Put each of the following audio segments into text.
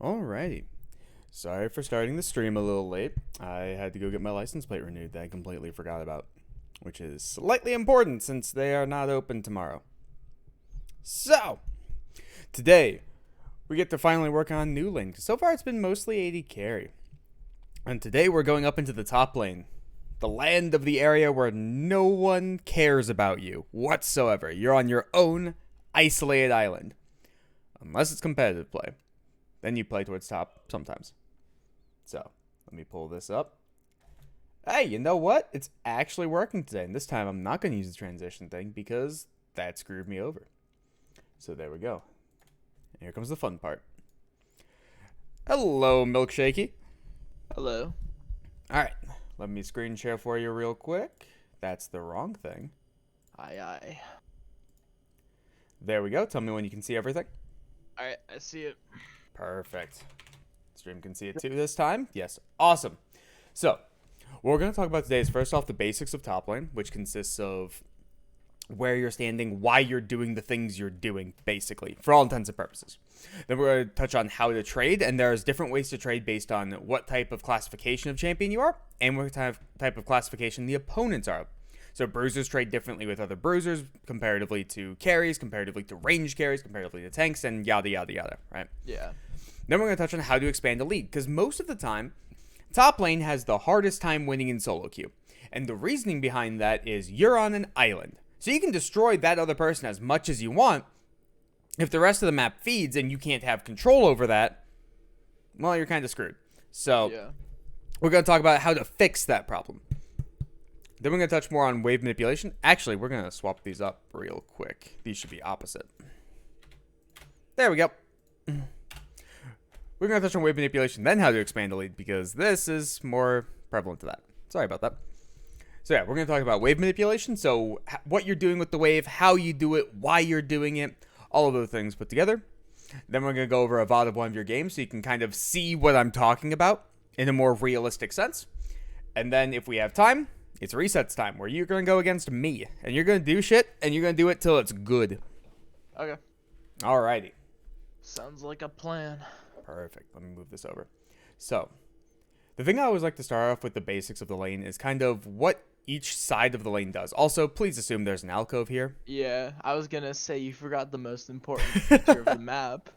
Alrighty. Sorry for starting the stream a little late. I had to go get my license plate renewed that I completely forgot about, which is slightly important since they are not open tomorrow. So, today, we get to finally work on New Link. So far, it's been mostly AD carry. And today, we're going up into the top lane. The land of the area where no one cares about you whatsoever. You're on your own isolated island. Unless it's competitive play. Then you play towards top sometimes. So, let me pull this up. Hey, you know what? It's actually working today. And this time I'm not going to use the transition thing because that screwed me over. So there we go. And here comes the fun part. Hello, Milkshakee. Hello. Alright, let me screen share for you real quick. That's the wrong thing. Aye. There we go. Tell me when you can see everything. Alright, I see it. Perfect. Stream can see it too this time. Yes, awesome. So, what we're going to talk about today is first off the basics of top lane, which consists of where you're standing, why you're doing the things you're doing, basically, for all intents and purposes. Then we're going to touch on how to trade, and there's different ways to trade based on what type of classification of champion you are, and what type of classification the opponents are. So bruisers trade differently with other bruisers, comparatively to carries, comparatively to range carries, comparatively to tanks, and yada, yada, yada, right? Yeah. Then we're going to touch on how to expand a league, because most of the time, top lane has the hardest time winning in solo queue. And the reasoning behind that is you're on an island. So you can destroy that other person as much as you want. If the rest of the map feeds and you can't have control over that, well, you're kind of screwed. So Yeah. we're going to talk about how to fix that problem. Then we're going to touch more on wave manipulation. Actually, we're going to swap these up real quick. These should be opposite. There we go. We're going to touch on wave manipulation, then how to expand a lead, because this is more prevalent to that. Sorry about that. So yeah, we're going to talk about wave manipulation. So what you're doing with the wave, how you do it, why you're doing it, all of those things put together. Then we're going to go over a VOD of one of your games so you can kind of see what I'm talking about in a more realistic sense. And then if we have time, it's resets time where you're going to go against me. And you're going to do shit, and you're going to do it till it's good. Okay. Alrighty. Sounds like a plan. Perfect. Let me move this over. So, the thing I always like to start off with the basics of the lane is kind of what each side of the lane does. Also, please assume there's an alcove here. Yeah, I was gonna say you forgot the most important feature of the map.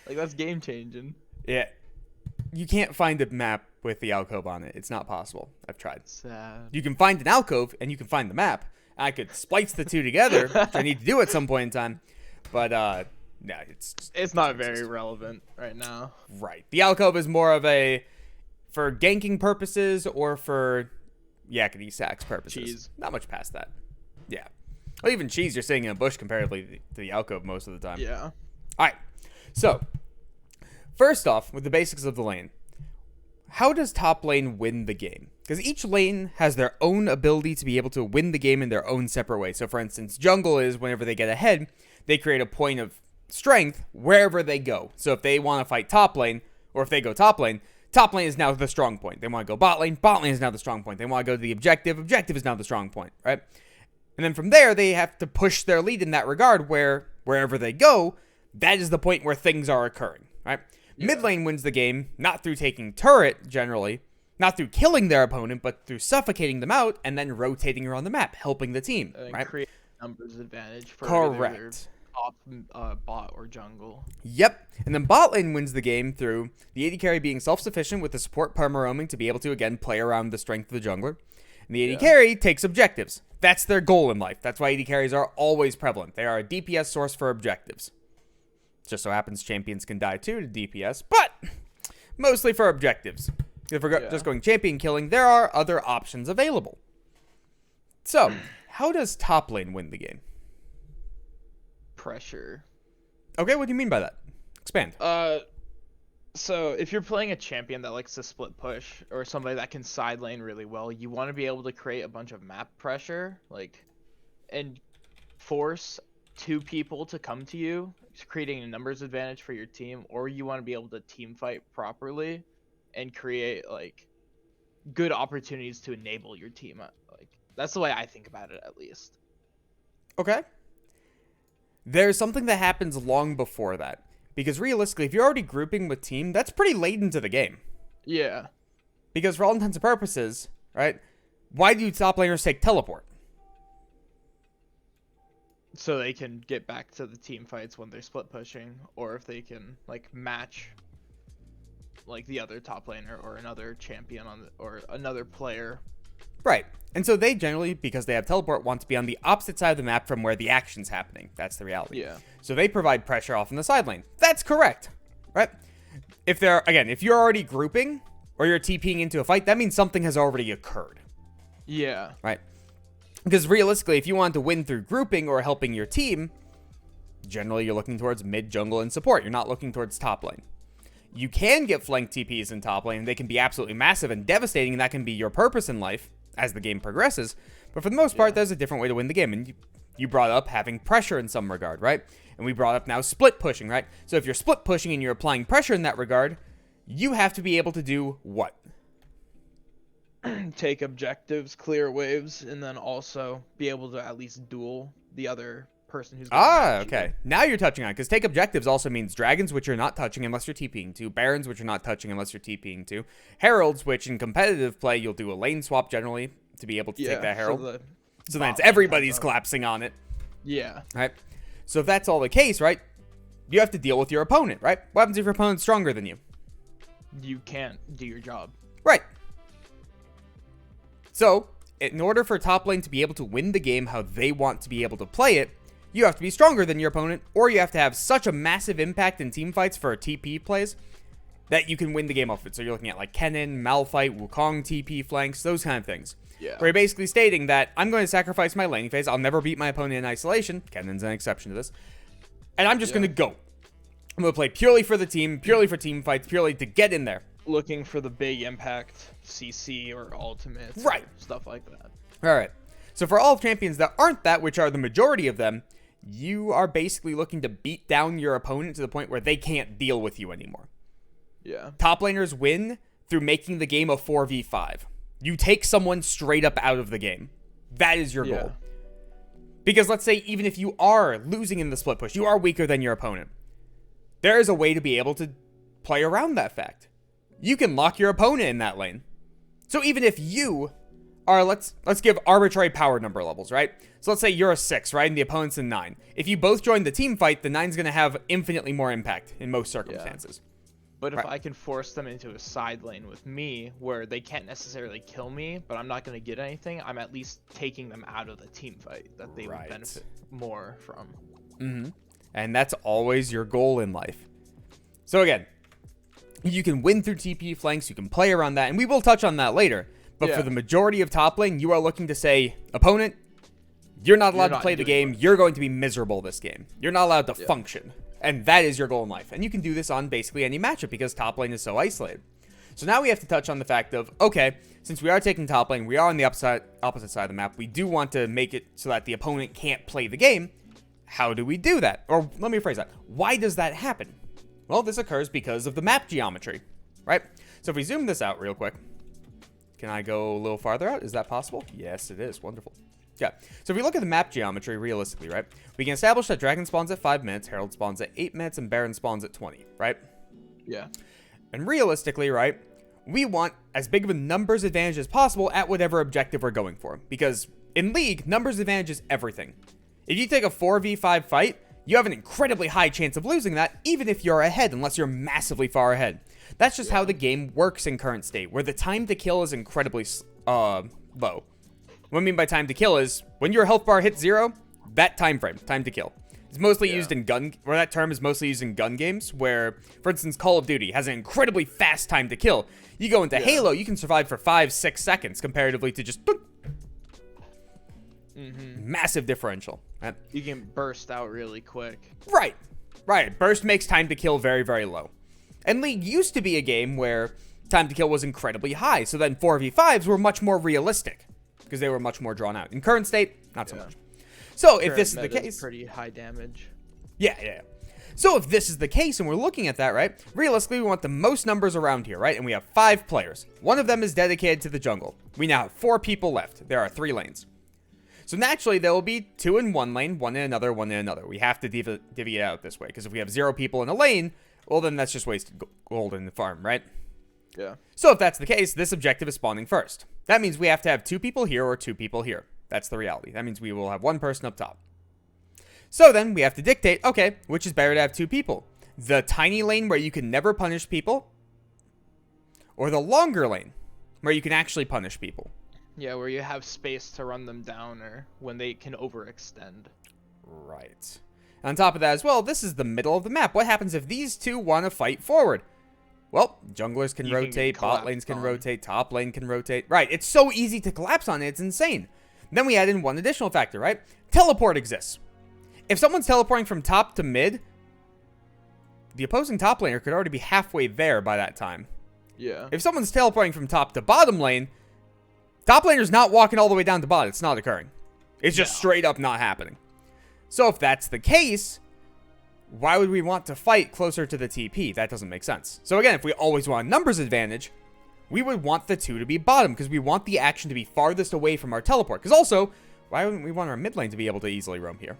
Like, that's game changing. Yeah. You can't find a map with the alcove on it. It's not possible. I've tried. Sad. You can find an alcove, and you can find the map. I could splice the two together, which I need to do at some point in time. But, no, It's not very relevant right now. Right. The alcove is more of a for ganking purposes or for yakety sax purposes. Cheese. Not much past that. Yeah. Well, even cheese, you're sitting in a bush comparatively to the alcove most of the time. Yeah. All right. So, first off, with the basics of the lane, how does top lane win the game? Because each lane has their own ability to be able to win the game in their own separate way. So, for instance, jungle is whenever they get ahead, they create a point of strength wherever they go. So if they want to fight top lane, or if they go top lane is now the strong point. They want to go bot lane is now the strong point. They want to go to the objective is now the strong point, right? And then from there, they have to push their lead in that regard where wherever they go, that is the point where things are occurring, right? Yeah. Mid lane wins the game, not through taking turret, generally, not through killing their opponent, but through suffocating them out and then rotating around the map, helping the team, right? Create numbers advantage for Correct. Top, bot or jungle. Yep. And then bot lane wins the game through the AD carry being self-sufficient with the support perma roaming to be able to, again, play around the strength of the jungler. And the AD carry takes objectives. That's their goal in life. That's why AD carries are always prevalent. They are a DPS source for objectives. Just so happens champions can die too to DPS, but mostly for objectives. If we're just going champion killing, there are other options available. So, how does top lane win the game? Pressure. Okay, what do you mean by that? Expand. So if you're playing a champion that likes to split push or somebody that can side lane really well, you want to be able to create a bunch of map pressure, like, and force two people to come to you, creating a numbers advantage for your team, or you want to be able to team fight properly and create like good opportunities to enable your team. Like, that's the way I think about it, at least. Okay. There's something that happens long before that. Because realistically, if you're already grouping with team, that's pretty late into the game. Yeah. Because for all intents and purposes, right, why do top laners take teleport? So they can get back to the team fights when they're split pushing, or if they can like match like the other top laner or another champion or another player. Right. And so they generally, because they have teleport, want to be on the opposite side of the map from where the action's happening. That's the reality. Yeah. So they provide pressure off in the side lane. That's correct. Right? If you're already grouping or you're TPing into a fight, that means something has already occurred. Yeah. Right? Because realistically, if you want to win through grouping or helping your team, generally you're looking towards mid, jungle, and support. You're not looking towards top lane. You can get flank TPs in top lane. They can be absolutely massive and devastating, and that can be your purpose in life as the game progresses. But for the most part, there's a different way to win the game. And you brought up having pressure in some regard, right? And we brought up now split pushing, right? So if you're split pushing and you're applying pressure in that regard, you have to be able to do what? Take objectives, clear waves, and then also be able to at least duel the other person who's okay. Now you're touching on it, because take objectives also means dragons, which you're not touching unless you're TPing to, barons, which you're not touching unless you're TPing to, heralds, which in competitive play you'll do a lane swap generally to be able to take that herald. So then it's everybody's collapsing on it. Yeah. Right? So if that's all the case, right, you have to deal with your opponent, right? What happens if your opponent's stronger than you? You can't do your job. Right. So, in order for top lane to be able to win the game how they want to be able to play it, you have to be stronger than your opponent, or you have to have such a massive impact in team fights for TP plays that you can win the game off it. So you're looking at like Kennen, Malphite, Wukong TP flanks, those kind of things. Yeah. Where you're basically stating that I'm going to sacrifice my laning phase. I'll never beat my opponent in isolation. Kennen's an exception to this. And I'm just going to go. I'm going to play purely for the team, purely for team fights, purely to get in there. Looking for the big impact CC or ultimates. Right. Or stuff like that. All right. So for all champions that aren't that, which are the majority of them, you are basically looking to beat down your opponent to the point where they can't deal with you anymore. Yeah. Top laners win through making the game a 4v5. You take someone straight up out of the game. That is your goal. Because let's say even if you are losing in the split push, you are weaker than your opponent. There is a way to be able to play around that fact. You can lock your opponent in that lane. So even if you are, let's give arbitrary power number levels, right? So let's say you're a 6, right? And the opponent's a 9. If you both join the team fight, the 9's going to have infinitely more impact in most circumstances. Yeah. But if I can force them into a side lane with me where they can't necessarily kill me, but I'm not going to get anything, I'm at least taking them out of the team fight that they would benefit more from. Mm-hmm. And that's always your goal in life. So again, you can win through TP flanks, you can play around that, and we will touch on that later. But for the majority of top lane, you are looking to say, opponent, you're not allowed to play the game. You're going to be miserable this game. You're not allowed to function. And that is your goal in life. And you can do this on basically any matchup because top lane is so isolated. So now we have to touch on the fact of, okay, since we are taking top lane, we are on the opposite side of the map. We do want to make it so that the opponent can't play the game. How do we do that? Or let me rephrase that. Why does that happen? Well, this occurs because of the map geometry, right? So if we zoom this out real quick, can I go a little farther out? Is that possible? Yes, it is. Wonderful. Yeah. So if we look at the map geometry realistically, right, we can establish that Dragon spawns at 5 minutes, Herald spawns at 8 minutes, and Baron spawns at 20, right? Yeah. And realistically, right, we want as big of a numbers advantage as possible at whatever objective we're going for. Because in League, numbers advantage is everything. If you take a 4v5 fight, you have an incredibly high chance of losing that, even if you're ahead, unless you're massively far ahead. That's just how the game works in current state, where the time to kill is incredibly low. What I mean by time to kill is, when your health bar hits 0, that time frame, time to kill. It's mostly used in that term is mostly used in gun games, where, for instance, Call of Duty has an incredibly fast time to kill. You go into Halo, you can survive for 5-6 seconds, comparatively to just massive differential. Right? You can burst out really quick. Right. Burst makes time to kill very, very low. And League used to be a game where time to kill was incredibly high, so then 4v5s were much more realistic, because they were much more drawn out. In current state, not so much. So if this is the case, pretty high damage. Yeah. So if this is the case and we're looking at that, right, realistically we want the most numbers around here, right? And we have 5 players. One of them is dedicated to the jungle. We now have 4 people left. There are 3 lanes. So naturally, there will be 2 in one lane, 1 in another, 1 in another. We have to divvy it out this way, because if we have 0 people in a lane, well, then that's just wasted gold in the farm, right? Yeah. So if that's the case, this objective is spawning first. That means we have to have 2 people here or 2 people here. That's the reality. That means we will have 1 person up top. So then we have to dictate, okay, which is better to have 2 people? The tiny lane where you can never punish people, or the longer lane where you can actually punish people? Yeah, where you have space to run them down or when they can overextend. Right. On top of that as well, this is the middle of the map. What happens if these 2 want to fight forward? Well, junglers can rotate, bot lanes can rotate, top lane can rotate. Right, it's so easy to collapse on it, it's insane. Then we add in one additional factor, right? Teleport exists. If someone's teleporting from top to mid, the opposing top laner could already be halfway there by that time. Yeah. If someone's teleporting from top to bottom lane, top laner's not walking all the way down to bot. It's not occurring. It's just straight up not happening. So if that's the case, why would we want to fight closer to the TP? That doesn't make sense. So again, if we always want a numbers advantage, we would want the 2 to be bottom because we want the action to be farthest away from our teleport. Because also, why wouldn't we want our mid lane to be able to easily roam here?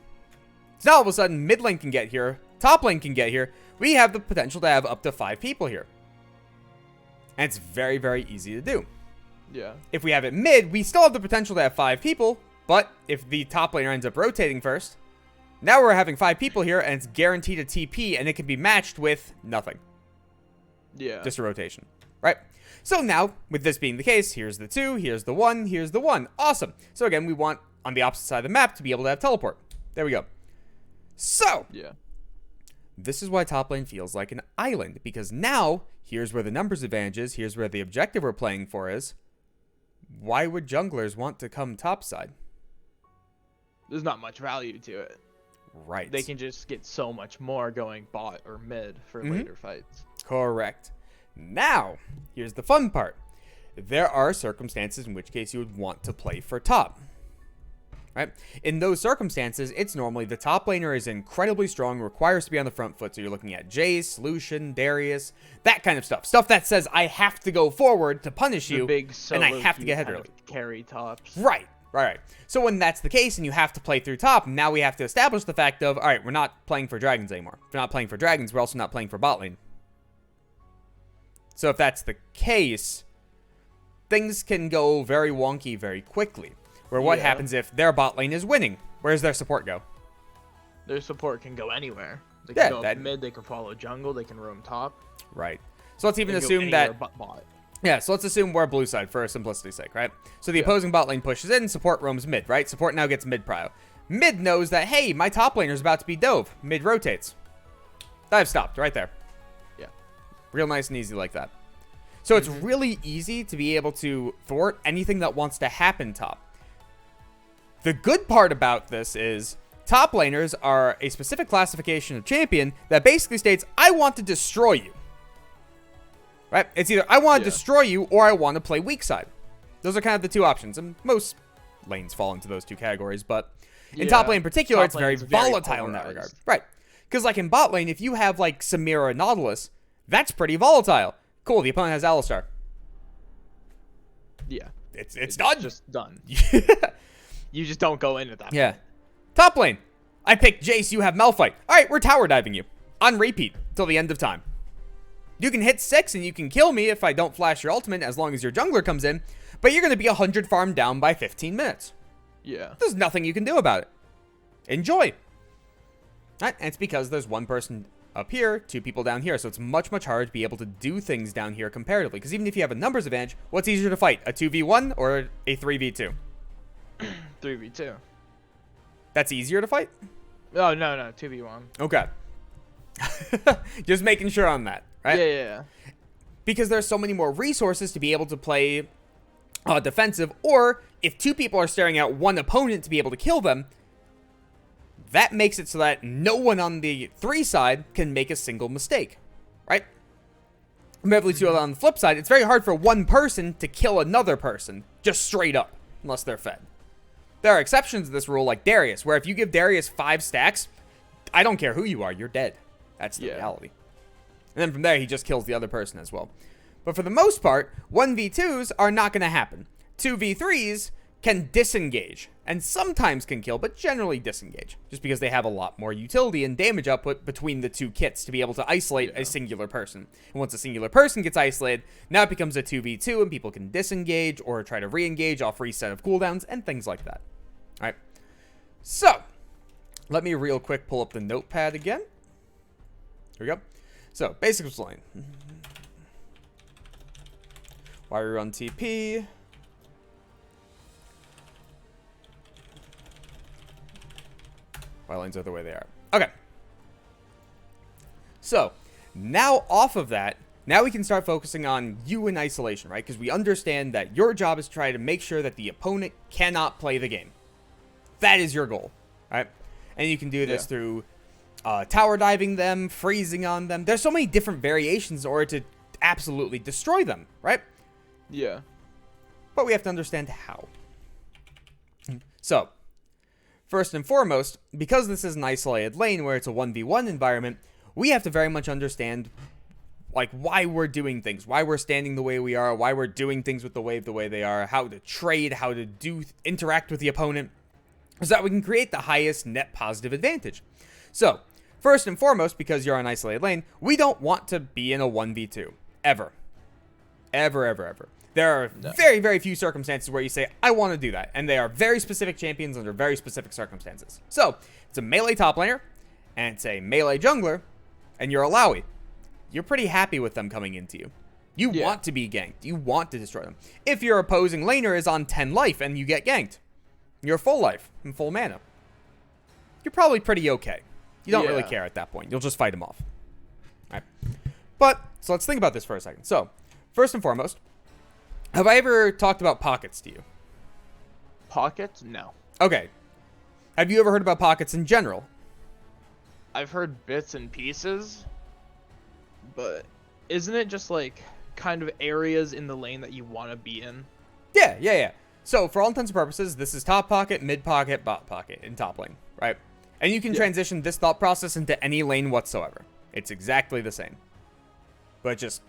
So now all of a sudden, mid lane can get here, top lane can get here. We have the potential to have up to 5 people here. And it's very, very easy to do. Yeah. If we have it mid, we still have the potential to have 5 people. But if the top laner ends up rotating first, now we're having 5 people here, and it's guaranteed a TP, and it can be matched with nothing. Yeah. Just a rotation, right? So now, with this being the case, here's the 2, here's the 1, here's the 1. Awesome. So again, we want, on the opposite side of the map, to be able to have teleport. There we go. So, yeah. This is why top lane feels like an island, because now, here's where the numbers advantage is, here's where the objective we're playing for is. Why would junglers want to come topside? There's not much value to it. Right. They can just get so much more going bot or mid for later fights. Correct. Now, here's the fun part. There are circumstances in which case you would want to play for top. Right? In those circumstances, it's normally the top laner is incredibly strong, requires to be on the front foot. So you're looking at Jace, Lucian, Darius, that kind of stuff. Stuff that says, I have to go forward to punish you, and I have to get ahead early. Carry tops. Right. So when that's the case and you have to play through top, now we have to establish the fact of, all right, we're not playing for dragons anymore. If we're not playing for dragons, we're also not playing for bot lane. So if that's the case, things can go very wonky very quickly. Where what happens if their bot lane is winning? Where does their support go? Their support can go anywhere. They can go that, mid, they can follow jungle, they can roam top. Right. So let's even assume that... Bot. Yeah, so let's assume we're blue side for simplicity's sake, right? So the opposing bot lane pushes in, support roams mid, right? Support now gets mid prio. Mid knows that, hey, my top laner is about to be dove. Mid rotates. Dive stopped right there. Yeah. Real nice and easy like that. So it's really easy to be able to thwart anything that wants to happen top. The good part about this is top laners are a specific classification of champion that basically states, I want to destroy you. Right? It's either I want to destroy you or I want to play weak side. Those are kind of the 2 options. And most lanes fall into those 2 categories. But in top lane in particular, it's very volatile in that regard. Right. Because like in bot lane, if you have like Samira and Nautilus, that's pretty volatile. Cool, the opponent has Alistar. Yeah. It's done. Just done. You just don't go into that. Yeah. Top lane. I picked Jace, you have Malphite. Alright, we're tower diving you. On repeat. Till the end of time. You can hit 6 and you can kill me if I don't flash your ultimate as long as your jungler comes in. But you're going to be 100 farm down by 15 minutes. Yeah. There's nothing you can do about it. Enjoy. Right? And it's because there's 1 person up here, 2 people down here. So it's much, much harder to be able to do things down here comparatively. Because even if you have a numbers advantage, what's easier to fight? A 2v1 or a 3v2? 3v2. That's easier to fight? Oh, no, 2v1. Okay. Just making sure on that, right? Yeah. Because there's so many more resources to be able to play defensive, or if 2 people are staring at 1 opponent to be able to kill them, that makes it so that no one on the 3 side can make a single mistake, right? Comparatively to on the flip side, it's very hard for 1 person to kill another person, just straight up, unless they're fed. There are exceptions to this rule, like Darius, where if you give Darius 5 stacks, I don't care who you are, you're dead. That's the reality. And then from there, he just kills the other person as well. But for the most part, 1v2s are not going to happen. 2v3s can disengage, and sometimes can kill, but generally disengage, just because they have a lot more utility and damage output between the two kits to be able to isolate a singular person. And once a singular person gets isolated, now it becomes a 2v2, and people can disengage or try to re-engage off reset of cooldowns and things like that. Alright, so let me real quick pull up the notepad again. Here we go. So, basic explain. Why we run TP. Why lanes are the way they are. Okay. So, now off of that, now we can start focusing on you in isolation, right? Because we understand that your job is to try to make sure that the opponent cannot play the game. That is your goal, right? And you can do this through tower diving them, freezing on them. There's so many different variations in order to absolutely destroy them, right? Yeah. But we have to understand how. So, first and foremost, because this is an isolated lane where it's a 1v1 environment, we have to very much understand like why we're doing things, why we're standing the way we are, why we're doing things with the wave the way they are, how to trade, how to interact with the opponent, so that we can create the highest net positive advantage. So, first and foremost, because you're on an isolated lane, we don't want to be in a 1v2. Ever. Ever, ever, ever. There are very, very few circumstances where you say, I want to do that. And they are very specific champions under very specific circumstances. So, it's a melee top laner, and it's a melee jungler, and you're a Lowy. You're pretty happy with them coming into you. You want to be ganked. You want to destroy them. If your opposing laner is on 10 life and you get ganked, you're full life and full mana, you're probably pretty okay. You don't really care at that point. You'll just fight them off. All right. But, so let's think about this for a second. So, first and foremost, have I ever talked about pockets to you? Pockets? No. Okay. Have you ever heard about pockets in general? I've heard bits and pieces, but isn't it just like kind of areas in the lane that you want to be in? Yeah. So, for all intents and purposes, this is top pocket, mid pocket, bot pocket in top lane, right? And you can transition this thought process into any lane whatsoever. It's exactly the same. But it just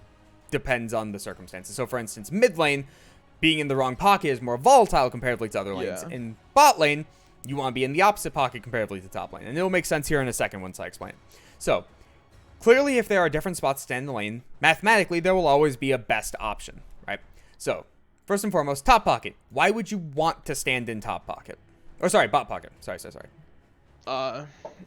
depends on the circumstances. So, for instance, mid lane, being in the wrong pocket is more volatile comparatively to other lanes. Yeah. In bot lane, you want to be in the opposite pocket comparatively to top lane. And it'll make sense here in a second once I explain it. So, clearly, if there are different spots to stand in the lane, mathematically, there will always be a best option, right? So, first and foremost, top pocket. Why would you want to stand in top pocket? Or, sorry, bot pocket. Sorry.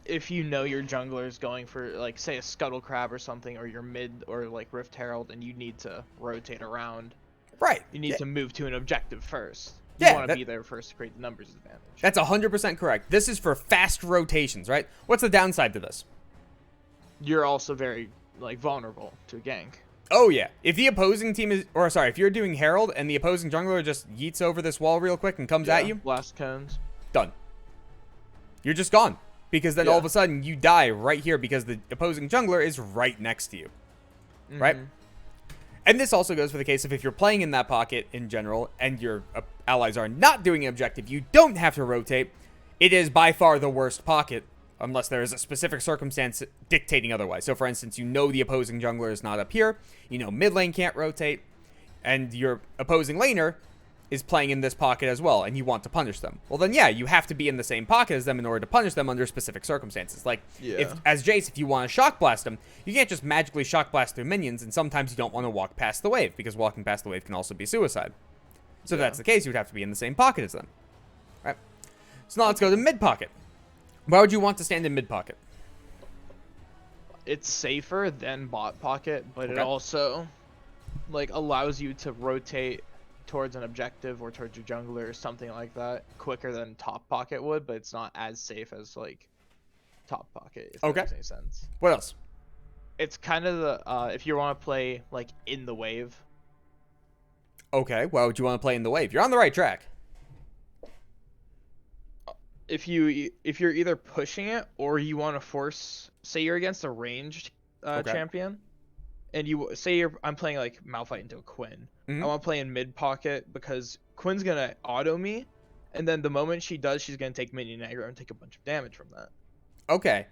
If you know your jungler is going for, like, say a Scuttle Crab or something, or your mid or like Rift Herald, and you need to rotate around. Right. You need to move to an objective first. You Yeah, want to be there first to create the numbers advantage. That's 100% correct. This is for fast rotations, right? What's the downside to this? You're also very, like, vulnerable to a gank. Oh, yeah. If the opposing team is... Or, sorry, if you're doing Herald and the opposing jungler just yeets over this wall real quick and comes at you... Blast cones. Done. You're just gone. Because then all of a sudden you die right here because the opposing jungler is right next to you. Right? And this also goes for the case of if you're playing in that pocket in general and your allies are not doing an objective, you don't have to rotate. It is by far the worst pocket unless there is a specific circumstance dictating otherwise. So, for instance, you know the opposing jungler is not up here. You know mid lane can't rotate. And your opposing laner is playing in this pocket as well, and you want to punish them. Well, then, yeah, you have to be in the same pocket as them in order to punish them under specific circumstances. Like, as Jace, if you want to shock blast them, you can't just magically shock blast through minions, and sometimes you don't want to walk past the wave, because walking past the wave can also be suicide. So if that's the case, you would have to be in the same pocket as them. All right. So now let's go to mid pocket. Why would you want to stand in mid pocket? It's safer than bot pocket, but it also, like, allows you to rotate towards an objective or towards your jungler or something like that quicker than top pocket would, but it's not as safe as, like, top pocket, if that makes any sense. What else? It's kind of the if you want to play, like, in the wave. Okay, why would you want to play in the wave? You're on the right track. If you're either pushing it or you want to force, say you're against a ranged champion, and you say I'm playing like Malphite into a Quinn. I want to play in mid pocket because Quinn's gonna auto me, and then the moment she does, she's gonna take minion aggro and take a bunch of damage from that. Okay,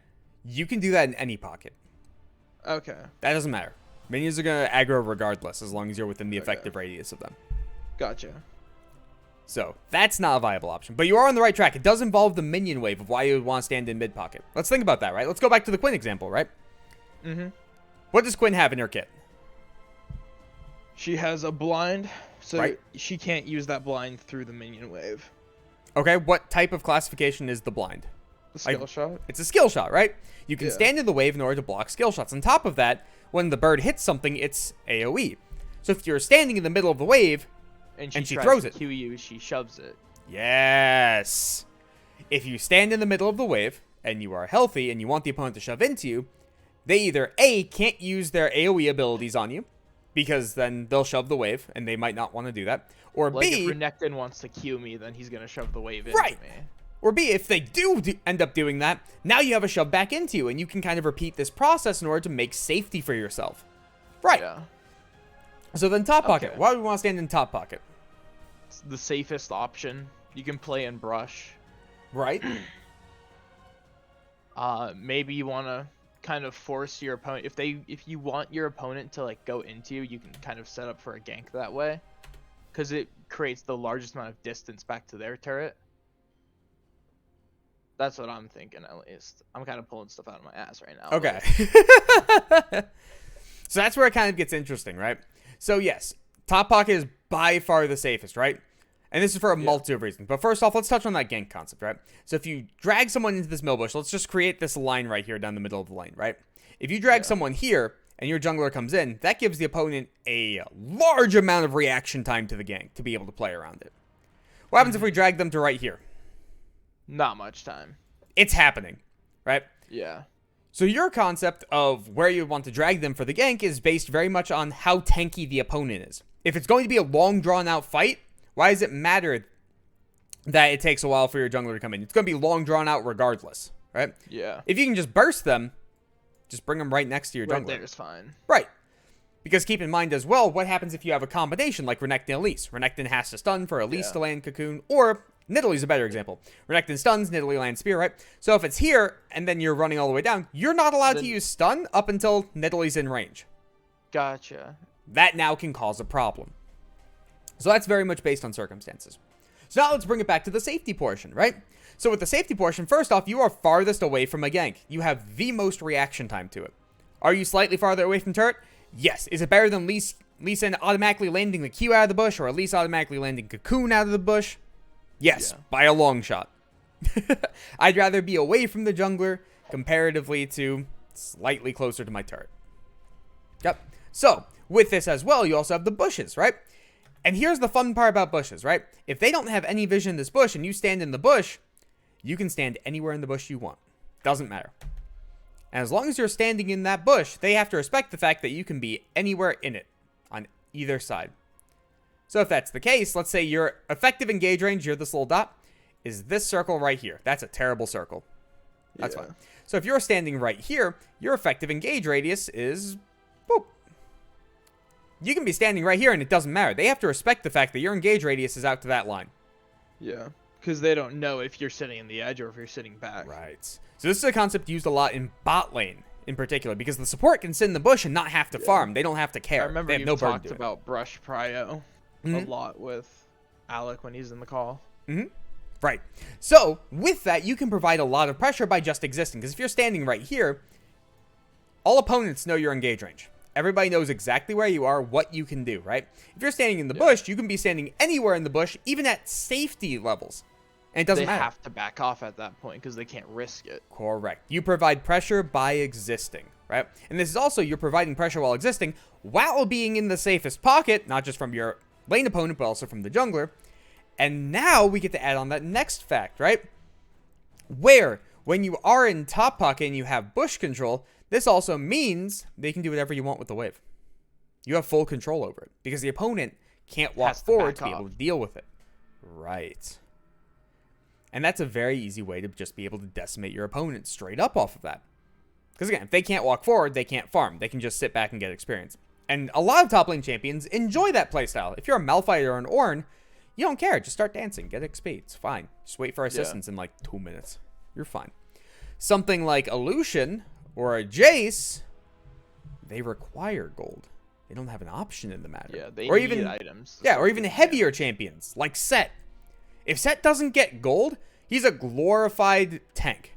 you can do that in any pocket. Okay. That doesn't matter. Minions are gonna aggro regardless, as long as you're within the effective radius of them. Gotcha. So that's not a viable option. But you are on the right track. It does involve the minion wave of why you would want to stand in mid pocket. Let's think about that, right? Let's go back to the Quinn example, right? Mm-hmm. What does Quinn have in her kit? She has a blind, so Right. she can't use that blind through the minion wave. Okay, what type of classification is the blind? The skill shot. It's a skill shot, right? You can Yeah. stand in the wave in order to block skill shots. On top of that, when the bird hits something, it's AoE. So if you're standing in the middle of the wave, And she tries throws to it. Q you, she shoves it. yes. If you stand in the middle of the wave and you are healthy and you want the opponent to shove into you, they either A, can't use their AoE abilities on you, because then they'll shove the wave and they might not want to do that. Or Like B, if Renekton wants to Q me, then he's gonna shove the wave Right. into me. Or B, if they do end up doing that, now you have a shove back into you, and you can kind of repeat this process in order to make safety for yourself. Right. Yeah. So then top pocket. Okay. Why would we want to stand in top pocket? It's the safest option. You can play in brush. Right. Maybe you want to kind of force your opponent if you want your opponent to like go into you, you can kind of set up for a gank that way, because it creates the largest amount of distance back to their turret. That's what I'm thinking, at least. I'm kind of pulling stuff out of my ass right now. Okay. So that's where it kind of gets interesting, right? So yes, top pocket is by far the safest, right? And this is for a multitude of reasons. But first off, let's touch on that gank concept, right? So if you drag someone into this mill bush, let's just create this line right here down the middle of the lane, right? If you drag someone here and your jungler comes in, that gives the opponent a large amount of reaction time to the gank to be able to play around it. What happens if we drag them to right here? Not much time. It's happening, right? Yeah. So your concept of where you want to drag them for the gank is based very much on how tanky the opponent is. If it's going to be a long, drawn-out fight, why does it matter that it takes a while for your jungler to come in? It's going to be long, drawn-out regardless, right? Yeah. If you can just burst them, just bring them right next to your Right jungler. there is fine. Right. Because keep in mind as well, what happens if you have a combination like Renekton Elise? Renekton has to stun for Elise to land Cocoon, or Nidalee's a better example. Renekton stuns, Nidalee lands Spear, right? So if it's here, and then you're running all the way down, you're not allowed to use stun up until Nidalee's in range. Gotcha. That now can cause a problem. So that's very much based on circumstances. So now let's bring it back to the safety portion, right? So with the safety portion, first off, you are farthest away from a gank. You have the most reaction time to it. Are you slightly farther away from turret? Yes. Is it better than Lee Sin automatically landing the Q out of the bush, or Elise automatically landing Cocoon out of the bush? Yes, by a long shot. I'd rather be away from the jungler comparatively to slightly closer to my turret. Yep. So, with this as well, you also have the bushes, right? And here's the fun part about bushes, right? If they don't have any vision in this bush and you stand in the bush, you can stand anywhere in the bush you want. Doesn't matter. And as long as you're standing in that bush, they have to respect the fact that you can be anywhere in it on either side. So if that's the case, let's say your effective engage range, you're this little dot, is this circle right here. That's a terrible circle. That's fine. So if you're standing right here, your effective engage radius is, boop. You can be standing right here and it doesn't matter. They have to respect the fact that your engage radius is out to that line. Yeah. Because they don't know if you're sitting in the edge or if you're sitting back. Right. So this is a concept used a lot in bot lane in particular, because the support can sit in the bush and not have to farm. They don't have to care. I remember they have you no burden talked to it. about brush prio a lot with Alec when he's in the call. Right. So, with that, you can provide a lot of pressure by just existing. Because if you're standing right here, all opponents know your engage range. Everybody knows exactly where you are, what you can do, right? If you're standing in the bush, you can be standing anywhere in the bush, even at safety levels. And it doesn't matter. They have to back off at that point because they can't risk it. Correct. You provide pressure by existing, right? And this is also, you're providing pressure while existing, while being in the safest pocket, not just from your lane opponent, but also from the jungler. And now we get to add on that next fact, right? Where, when you are in top pocket and you have bush control, this also means they can do whatever you want with the wave. You have full control over it, because the opponent can't walk forward to be able to deal with it. Right. And that's a very easy way to just be able to decimate your opponent straight up off of that. Because again, if they can't walk forward, they can't farm. They can just sit back and get experience. And a lot of top lane champions enjoy that playstyle. If you're a Malphite or an Ornn, you don't care. Just start dancing. Get XP. It's fine. Just wait for assistance in like 2 minutes. You're fine. Something like a Lucian or a Jace, they require gold. They don't have an option in the matter. Yeah, they or need even items. Yeah, or even heavier champions like Set. If Set doesn't get gold, he's a glorified tank.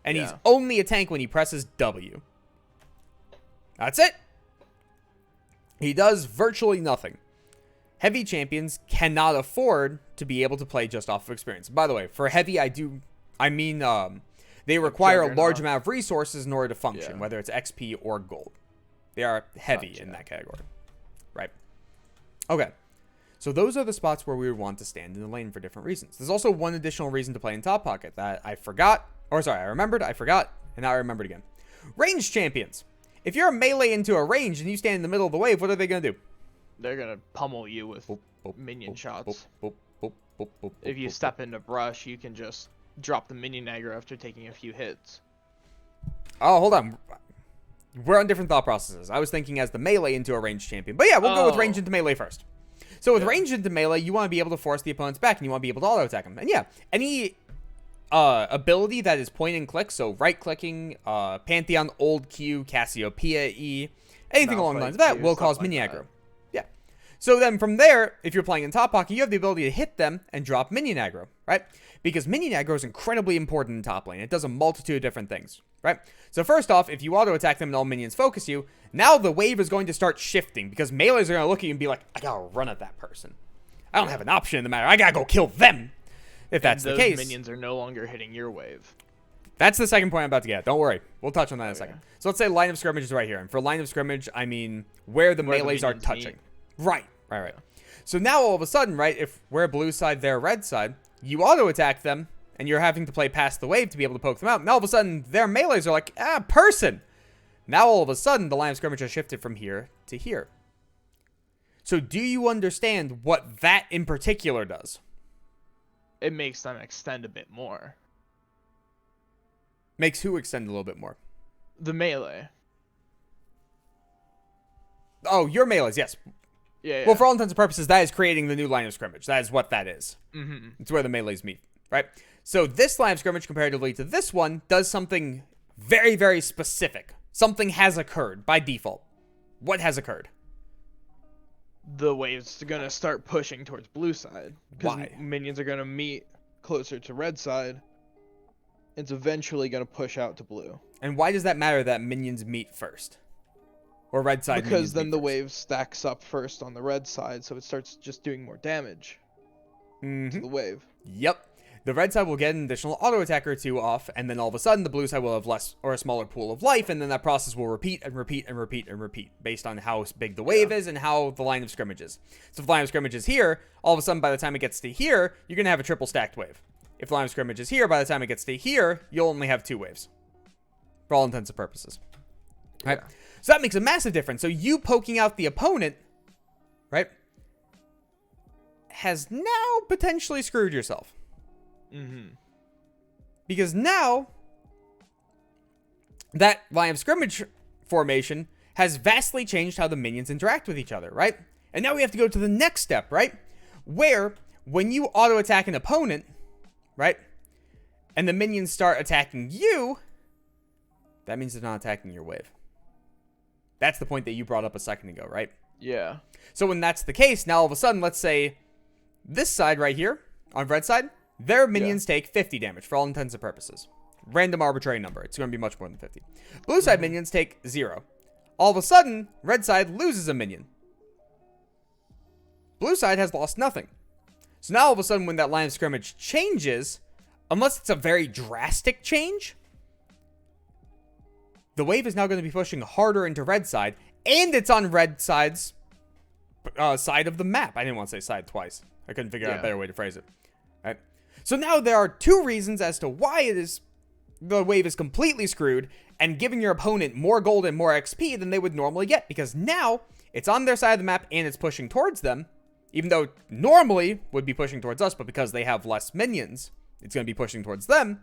And he's Yeah. only a tank when he presses W. That's it. He does virtually nothing. Heavy champions cannot afford to be able to play just off of experience. By the way, for heavy, I mean, they require a large amount of resources in order to function, whether it's XP or gold. They are heavy in that category. Right. Okay. So those are the spots where we would want to stand in the lane for different reasons. There's also one additional reason to play in top pocket that I remembered, I forgot, and now I remembered again. Ranged champions. If you're a melee into a range and you stand in the middle of the wave, what are they going to do? They're going to pummel you with minion shots. If you step into brush, you can just drop the minion aggro after taking a few hits. Oh, hold on. We're on different thought processes. I was thinking as the melee into a ranged champion. But yeah, we'll go with ranged into melee first. So with ranged into melee, you want to be able to force the opponents back, and you want to be able to auto-attack them. And yeah, any ability that is point and click, so right-clicking, Pantheon, Old Q, Cassiopeia E, anything along the lines of that will cause minion aggro. Yeah. So then from there, if you're playing in top pocket, you have the ability to hit them and drop minion aggro, right? Because minion aggro is incredibly important in top lane. It does a multitude of different things, right? So first off, if you auto-attack them and all minions focus you, now the wave is going to start shifting because melees are going to look at you and be like, I gotta run at that person. I don't have an option in the matter. I gotta go kill them. If that's the case. Minions are no longer hitting your wave. That's the second point I'm about to get at. Don't worry. We'll touch on that in a second. So let's say line of scrimmage is right here. And for line of scrimmage, I mean where the melees are touching. Right. So now all of a sudden, right, if we're blue side, they're red side, you auto-attack them, and you're having to play past the wave to be able to poke them out. And all of a sudden, their melees are like, person. Now all of a sudden, the line of scrimmage has shifted from here to here. So do you understand what that in particular does? It makes them extend a bit more. Makes who extend a little bit more? The melee. Oh, your melees, yes. Yeah. Well, for all intents and purposes, that is creating the new line of scrimmage. That is what that is. Mm-hmm. It's where the melees meet, right? So this line of scrimmage, comparatively to this one, does something very, very specific. Something has occurred by default. What has occurred? The wave's gonna start pushing towards blue side. Why? Minions are gonna meet closer to red side. It's eventually gonna push out to blue. And why does that matter that minions meet first? Or red side because then the first? wave stacks up first on the red side, so it starts just doing more damage to the wave. Yep. The red side will get an additional auto attack or two off, and then all of a sudden the blue side will have less or a smaller pool of life, and then that process will repeat and repeat and repeat and repeat based on how big the wave is and how the line of scrimmage is. So if the line of scrimmage is here, all of a sudden by the time it gets to here, you're going to have a triple stacked wave. If the line of scrimmage is here, by the time it gets to here, you'll only have 2 waves. For all intents and purposes. Right? Yeah. So that makes a massive difference. So you poking out the opponent, right, has now potentially screwed yourself. Mm-hmm. Because now, that line of scrimmage formation has vastly changed how the minions interact with each other, right? And now we have to go to the next step, right? Where, when you auto-attack an opponent, right, and the minions start attacking you, that means they're not attacking your wave. That's the point that you brought up a second ago, right? Yeah. So when that's the case, now all of a sudden, let's say this side right here, on red side, their minions take 50 damage for all intents and purposes. Random arbitrary number. It's going to be much more than 50. Blue side minions take 0. All of a sudden, red side loses a minion. Blue side has lost nothing. So now all of a sudden when that line of scrimmage changes, unless it's a very drastic change, the wave is now going to be pushing harder into red side, and it's on red side's side of the map. I didn't want to say side twice. I couldn't figure out a better way to phrase it. Right? So now there are 2 reasons as to why the wave is completely screwed and giving your opponent more gold and more XP than they would normally get, because now it's on their side of the map and it's pushing towards them, even though normally would be pushing towards us, but because they have less minions, it's going to be pushing towards them.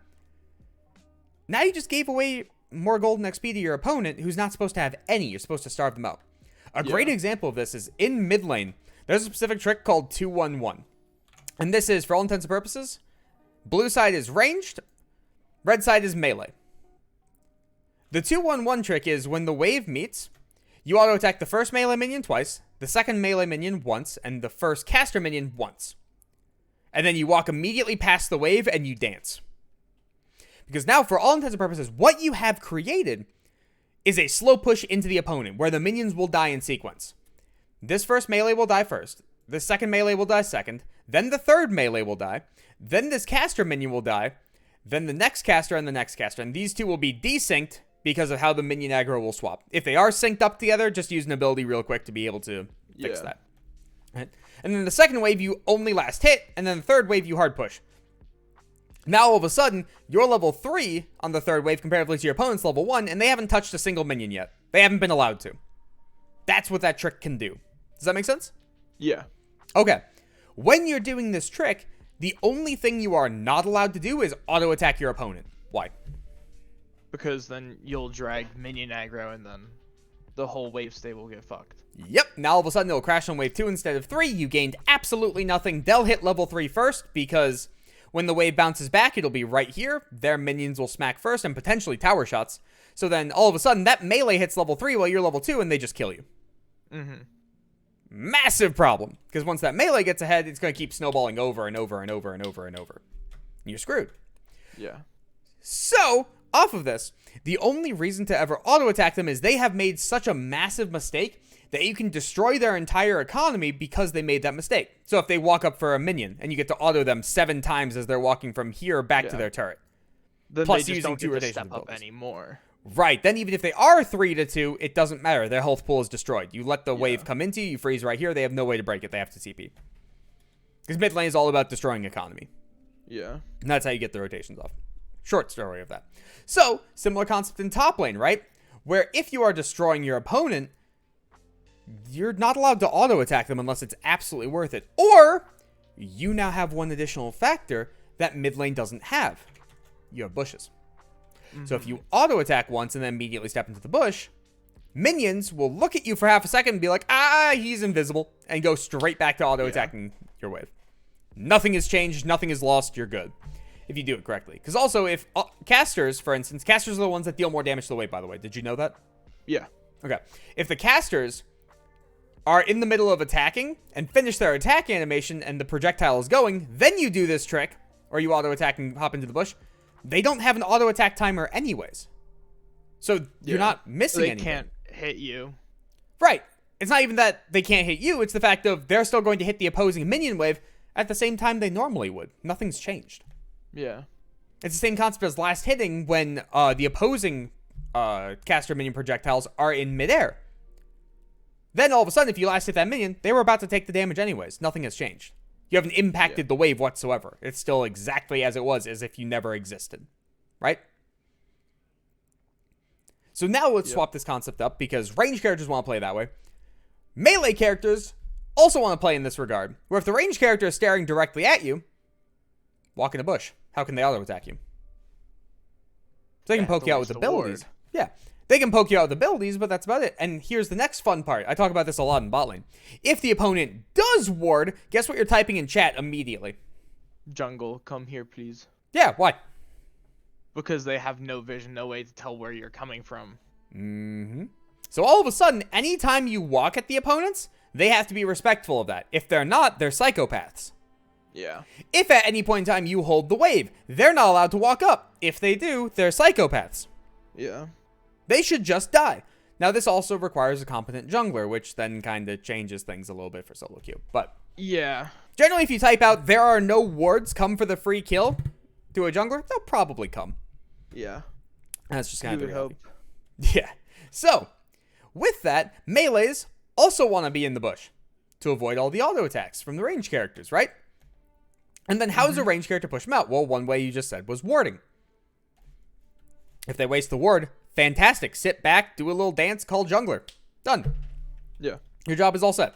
Now you just gave away more gold and XP to your opponent who's not supposed to have any. You're supposed to starve them out. A great example of this is in mid lane. There's a specific trick called 2-1-1. And this is, for all intents and purposes, blue side is ranged, red side is melee. The 2-1-1 trick is when the wave meets, you auto-attack the first melee minion twice, the second melee minion once, and the first caster minion once. And then you walk immediately past the wave and you dance. Because now, for all intents and purposes, what you have created is a slow push into the opponent, where the minions will die in sequence. This first melee will die first. The second melee will die second. Then the third melee will die. Then this caster minion will die. Then the next caster and the next caster. And these two will be desynced because of how the minion aggro will swap. If they are synced up together, just use an ability real quick to be able to fix that. Right? And then the second wave, you only last hit. And then the third wave, you hard push. Now, all of a sudden, you're level 3 on the third wave comparatively to your opponent's level 1, and they haven't touched a single minion yet. They haven't been allowed to. That's what that trick can do. Does that make sense? Yeah. Okay. When you're doing this trick, the only thing you are not allowed to do is auto-attack your opponent. Why? Because then you'll drag minion aggro, and then the whole wave state will get fucked. Yep. Now, all of a sudden, it'll crash on wave 2 instead of 3. You gained absolutely nothing. They'll hit level 3 first, because when the wave bounces back, it'll be right here. Their minions will smack first and potentially tower shots. So then all of a sudden that melee hits level 3 while you're level 2 and they just kill you. Massive problem. Because once that melee gets ahead, it's going to keep snowballing over and over and over and over and over. And you're screwed. Yeah. So, off of this, the only reason to ever auto-attack them is they have made such a massive mistake that you can destroy their entire economy because they made that mistake. So if they walk up for a minion and you get to auto them 7 times as they're walking from here back to their turret. Then plus they just using don't 2 get to rotation step up abilities. anymore. Right. Then even if they are 3-2, it doesn't matter. Their health pool is destroyed. You let the wave come into you, you freeze right here. They have no way to break it. They have to TP. Because mid lane is all about destroying economy. Yeah. And that's how you get the rotations off. Short story of that. So, similar concept in top lane, right? Where if you are destroying your opponent, you're not allowed to auto-attack them unless it's absolutely worth it. Or, you now have one additional factor that mid lane doesn't have. You have bushes. So if you auto-attack once and then immediately step into the bush, minions will look at you for half a second and be like, he's invisible, and go straight back to auto-attacking your wave. Nothing has changed, nothing is lost, you're good. If you do it correctly. Because also, if casters, for instance, casters are the ones that deal more damage to the wave, by the way. Did you know that? Yeah. Okay. If the casters are in the middle of attacking and finish their attack animation and the projectile is going, then you do this trick, or you auto-attack and hop into the bush, they don't have an auto-attack timer anyways. So you're not missing anything. They can't hit you. Right. It's not even that they can't hit you, it's the fact of they're still going to hit the opposing minion wave at the same time they normally would. Nothing's changed. Yeah. It's the same concept as last hitting when the opposing caster minion projectiles are in midair. Then all of a sudden, if you last hit that minion, they were about to take the damage anyways. Nothing has changed. You haven't impacted the wave whatsoever. It's still exactly as it was, as if you never existed. Right? So now let's swap this concept up, because range characters want to play that way. Melee characters also want to play in this regard, where if the range character is staring directly at you, walk in a bush. How can they auto-attack you? So they can poke you out with abilities. Yeah. They can poke you out with abilities, but that's about it. And here's the next fun part. I talk about this a lot in bot lane. If the opponent does ward, guess what you're typing in chat immediately? Jungle, come here, please. Yeah, why? Because they have no vision, no way to tell where you're coming from. So all of a sudden, anytime you walk at the opponents, they have to be respectful of that. If they're not, they're psychopaths. Yeah. If at any point in time you hold the wave, they're not allowed to walk up. If they do, they're psychopaths. Yeah. They should just die. Now, this also requires a competent jungler, which then kind of changes things a little bit for solo queue. But yeah, generally, if you type out, there are no wards, come for the free kill to a jungler, they'll probably come. Yeah. That's just kind of the reality. Hope. Yeah. So, with that, melees also want to be in the bush to avoid all the auto attacks from the range characters, right? And then how does a range character push them out? Well, one way you just said was warding. If they waste the ward, fantastic. Sit back, do a little dance, call jungler. Done. Yeah. Your job is all set.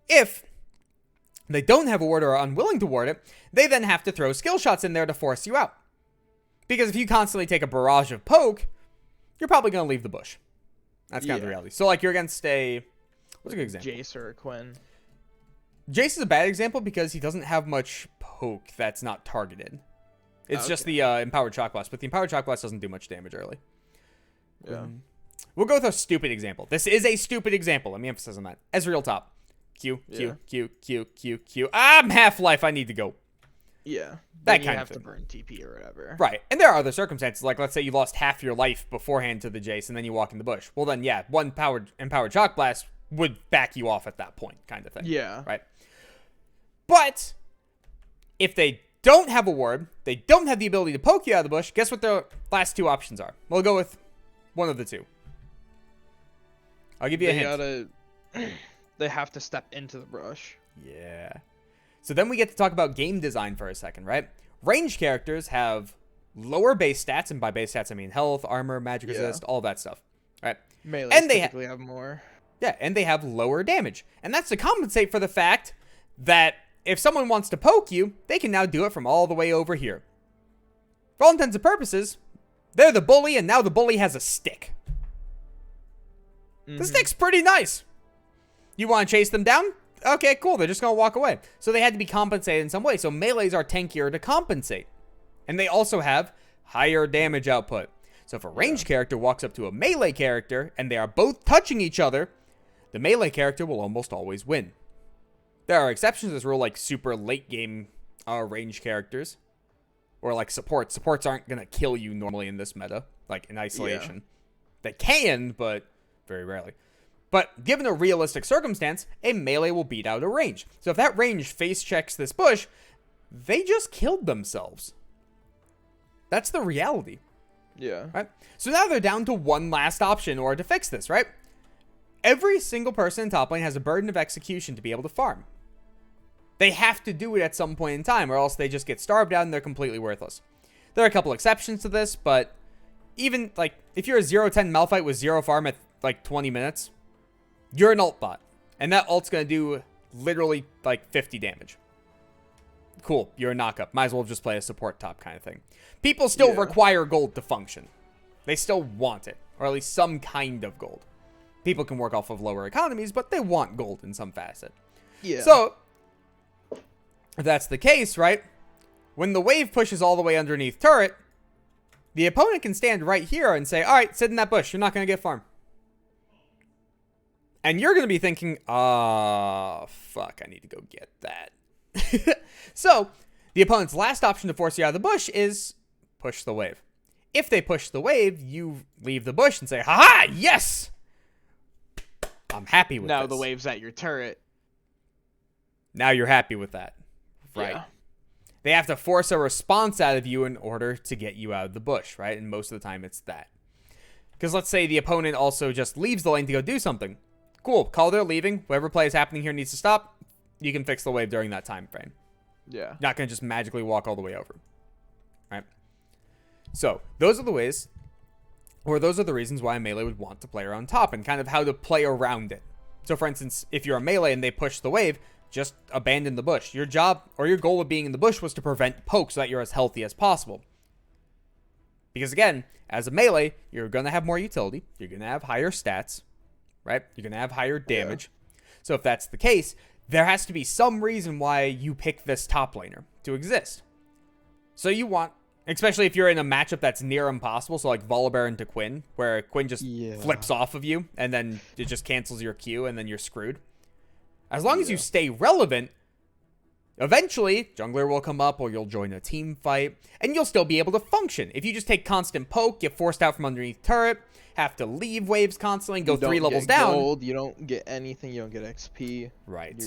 If they don't have a ward or are unwilling to ward it, they then have to throw skill shots in there to force you out. Because if you constantly take a barrage of poke, you're probably going to leave the bush. That's kind of the reality. So, like, you're against what's a good example? Jace or Quinn. Jace is a bad example because he doesn't have much poke that's not targeted. It's just the Empowered Shock Blast, but the Empowered Shock Blast doesn't do much damage early. Yeah. We'll go with a stupid example. This is a stupid example. Let me emphasize on that. Ezreal top. Q, Yeah. Q. I'm half-life. I need to go. Yeah. That Then kind you of have thing. to burn TP or whatever. Right. And there are other circumstances, like let's say you lost half your life beforehand to the Jace and then you walk in the bush. Well, then, yeah, one empowered Shock Blast would back you off at that point, kind of thing. Yeah. Right. But if they don't have a ward, they don't have the ability to poke you out of the bush, guess what their last two options are? We'll go with one of the two. I'll give you a hint. They have to step into the brush. Yeah. So then we get to talk about game design for a second, right? Ranged characters have lower base stats, and by base stats I mean health, armor, magic resist, all that stuff. Right? Melee And they typically have more. Yeah, and they have lower damage. And that's to compensate for the fact that if someone wants to poke you, they can now do it from all the way over here. For all intents and purposes, they're the bully, and now the bully has a stick. The stick's pretty nice. You want to chase them down? Okay, cool. They're just going to walk away. So they had to be compensated in some way. So melees are tankier to compensate. And they also have higher damage output. So if a ranged character walks up to a melee character and they are both touching each other, the melee character will almost always win. There are exceptions to this rule, like super late game ranged characters. Or like supports. Supports aren't going to kill you normally in this meta, like in isolation. They can, but very rarely. But given a realistic circumstance, a melee will beat out a range. So if that range face checks this bush, they just killed themselves. That's the reality. Yeah. Right? So now they're down to one last option in order to fix this, right? Every single person in top lane has a burden of execution to be able to farm. They have to do it at some point in time, or else they just get starved out and they're completely worthless. There are a couple exceptions to this, but even, like, if you're a 0-10 Malphite with 0 farm at, like, 20 minutes, you're an ult bot. And that ult's going to do literally, like, 50 damage. Cool, you're a knockup. Might as well just play a support top kind of thing. People still require gold to function. They still want it, or at least some kind of gold. People can work off of lower economies, but they want gold in some facet. Yeah. So, if that's the case, right? When the wave pushes all the way underneath turret, the opponent can stand right here and say, alright, sit in that bush. You're not going to get farm. And you're going to be thinking, fuck, I need to go get that. So, the opponent's last option to force you out of the bush is push the wave. If they push the wave, you leave the bush and say, haha, yes! I'm happy with this. Now the wave's at your turret. Now you're happy with that. Right. Yeah. They have to force a response out of you in order to get you out of the bush, right? And most of the time it's that. Because let's say the opponent also just leaves the lane to go do something. Cool. Call they're leaving. Whatever play is happening here needs to stop. You can fix the wave during that time frame. Yeah. Not going to just magically walk all the way over. Right? So, those are the ways, or those are the reasons why a melee would want to play around top and kind of how to play around it. So, for instance, if you're a melee and they push the wave, just abandon the bush. Your job, or your goal of being in the bush was to prevent poke so that you're as healthy as possible. Because again, as a melee, you're going to have more utility. You're going to have higher stats, right? You're going to have higher damage. So if that's the case, there has to be some reason why you pick this top laner to exist. So you want, especially if you're in a matchup that's near impossible, so like Volibear into Quinn, where Quinn just flips off of you, and then it just cancels your Q, and then you're screwed. As long as you stay relevant, eventually, jungler will come up, or you'll join a team fight, and you'll still be able to function. If you just take constant poke, get forced out from underneath turret, have to leave waves constantly, and go 3 levels down. Gold, you don't get anything, you don't get XP. Right.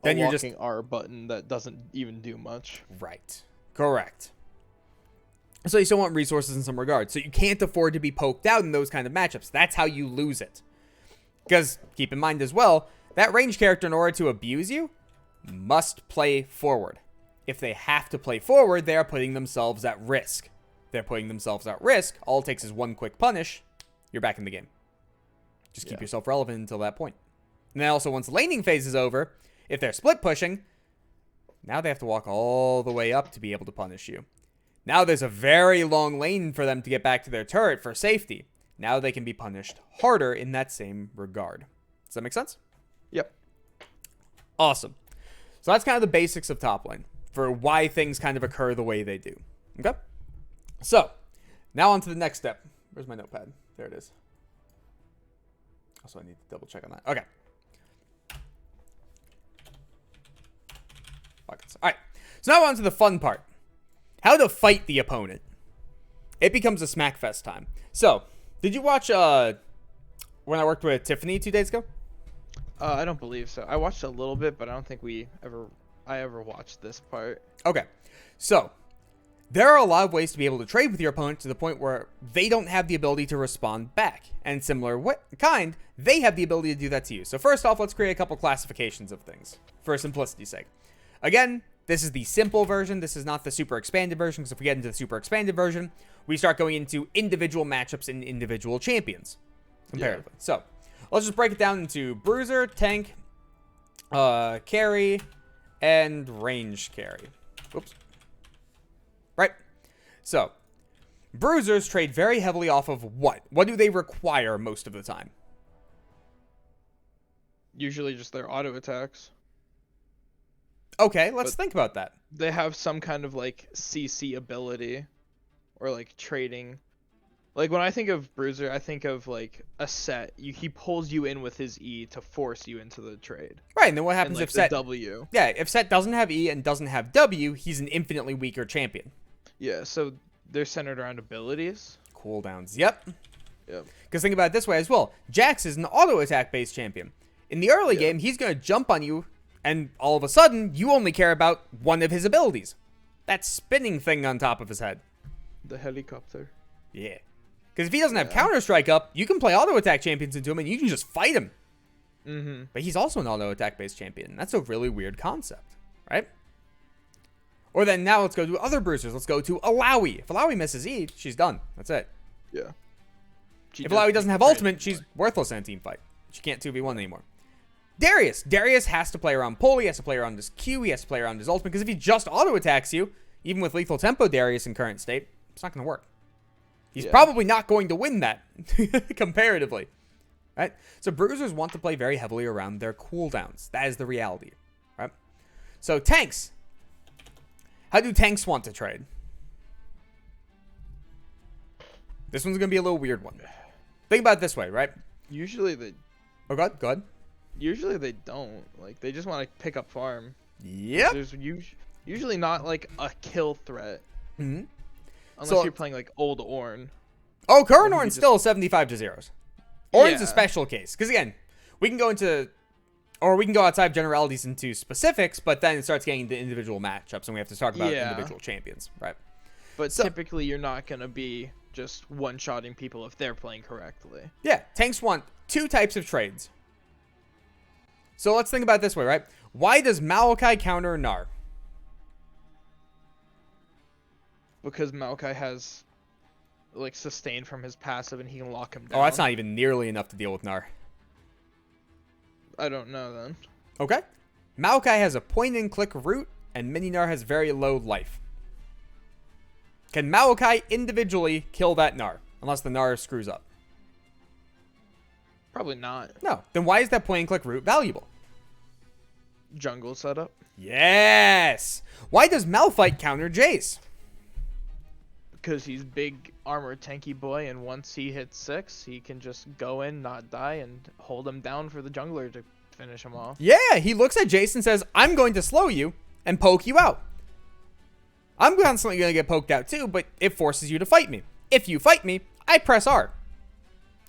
Then you're just R button that doesn't even do much. Right. Correct. So you still want resources in some regard. So you can't afford to be poked out in those kind of matchups. That's how you lose it. Because, keep in mind as well, that ranged character, in order to abuse you, must play forward. If they have to play forward, they are putting themselves at risk. They're putting themselves at risk. All it takes is one quick punish. You're back in the game. Just keep yourself relevant until that point. And then also, once the laning phase is over, if they're split pushing, now they have to walk all the way up to be able to punish you. Now there's a very long lane for them to get back to their turret for safety. Now they can be punished harder in that same regard. Does that make sense? Yep. Awesome. So that's kind of the basics of top lane for why things kind of occur the way they do. Okay? So, now on to the next step. Where's my notepad? There it is. Also, I need to double check on that. Okay. pockets. All right. So now on to the fun part. How to fight the opponent. It becomes a smackfest time. So, did you watch when I worked with Tiffany 2 days ago? I don't believe so. I watched a little bit, but I don't think I ever watched this part. Okay. So, there are a lot of ways to be able to trade with your opponent to the point where they don't have the ability to respond back. And similar kind, they have the ability to do that to you. So first off, let's create a couple classifications of things for simplicity's sake. Again, this is the simple version. This is not the super expanded version, because if we get into the super expanded version, we start going into individual matchups and individual champions comparatively. Yeah. So let's just break it down into bruiser, tank, carry, and range carry. Oops. Right? So, bruisers trade very heavily off of what? What do they require most of the time? Usually just their auto attacks. Okay, let's think about that. They have some kind of like CC ability or like trading. Like when I think of bruiser, I think of like a set. He pulls you in with his E to force you into the trade. Right, and then what happens and, like, if set W? Yeah, if set doesn't have E and doesn't have W, he's an infinitely weaker champion. Yeah, so they're centered around abilities. Cooldowns. Yep. Yep. Because think about it this way as well. Jax is an auto attack based champion. In the early game, he's going to jump on you, and all of a sudden, you only care about one of his abilities. That spinning thing on top of his head. The helicopter. Yeah. Because if he doesn't have Counter-Strike up, you can play auto-attack champions into him, and you can just fight him. Mm-hmm. But he's also an auto-attack-based champion. That's a really weird concept, right? Or then now let's go to other bruisers. Let's go to Alawi. If Alawi misses E, she's done. That's it. Yeah. If Alawi doesn't have ultimate, she's worthless in a team fight. She can't 2v1 anymore. Darius. Darius has to play around pull. He has to play around his Q. He has to play around his ultimate. Because if he just auto-attacks you, even with lethal tempo Darius in current state, it's not going to work. He's probably not going to win that, comparatively. Right? So bruisers want to play very heavily around their cooldowns. That is the reality. Right? So tanks. How do tanks want to trade? This one's going to be a little weird one. Think about it this way, right? Usually they... Oh, God, go ahead. Usually they don't. Like, they just want to pick up farm. Yep. There's usually not, like, a kill threat. Mm-hmm. Unless you're playing, like, old Ornn. Oh, current Ornn's still 75 to 0s. Ornn's a Yeah. special case. Because, again, we can go into... Or we can go outside of generalities into specifics, but then it starts getting into individual matchups, and we have to talk about individual champions, right? But typically, you're not going to be just one-shotting people if they're playing correctly. Yeah, tanks want two types of trades. So let's think about it this way, right? Why does Maokai counter Gnar? Because Maokai has, like, sustain from his passive, and he can lock him down. Oh, that's not even nearly enough to deal with Gnar. I don't know, then. Okay. Maokai has a point-and-click root, and Mini Gnar has very low life. Can Maokai individually kill that Gnar? Unless the Gnar screws up. Probably not. No. Then why is that point-and-click root valuable? Jungle setup. Yes! Why does Malphite counter Jace? Because he's big armor tanky boy, and once he hits 6, he can just go in, not die, and hold him down for the jungler to finish him off. Yeah, he looks at Jace and says, I'm going to slow you and poke you out. I'm constantly going to get poked out too, but it forces you to fight me. If you fight me, I press R.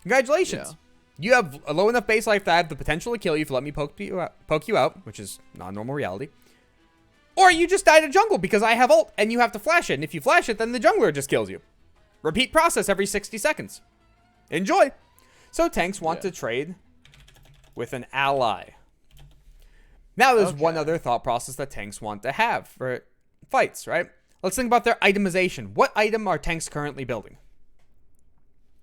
Congratulations. Yeah. You have a low enough base life that I have the potential to kill you if you let me poke you out, which is not normal reality. Or you just die to jungle because I have ult and you have to flash it. And if you flash it, then the jungler just kills you. Repeat process every 60 seconds. Enjoy. So tanks want to trade with an ally. Now there's one other thought process that tanks want to have for fights, right? Let's think about their itemization. What item are tanks currently building?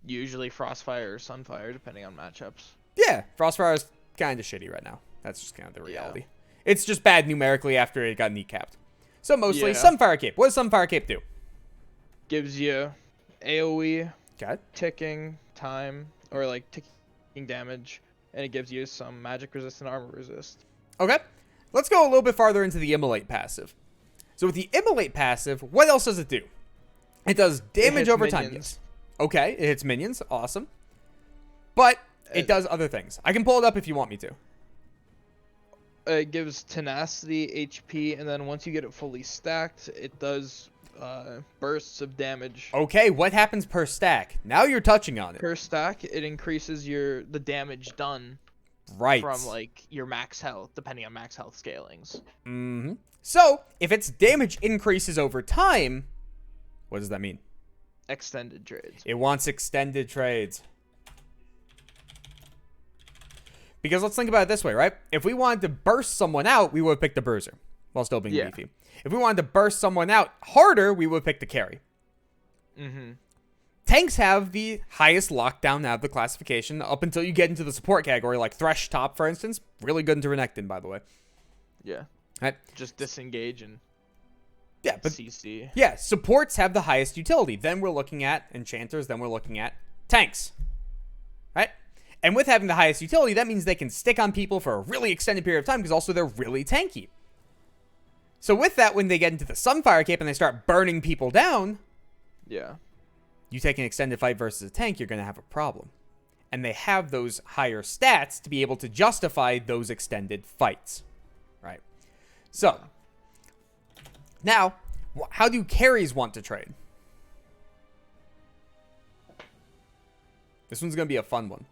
Usually Frostfire or Sunfire, depending on matchups. Yeah, Frostfire is kind of shitty right now. That's just kind of the reality. It's just bad numerically after it got kneecapped. So mostly Sunfire Cape. What does Sunfire Cape do? Gives you AoE, Okay. ticking time, or like ticking damage, and it gives you some magic resist and armor resist. Okay. Let's go a little bit farther into the Immolate passive. So with the Immolate passive, what else does it do? It does damage over time. Yes. Okay, it hits minions. Awesome. But it does other things. I can pull it up if you want me to. It gives tenacity, HP, and then once you get it fully stacked, it does bursts of damage. Okay, what happens per stack? Now you're touching on it. Per stack, it increases the damage done Right. from like your max health, depending on max health scalings. Mm-hmm. So, if its damage increases over time, what does that mean? Extended trades. It wants extended trades. Because let's think about it this way, right? If we wanted to burst someone out, we would pick the bruiser while still being beefy. If we wanted to burst someone out harder, we would pick the carry. Mm-hmm. Tanks have the highest lockdown out of the classification up until you get into the support category, like Thresh Top, for instance. Really good into Renekton, by the way. Yeah. Right? Just disengage and but CC. Yeah, supports have the highest utility. Then we're looking at enchanters. Then we're looking at tanks. Right? And with having the highest utility, that means they can stick on people for a really extended period of time because also they're really tanky. So with that, when they get into the Sunfire Cape and they start burning people down, yeah, you take an extended fight versus a tank, you're going to have a problem. And they have those higher stats to be able to justify those extended fights. Right? So, now, how do carries want to trade? This one's going to be a fun one.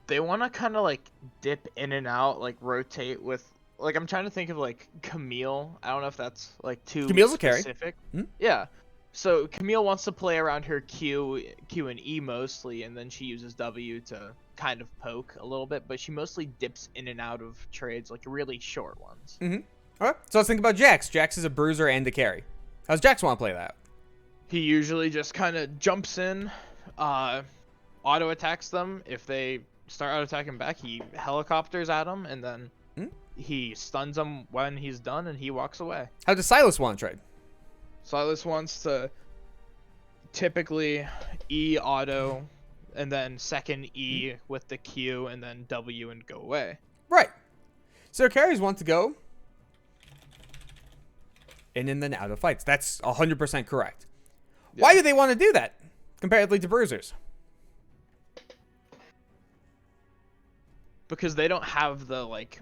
They want to kind of like dip in and out, like rotate with. Like, I'm trying to think of like Camille. I don't know if that's like too Camille's specific. A carry. Yeah. So Camille wants to play around her Q and E mostly, and then she uses W to kind of poke a little bit, but she mostly dips in and out of trades, like really short ones. Mm-hmm. All right. So let's think about Jax. Jax is a bruiser and a carry. How's Jax want to play that? He usually just kind of jumps in, auto attacks them. If they start auto attacking back, he helicopters at them, and then he stuns them when he's done, and he walks away. How does Silas want to trade? Silas wants to typically E auto, and then second E with the Q, and then W and go away. Right. So carries want to go in and then out of fights. That's 100% correct. Yeah. Why do they want to do that comparatively to bruisers? Because they don't have the like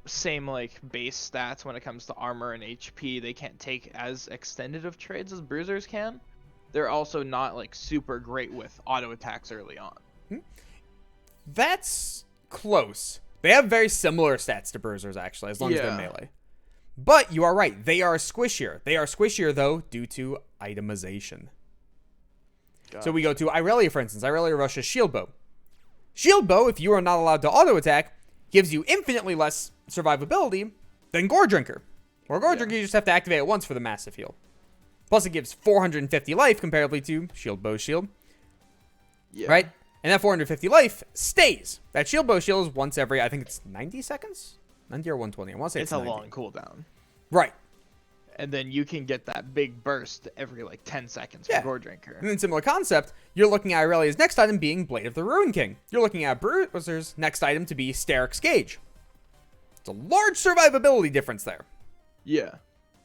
same like base stats when it comes to armor and HP. They can't take as extended of trades as bruisers can. They're also not like super great with auto attacks early on. That's close. They have very similar stats to bruisers actually, as long as they're melee. But you are right. They are squishier. They are squishier though due to itemization. Gotcha. So we go to Irelia, for instance. Irelia rushes Shield Bow. Shield Bow, if you are not allowed to auto attack, gives you infinitely less survivability than Gore Drinker. Or Gore Drinker, you just have to activate it once for the massive heal. Plus, it gives 450 life comparatively to Shield Bow Shield. Yeah. Right? And that 450 life stays. That Shield Bow Shield is once every, I think it's 90 seconds? 90 or 120? I want to say it's 90. A long cooldown. Right. And then you can get that big burst every like 10 seconds from Gore Drinker. And then similar concept, you're looking at Irelia's next item being Blade of the Ruin King. You're looking at Bruiser's next item to be Steric's Gauge. It's a large survivability difference there. Yeah.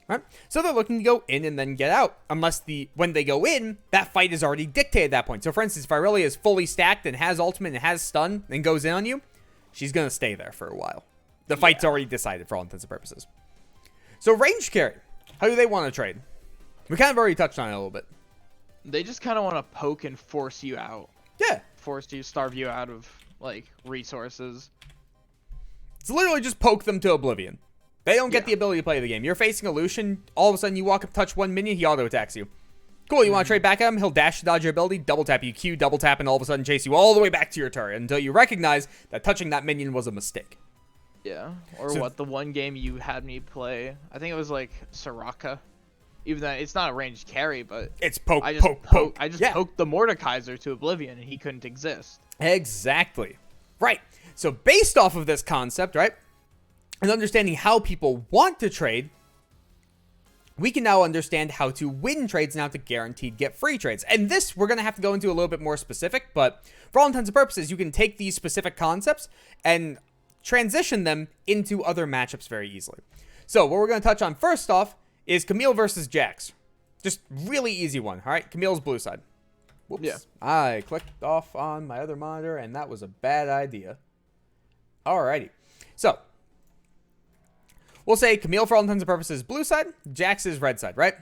Right? So they're looking to go in and then get out. Unless when they go in, that fight is already dictated at that point. So for instance, if Irelia is fully stacked and has ultimate and has stun and goes in on you, she's going to stay there for a while. The fight's already decided for all intents and purposes. So range carry. How do they want to trade? We kind of already touched on it a little bit. They just kind of want to poke and force you out. Yeah. Starve you out of, like, resources. It's literally just poke them to oblivion. They don't get the ability to play the game. You're facing a Lucian, all of a sudden you walk up, touch one minion, he auto-attacks you. Cool, you want to trade back at him? He'll dash to dodge your ability, double tap you, Q, double tap, and all of a sudden chase you all the way back to your turret until you recognize that touching that minion was a mistake. Yeah, or so, the one game you had me play, I think it was like Soraka. Even though it's not a ranged carry, but it's poke, I just poke. I just poked the Mordekaiser to oblivion, and he couldn't exist. Exactly. Right. So based off of this concept, right, and understanding how people want to trade, we can now understand how to win trades now to guaranteed get free trades. And this we're going to have to go into a little bit more specific, but for all intents and purposes, you can take these specific concepts and transition them into other matchups very easily. So what we're going to touch on first off is Camille versus Jax. Just really easy one. All right, Camille's blue side. Whoops. Yeah. I clicked off on my other monitor, and that was a bad idea. Alrighty. So we'll say Camille, for all intents and purposes, blue side, Jax is red side, right?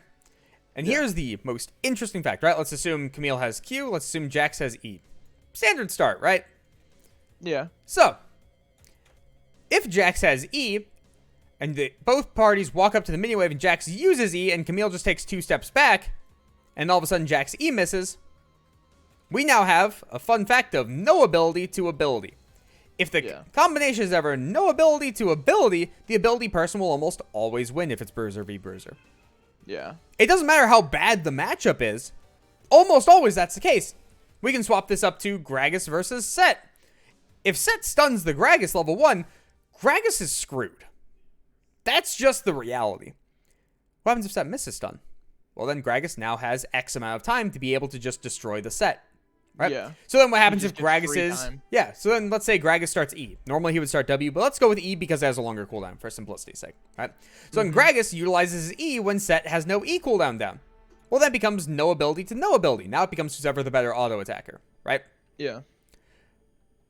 And here's the most interesting fact, right? Let's assume Camille has Q. Let's assume Jax has E. Standard start, right? Yeah. So, if Jax has E, and both parties walk up to the mini wave and Jax uses E, and Camille just takes 2 steps back, and all of a sudden Jax E misses, we now have a fun fact of no ability to ability. If the combination is ever no ability to ability, the ability person will almost always win if it's Bruiser v. Bruiser. Yeah. It doesn't matter how bad the matchup is. Almost always that's the case. We can swap this up to Gragas versus Set. If Set stuns the Gragas level 1, Gragas is screwed. That's just the reality. What happens if Set misses stun? Well, then Gragas now has X amount of time to be able to just destroy the Set. Right? Yeah. So then what happens if Gragas is... Time. Yeah, so then let's say Gragas starts E. Normally he would start W, but let's go with E because it has a longer cooldown for simplicity's sake. Right? So then Gragas utilizes E when Set has no E cooldown down. Well, that becomes no ability to no ability. Now it becomes who's ever the better auto attacker. Right? Yeah.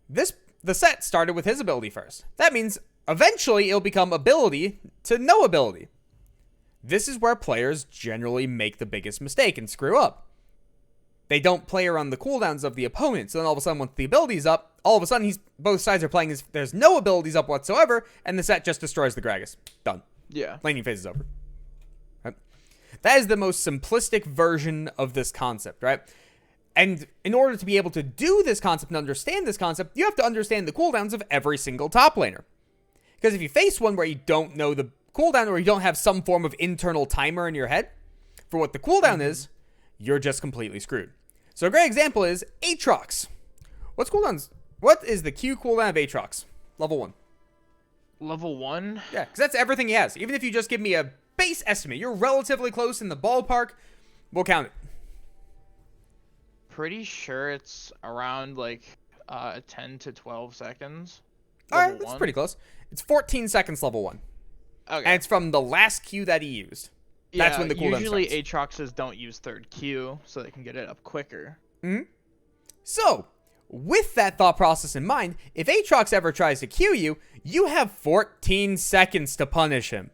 The Set started with his ability first. That means eventually it'll become ability to no ability. This is where players generally make the biggest mistake and screw up. They don't play around the cooldowns of the opponent. So then all of a sudden, once the ability's up, all of a sudden both sides are playing as there's no abilities up whatsoever, and the Set just destroys the Gragas. Done. Yeah. Laning phase is over. Right? That is the most simplistic version of this concept, right? And in order to be able to do this concept and understand this concept, you have to understand the cooldowns of every single top laner. Because if you face one where you don't know the cooldown or you don't have some form of internal timer in your head for what the cooldown is, you're just completely screwed. So a great example is Aatrox. What is the Q cooldown of Aatrox? Level 1. Level 1? Yeah, because that's everything he has. Even if you just give me a base estimate, you're relatively close in the ballpark, we'll count it. Pretty sure it's around like 10 to 12 seconds. Alright, that's pretty close. It's 14 seconds level 1. Okay. And it's from the last Q that he used. That's when the cooldown usually starts. Aatroxes don't use third Q, so they can get it up quicker. So, with that thought process in mind, if Aatrox ever tries to Q you, you have 14 seconds to punish him.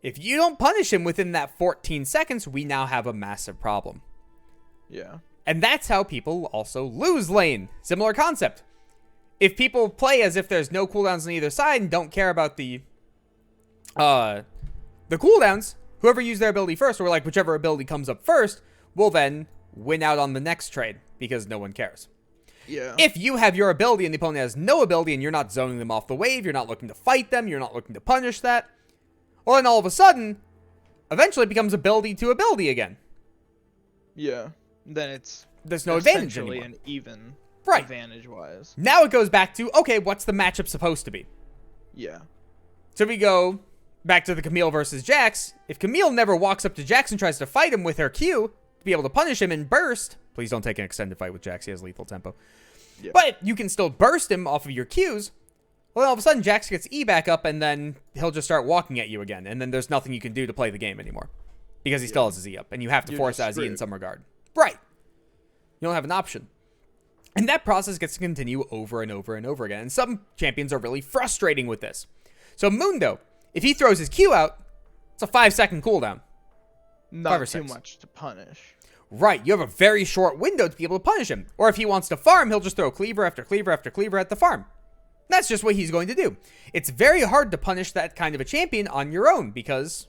If you don't punish him within that 14 seconds, we now have a massive problem. Yeah. And that's how people also lose lane. Similar concept. If people play as if there's no cooldowns on either side and don't care about the cooldowns, whoever used their ability first, or like whichever ability comes up first, will then win out on the next trade because no one cares. Yeah. If you have your ability and the opponent has no ability and you're not zoning them off the wave, you're not looking to fight them, you're not looking to punish that, well, then all of a sudden, eventually it becomes ability to ability again. Yeah. Then there's no advantage anymore. Essentially an even advantage-wise. Now it goes back to, okay, what's the matchup supposed to be? Yeah. So we go back to the Camille versus Jax. If Camille never walks up to Jax and tries to fight him with her Q to be able to punish him and burst, please don't take an extended fight with Jax, he has lethal tempo. Yeah. But you can still burst him off of your Qs. Well, all of a sudden Jax gets E back up and then he'll just start walking at you again. And then there's nothing you can do to play the game anymore. Because he still has his E up and you have to force that E in some regard. Right. You don't have an option. And that process gets to continue over and over and over again. And some champions are really frustrating with this. So Mundo, if he throws his Q out, it's a 5-second cooldown. Not too much to punish. Right, you have a very short window to be able to punish him. Or if he wants to farm, he'll just throw cleaver after cleaver after cleaver at the farm. That's just what he's going to do. It's very hard to punish that kind of a champion on your own because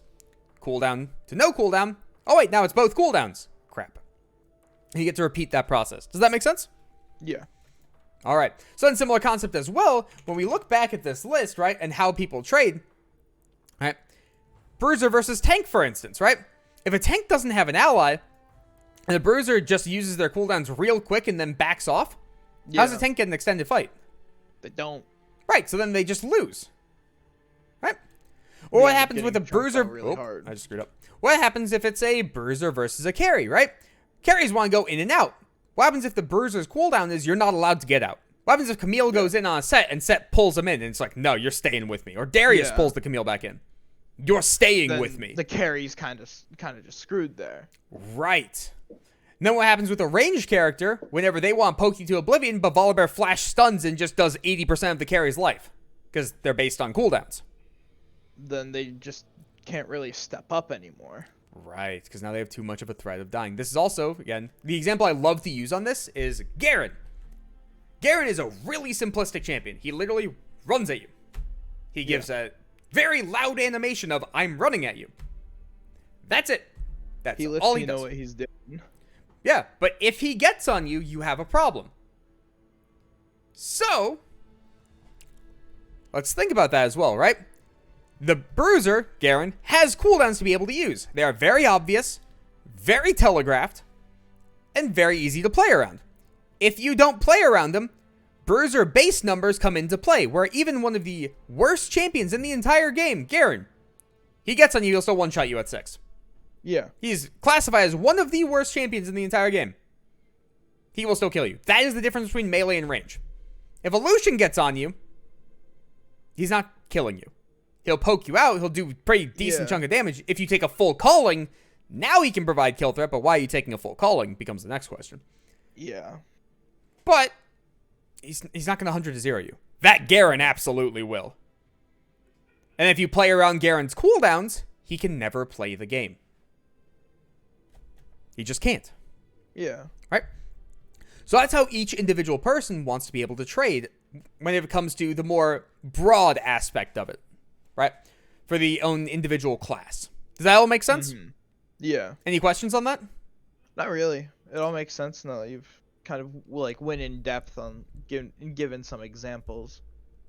cooldown to no cooldown. Oh wait, now it's both cooldowns. Crap. And you get to repeat that process. Does that make sense? Yeah. All right. So in similar concept as well, when we look back at this list, right, and how people trade, right, Bruiser versus Tank, for instance, right? If a tank doesn't have an ally, and a Bruiser just uses their cooldowns real quick and then backs off, how does a tank get an extended fight? They don't. Right, so then they just lose. Right? Or what happens with a Bruiser... Really hard. I just screwed up. What happens if it's a Bruiser versus a carry, right? Carries want to go in and out. What happens if the Bruiser's cooldown is you're not allowed to get out? What happens if Camille goes in on a Set and Set pulls him in and it's like, no, you're staying with me. Or Darius pulls the Camille back in. You're staying with me. The carry's kind of just screwed there. Right. And then what happens with a ranged character whenever they want poke you to oblivion, but Volibear flash stuns and just does 80% of the carry's life? because they're based on cooldowns. Then they just can't really step up anymore. Right, because now they have too much of a threat of dying. This is also, again, the example I love to use on this is Garen. Garen is a really simplistic champion. He literally runs at you. He gives a very loud animation of, I'm running at you. That's it. That's He lets all he you know does. what he's doing. Yeah, but if he gets on you, you have a problem. So, let's think about that as well, right? The Bruiser, Garen, has cooldowns to be able to use. They are very obvious, very telegraphed, and very easy to play around. If you don't play around them, Bruiser base numbers come into play, where even one of the worst champions in the entire game, Garen, he gets on you, he'll still one-shot you at 6. Yeah. He's classified as one of the worst champions in the entire game. He will still kill you. That is the difference between melee and range. If a Lucian gets on you, he's not killing you. He'll poke you out. He'll do a pretty decent chunk of damage. If you take a full calling, now he can provide kill threat, but why are you taking a full calling becomes the next question. Yeah. But he's not going to 100-0 you. That Garen absolutely will. And if you play around Garen's cooldowns, he can never play the game. He just can't. Yeah. Right? So that's how each individual person wants to be able to trade when it comes to the more broad aspect of it. Right? For the own individual class. Does that all make sense? Mm-hmm. Yeah. Any questions on that? Not really. It all makes sense now that you've kind of like went in depth on given some examples.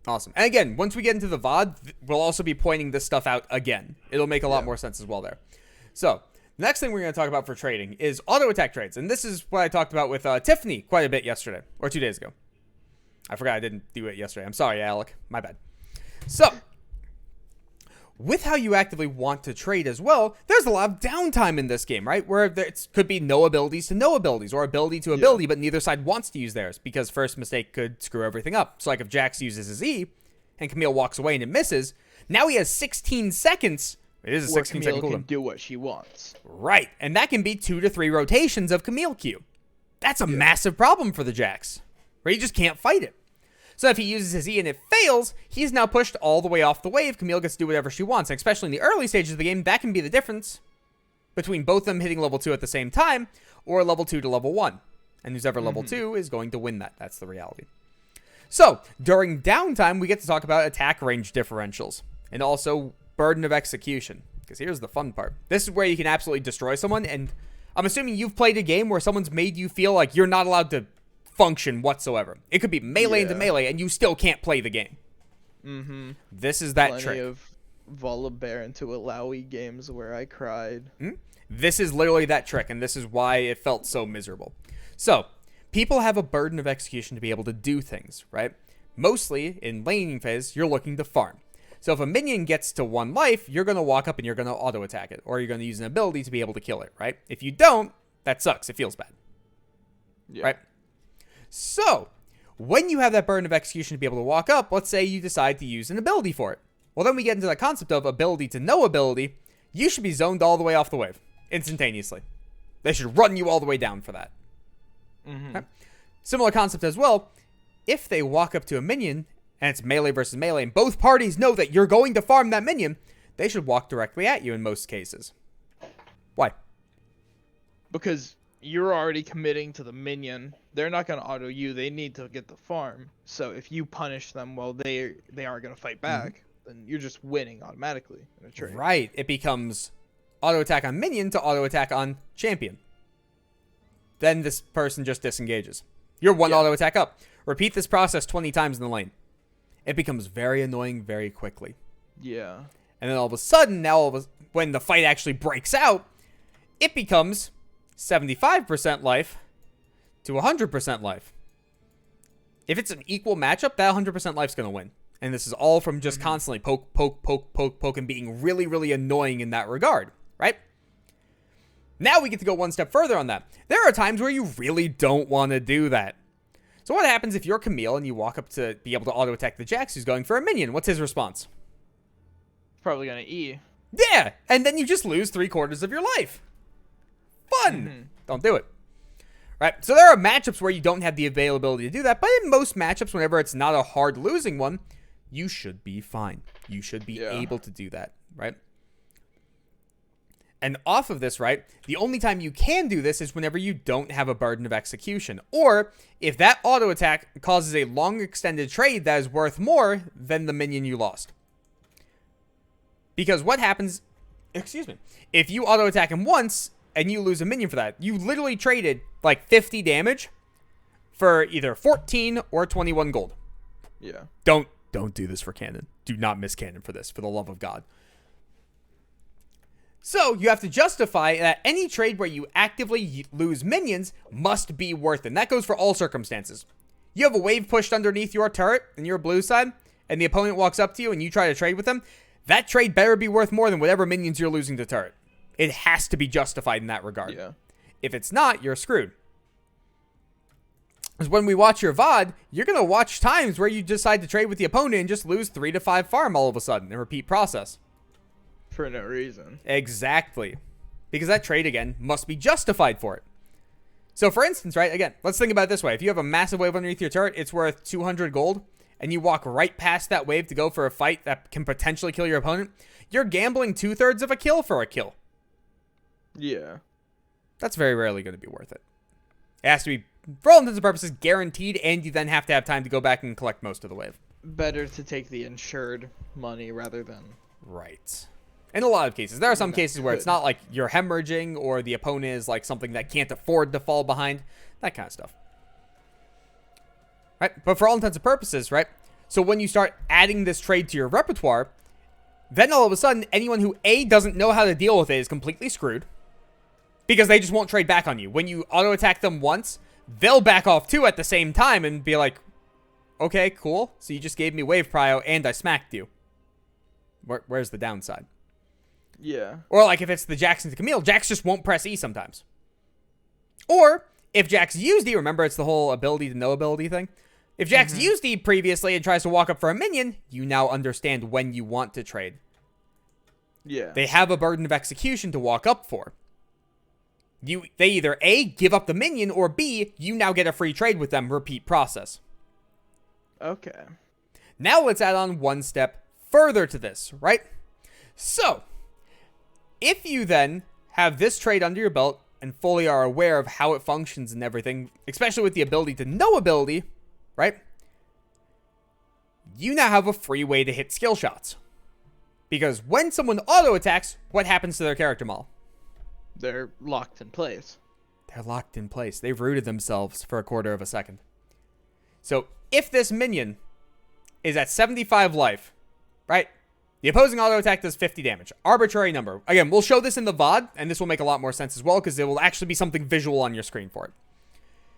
Awesome. And again, once we get into the VOD, we'll also be pointing this stuff out again. It'll make a lot more sense as well there. So, the next thing we're going to talk about for trading is auto attack trades. And this is what I talked about with Tiffany quite a bit yesterday, or 2 days ago. I forgot I didn't do it yesterday. I'm sorry, Alec. My bad. So, with how you actively want to trade as well, there's a lot of downtime in this game, right? Where there could be no abilities to no abilities, or ability to ability, but neither side wants to use theirs, because first mistake could screw everything up. So like if Jax uses his E, and Camille walks away and it misses, now he has 16 seconds. It is a 16-second cooldown. Can do what she wants. Right, and that can be 2 to 3 rotations of Camille Q. That's a massive problem for the Jax, where he just can't fight it. So if he uses his E and it fails, he's now pushed all the way off the wave. Camille gets to do whatever she wants. And especially in the early stages of the game, that can be the difference between both of them hitting level 2 at the same time, or level 2 to level 1. And who's ever level 2 is going to win that. That's the reality. So, during downtime, we get to talk about attack range differentials. And also burden of execution. Because here's the fun part. This is where you can absolutely destroy someone. And I'm assuming you've played a game where someone's made you feel like you're not allowed to function whatsoever. It could be melee into melee, and you still can't play the game. Mm-hmm. This is that Plenty trick. of Volibear into Alawi games where I cried. This is literally that trick, and this is why it felt so miserable. So, people have a burden of execution to be able to do things, right? Mostly, in laning phase, you're looking to farm. So if a minion gets to 1 life, you're going to walk up and you're going to auto-attack it, or you're going to use an ability to be able to kill it, right? If you don't, that sucks. It feels bad. Yeah. Right? So, when you have that burden of execution to be able to walk up, let's say you decide to use an ability for it. Well, then we get into that concept of ability to no ability. You should be zoned all the way off the wave, instantaneously. They should run you all the way down for that. Mm-hmm. Right? Similar concept as well. If they walk up to a minion, and it's melee versus melee, and both parties know that you're going to farm that minion, they should walk directly at you in most cases. Why? Because you're already committing to the minion. They're not going to auto you. They need to get the farm. So if you punish them while they aren't going to fight back, then you're just winning automatically in a trade. Right. It becomes auto attack on minion to auto attack on champion. Then this person just disengages. You're one auto attack up. Repeat this process 20 times in the lane. It becomes very annoying very quickly. Yeah. And then all of a sudden, when the fight actually breaks out, it becomes 75% life to 100% life. If it's an equal matchup, that 100% life's going to win. And this is all from just constantly poke, and being really, really annoying in that regard, right? Now we get to go one step further on that. There are times where you really don't want to do that. So what happens if you're Camille and you walk up to be able to auto-attack the Jax who's going for a minion? What's his response? Probably going to E. Yeah, and then you just lose 3/4 of your life. Fun! Don't do it. Right, so there are matchups where you don't have the availability to do that, but in most matchups, whenever it's not a hard losing one, you should be fine. You should be able to do that, right? And off of this, right, the only time you can do this is whenever you don't have a burden of execution. Or if that auto attack causes a long extended trade that is worth more than the minion you lost. Because what happens, if you auto attack him once and you lose a minion for that, you literally traded like 50 damage for either 14 or 21 gold. Yeah. Don't do this for canon. Do not miss canon for this, for the love of God. So you have to justify that any trade where you actively lose minions must be worth it. And that goes for all circumstances. You have a wave pushed underneath your turret and your blue side, and the opponent walks up to you and you try to trade with them. That trade better be worth more than whatever minions you're losing to turret. It has to be justified in that regard. Yeah. If it's not, you're screwed. Because when we watch your VOD, you're going to watch times where you decide to trade with the opponent and just lose 3 to 5 farm all of a sudden and repeat process. For no reason. Exactly. Because that trade, again, must be justified for it. So, for instance, right, again, let's think about it this way. If you have a massive wave underneath your turret, it's worth 200 gold, and you walk right past that wave to go for a fight that can potentially kill your opponent, you're gambling 2/3 of a kill for a kill. Yeah. That's very rarely going to be worth it. It has to be, for all intents and purposes, guaranteed, and you then have to have time to go back and collect most of the wave. Better to take the insured money rather than... Right. In a lot of cases. There are some cases where it's not like you're hemorrhaging or the opponent is like something that can't afford to fall behind. That kind of stuff. Right? But for all intents and purposes, right? So when you start adding this trade to your repertoire, then all of a sudden, anyone who A, doesn't know how to deal with it is completely screwed. Because they just won't trade back on you. When you auto-attack them once, they'll back off too at the same time and be like, okay, cool. So you just gave me wave prio and I smacked you. Where's the downside? Yeah. Or like if it's the Jax into Camille, Jax just won't press E sometimes. Or if Jax used E, remember it's the whole ability to no ability thing? If Jax used E previously and tries to walk up for a minion, you now understand when you want to trade. Yeah. They have a burden of execution to walk up for. They either A, give up the minion, or B, you now get a free trade with them, repeat process. Okay. Now let's add on one step further to this, right? So, if you then have this trade under your belt and fully are aware of how it functions and everything, especially with the ability to no ability, right? You now have a free way to hit skill shots. Because when someone auto-attacks, what happens to their character model? They're locked in place. They're locked in place. They've rooted themselves for a quarter of a second. So if this minion is at 75 life, right? The opposing auto attack does 50 damage. Arbitrary number. Again, we'll show this in the VOD, and this will make a lot more sense as well, because there will actually be something visual on your screen for it.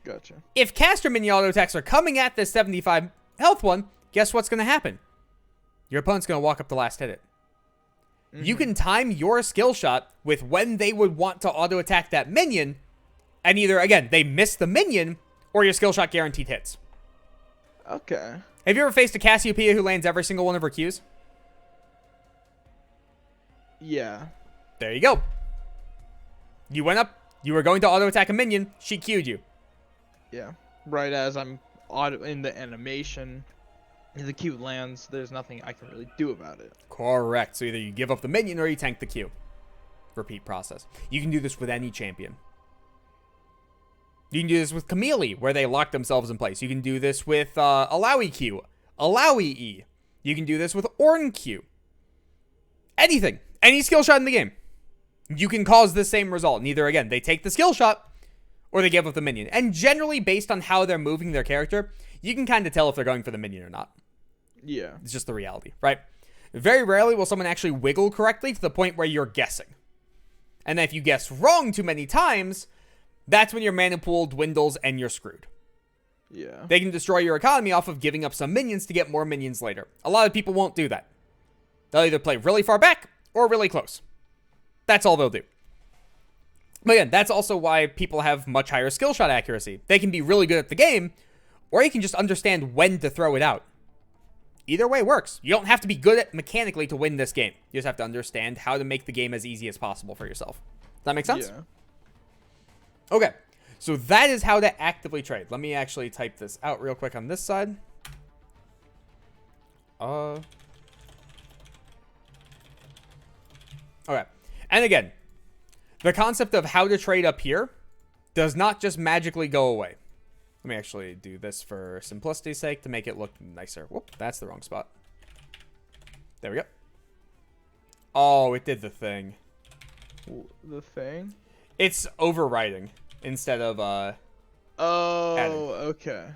Gotcha. If caster minion auto attacks are coming at this 75 health one, guess what's going to happen? Your opponent's going to walk up the last hit it. You can time your skill shot with when they would want to auto attack that minion, and either, again, they miss the minion, or your skill shot guaranteed hits. Okay. Have you ever faced a Cassiopeia who lands every single one of her Qs? Yeah. There you go. You went up, you were going to auto attack a minion, she Q'd you. Yeah. Right as I'm in the animation, the Q lands, there's nothing I can really do about it. Correct. So either you give up the minion or you tank the Q. Repeat process. You can do this with any champion. You can do this with Camille, where they lock themselves in place. You can do this with Alawi Q, Alawi E. You can do this with Ornn Q. Anything. Any skill shot in the game. You can cause the same result. And either, again, they take the skill shot or they give up the minion. And generally, based on how they're moving their character, you can kind of tell if they're going for the minion or not. Yeah. It's just the reality, right? Very rarely will someone actually wiggle correctly to the point where you're guessing. And then if you guess wrong too many times, that's when your mana pool dwindles and you're screwed. Yeah. They can destroy your economy off of giving up some minions to get more minions later. A lot of people won't do that. They'll either play really far back or really close. That's all they'll do. But again, that's also why people have much higher skill shot accuracy. They can be really good at the game, or you can just understand when to throw it out. Either way works. You don't have to be good at mechanically to win this game. You just have to understand how to make the game as easy as possible for yourself. Does that make sense? Yeah. Okay. So that is how to actively trade. Let me actually type this out real quick on this side. Okay. And again, the concept of how to trade up here does not just magically go away. Let me actually do this for simplicity's sake to make it look nicer. Whoop, that's the wrong spot. There we go. Oh, it did the thing. The thing? It's overriding instead of Oh, adding. okay.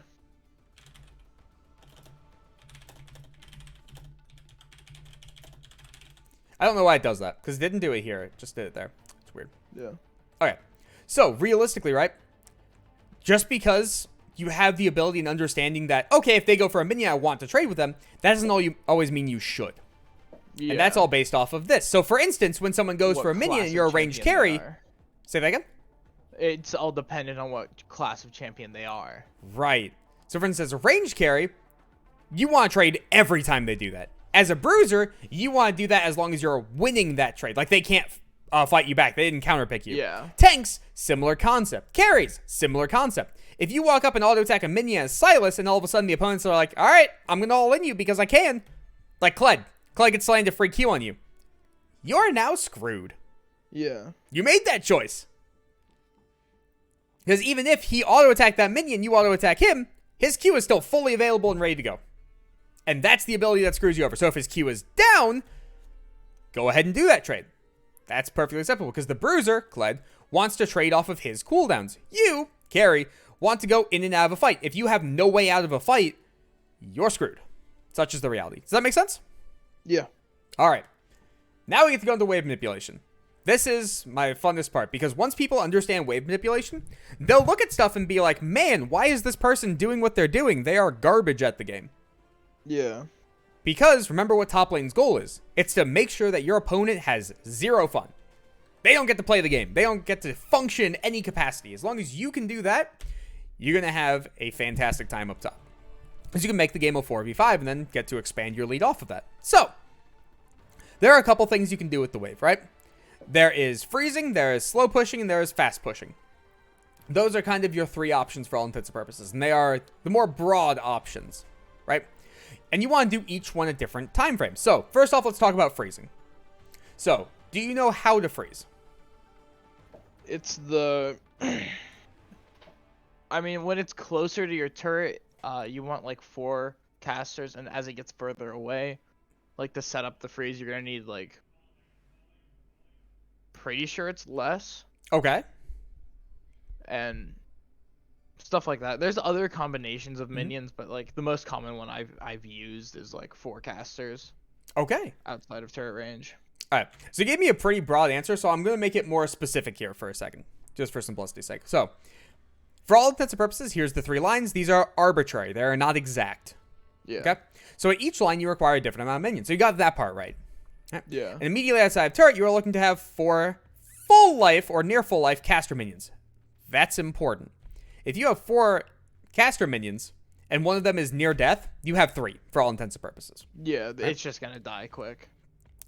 I don't know why it does that, because it didn't do it here. It just did it there. It's weird. Yeah. Okay. So, realistically, right? Just because you have the ability and understanding that, okay, if they go for a minion, I want to trade with them, that doesn't always mean you should. Yeah. And that's all based off of this. So, for instance, when someone goes for a minion and you're a ranged carry... Say that again? It's all dependent on what class of champion they are. Right. So, for instance, a ranged carry, you want to trade every time they do that. As a bruiser, you want to do that as long as you're winning that trade. Like, they can't fight you back. They didn't counterpick you. Yeah. Tanks, similar concept. Carries, similar concept. If you walk up and auto-attack a minion as Silas, and all of a sudden the opponents are like, all right, I'm going to all-in you because I can. Like Kled. Kled gets slammed to free Q on you. You're now screwed. Yeah. You made that choice. Because even if he auto-attacked that minion, you auto-attack him, his Q is still fully available and ready to go. And that's the ability that screws you over. So if his Q is down, go ahead and do that trade. That's perfectly acceptable because the bruiser, Kled, wants to trade off of his cooldowns. You, carry, want to go in and out of a fight. If you have no way out of a fight, you're screwed. Such is the reality. Does that make sense? Yeah. All right. Now we get to go into wave manipulation. This is my funnest part because once people understand wave manipulation, they'll look at stuff and be like, man, why is this person doing what they're doing? They are garbage at the game. Yeah. Because remember what top lane's goal is. It's to make sure that your opponent has zero fun. They don't get to play the game. They don't get to function in any capacity. As long as you can do that, you're going to have a fantastic time up top. Because you can make the game a 4v5 and then get to expand your lead off of that. So, there are a couple things you can do with the wave, right? There is freezing, there is slow pushing, and there is fast pushing. Those are kind of your three options for all intents and purposes. And they are the more broad options, right? And you want to do each one at different time frames. So, first off, let's talk about freezing. So, do you know how to freeze? It's the... I mean, when it's closer to your turret, you want like 4 casters, and as it gets further away, like to set up the freeze, you're going to need like... Pretty sure it's less. Okay. And stuff like that. There's other combinations of minions, but like the most common one I've used is like 4 casters. Okay. Outside of turret range. All right. So you gave me a pretty broad answer, so I'm going to make it more specific here for a second, just for simplicity's sake. So, for all intents and purposes, here's the 3 lines. These are arbitrary. They are not exact. Yeah. Okay? So at each line, you require a different amount of minions. So you got that part right. Okay? Yeah. And immediately outside of turret, you are looking to have 4 full life or near full life caster minions. That's important. If you have 4 caster minions and one of them is near death, you have 3 for all intents and purposes. Yeah, it's just going to die quick.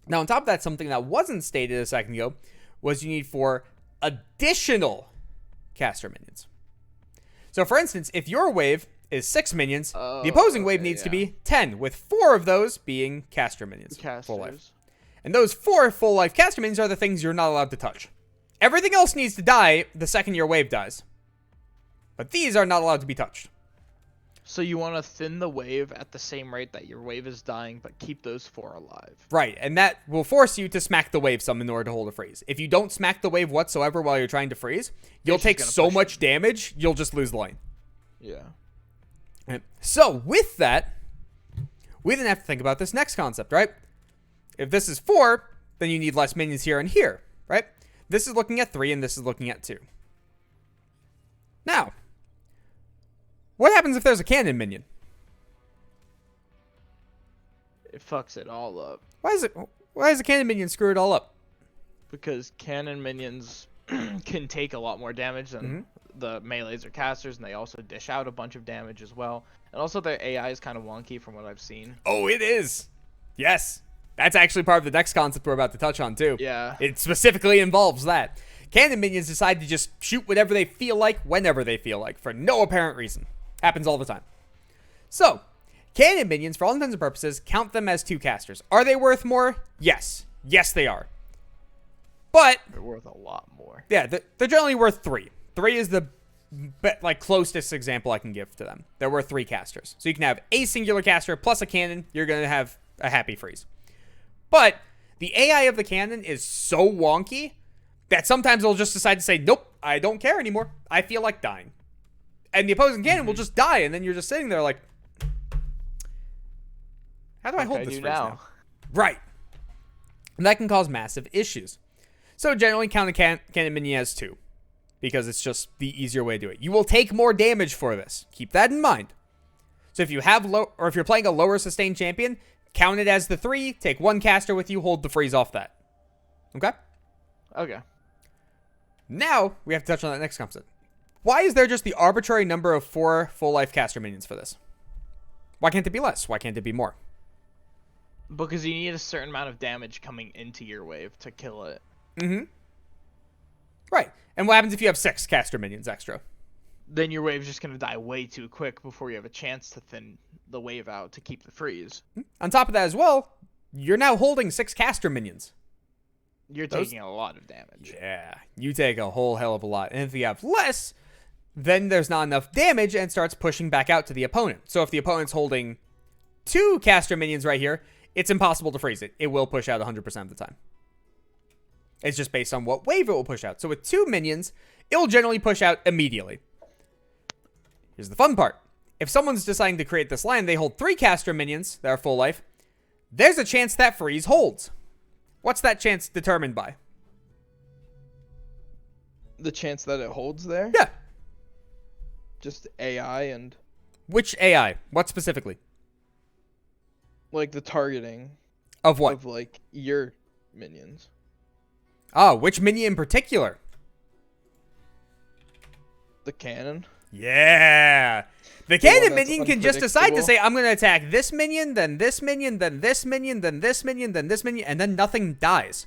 Now, on top of that, something that wasn't stated a second ago was you need 4 additional caster minions. So, for instance, if your wave is 6 minions, the opposing wave needs to be 10, with 4 of those being caster minions. Full life. And those 4 full life caster minions are the things you're not allowed to touch. Everything else needs to die the second your wave dies. But these are not allowed to be touched. So you want to thin the wave at the same rate that your wave is dying, but keep those 4 alive. Right, and that will force you to smack the wave some in order to hold a freeze. If you don't smack the wave whatsoever while you're trying to freeze, you'll take so much damage, you'll just lose the lane. Yeah. Right. So, with that, we then have to think about this next concept, right? If this is 4, then you need less minions here and here, right? This is looking at 3, and this is looking at 2. Now, what happens if there's a cannon minion? It fucks it all up. Why does a cannon minion screw it all up? Because cannon minions can take a lot more damage than the melees or casters, and they also dish out a bunch of damage as well. And also their AI is kind of wonky from what I've seen. Oh, it is. Yes. That's actually part of the next concept we're about to touch on, too. Yeah. It specifically involves that. Cannon minions decide to just shoot whatever they feel like, whenever they feel like, for no apparent reason. Happens all the time. So, Cannon minions, for all intents and purposes, count them as 2 casters. Are they worth more? Yes. Yes, they are. But They're worth a lot more. yeah, they're generally worth 3. 3 is the closest example I can give to them. They're worth 3 casters. So you can have a singular caster plus a cannon. You're going to have a happy freeze. But the AI of the cannon is so wonky that sometimes they'll just decide to say, nope, I don't care anymore. I feel like dying. And the opposing cannon will just die, and then you're just sitting there like, how do I hold this freeze now? Right. And that can cause massive issues. So generally count a cannon minion as 2, because it's just the easier way to do it. You will take more damage for this. Keep that in mind. So if you have if you're playing a lower sustained champion, count it as the 3, take 1 caster with you, hold the freeze off that. Okay? Okay. Now, we have to touch on that next concept. Why is there just the arbitrary number of 4 full life caster minions for this? Why can't it be less? Why can't it be more? Because you need a certain amount of damage coming into your wave to kill it. Mm-hmm. Right. And what happens if you have 6 caster minions extra? Then your wave's just going to die way too quick before you have a chance to thin the wave out to keep the freeze. On top of that as well, you're now holding 6 caster minions. You're taking a lot of damage. Yeah, you take a whole hell of a lot. And if you have less, then there's not enough damage and starts pushing back out to the opponent. So if the opponent's holding 2 caster minions right here, it's impossible to freeze it. It will push out 100% of the time. It's just based on what wave it will push out. So with 2 minions, it will generally push out immediately. Here's the fun part. If someone's deciding to create this line, they hold 3 caster minions that are full life, there's a chance that freeze holds. What's that chance determined by? The chance that it holds there? Yeah. Just AI and... Which AI? What specifically? Like the targeting. Of what? Of like your minions. Oh, which minion in particular? The cannon. Yeah. The The one cannon that's minion can just decide to unpredictable. say, I'm going to attack this minion, then this minion, then this minion, then this minion, then this minion, and then nothing dies.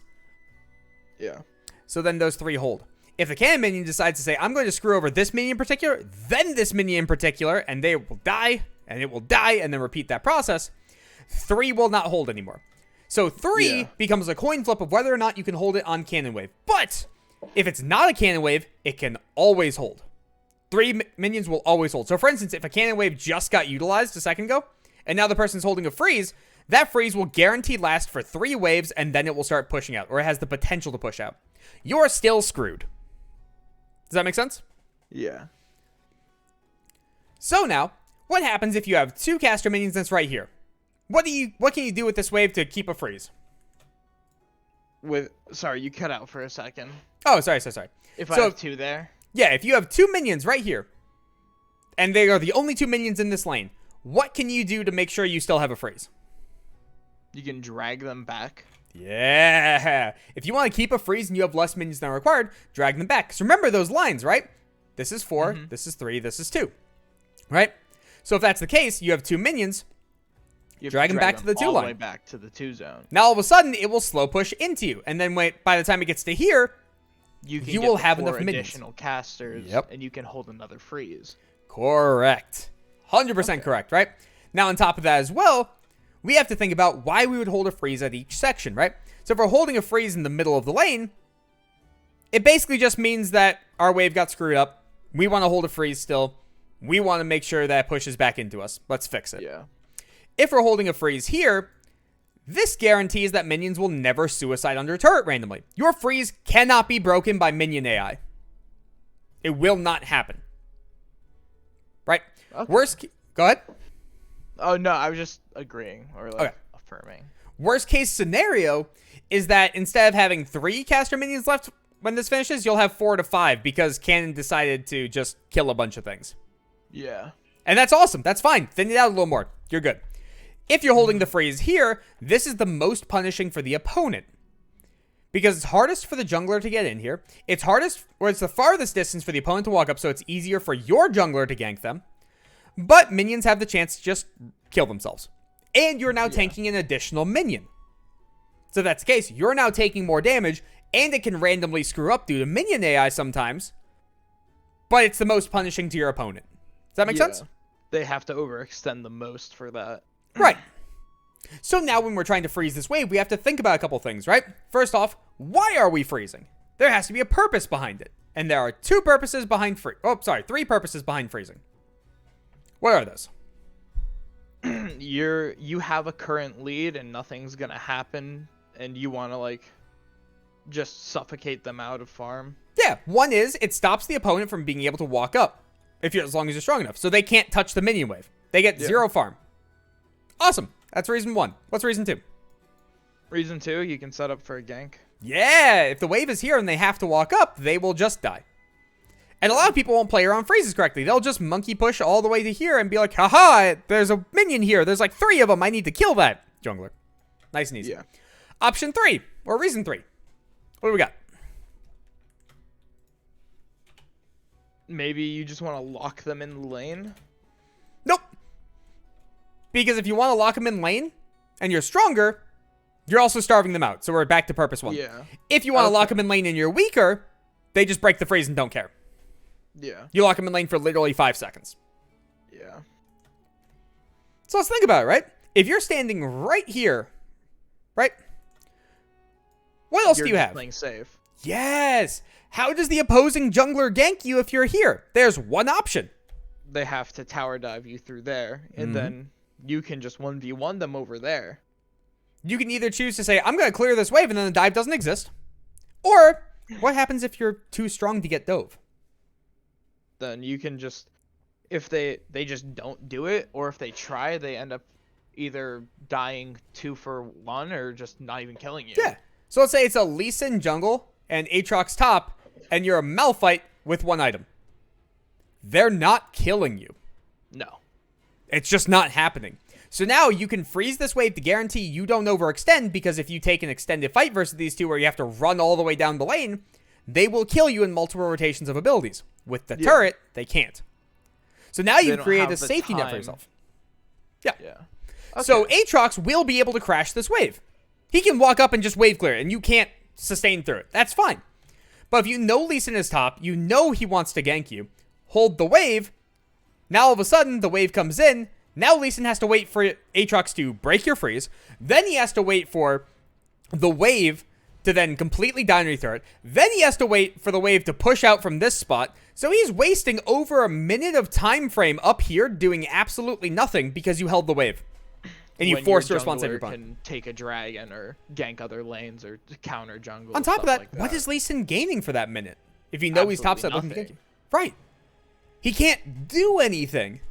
Yeah. So then those 3 hold. If the cannon minion decides to say, I'm going to screw over this minion in particular, then this minion in particular, and they will die, and it will die, and then repeat that process, 3 will not hold anymore. So 3 becomes a coin flip of whether or not you can hold it on cannon wave. But if it's not a cannon wave, it can always hold. 3 minions will always hold. So for instance, if a cannon wave just got utilized a second ago, and now the person's holding a freeze, that freeze will guaranteed last for 3 waves, and then it will start pushing out, or it has the potential to push out. You're still screwed. Does that make sense? Yeah. So now, what happens if you have 2 caster minions that's right here? What can you do with this wave to keep a freeze? Sorry, you cut out for a second. Oh, sorry. If I have 2 there. Yeah, if you have 2 minions right here, and they are the only 2 minions in this lane, what can you do to make sure you still have a freeze? You can drag them back. Yeah. If you want to keep a freeze and you have less minions than required, drag them back. So remember those lines, right? This is 4, this is 3, this is 2. Right? So if that's the case, you have 2 minions, You drag them back to the 2 all line. the way back to the 2 zone. Now all of a sudden, it will slow push into you. And then by the time it gets to here, You will have enough minions. additional casters, Yep. and you can hold another freeze. Correct. 100% correct, right? Now, on top of that as well, we have to think about why we would hold a freeze at each section, right? So if we're holding a freeze in the middle of the lane, it basically just means that our wave got screwed up. We want to hold a freeze still. We want to make sure that it pushes back into us. Let's fix it. Yeah. If we're holding a freeze here, this guarantees that minions will never suicide under turret randomly. Your freeze cannot be broken by minion AI. It will not happen. Right? Okay. Go ahead. Oh, no, I was just agreeing or like Okay. affirming. Worst case scenario is that instead of having 3 caster minions left when this finishes, you'll have 4 to 5 because Cannon decided to just kill a bunch of things. Yeah. And that's awesome. That's fine. Thin it out a little more. You're good. If you're holding the freeze here, this is the most punishing for the opponent. Because it's hardest for the jungler to get in here. It's the farthest distance for the opponent to walk up, so it's easier for your jungler to gank them. But minions have the chance to just kill themselves. And you're now tanking an additional minion. So if that's the case, you're now taking more damage, and it can randomly screw up due to minion AI sometimes. But it's the most punishing to your opponent. Does that make sense? they have to overextend the most for that. Right. So now when we're trying to freeze this wave, we have to think about a couple things, right? First off, why are we freezing? There has to be a purpose behind it. And there are three purposes behind freezing. What are those? You have a current lead and nothing's gonna happen, and you want to like just suffocate them out of farm. Yeah, one is it stops the opponent from being able to walk up as long as you're strong enough. So they can't touch the minion wave. They get 0 farm. Awesome. That's reason 1. What's reason 2? Reason 2, you can set up for a gank. Yeah, if the wave is here and they have to walk up, they will just die. And a lot of people won't play around freezes correctly. They'll just monkey push all the way to here and be like, haha, there's a minion here. There's like 3 of them. I need to kill that. Jungler. Nice and easy. Yeah. Option 3, or reason 3. What do we got? Maybe you just want to lock them in the lane. Nope. Because if you want to lock them in lane and you're stronger, you're also starving them out. So we're back to purpose 1. Yeah. If you want to lock them in lane and you're weaker, they just break the freeze and don't care. Yeah. You lock them in lane for literally 5 seconds. Yeah. So let's think about it, right? If you're standing right here, right? What else do you have? Playing safe. Yes. How does the opposing jungler gank you if you're here? There's one option. They have to tower dive you through there, and then you can just 1v1 them over there. You can either choose to say, I'm going to clear this wave, and then the dive doesn't exist. Or, what happens if you're too strong to get dove? Then you can just, if they just don't do it, or if they try, they end up either dying 2 for 1 or just not even killing you. Yeah. So let's say it's a Lee Sin jungle and Aatrox top, and you're a Malphite with 1 item. They're not killing you. No. It's just not happening. So now you can freeze this wave to guarantee you don't overextend, because if you take an extended fight versus these two where you have to run all the way down the lane, they will kill you in multiple rotations of abilities. With the turret, they can't. So now you've created a safety net for yourself. Yeah. Okay. So Aatrox will be able to crash this wave. He can walk up and just wave clear, and you can't sustain through it. That's fine. But if you know Lee Sin is top, you know he wants to gank you, hold the wave. Now all of a sudden, the wave comes in. Now Lee Sin has to wait for Aatrox to break your freeze. Then he has to wait for the wave to then completely die underneath it. Then he has to wait for the wave to push out from this spot. So he's wasting over a minute of time frame up here doing absolutely nothing because you held the wave. And you forced a response every point. Can take a dragon or gank other lanes or counter jungle. On top of that, like what is Lee Sin gaining for that minute? If you know he's top side looking to gank you. Right. He can't do anything.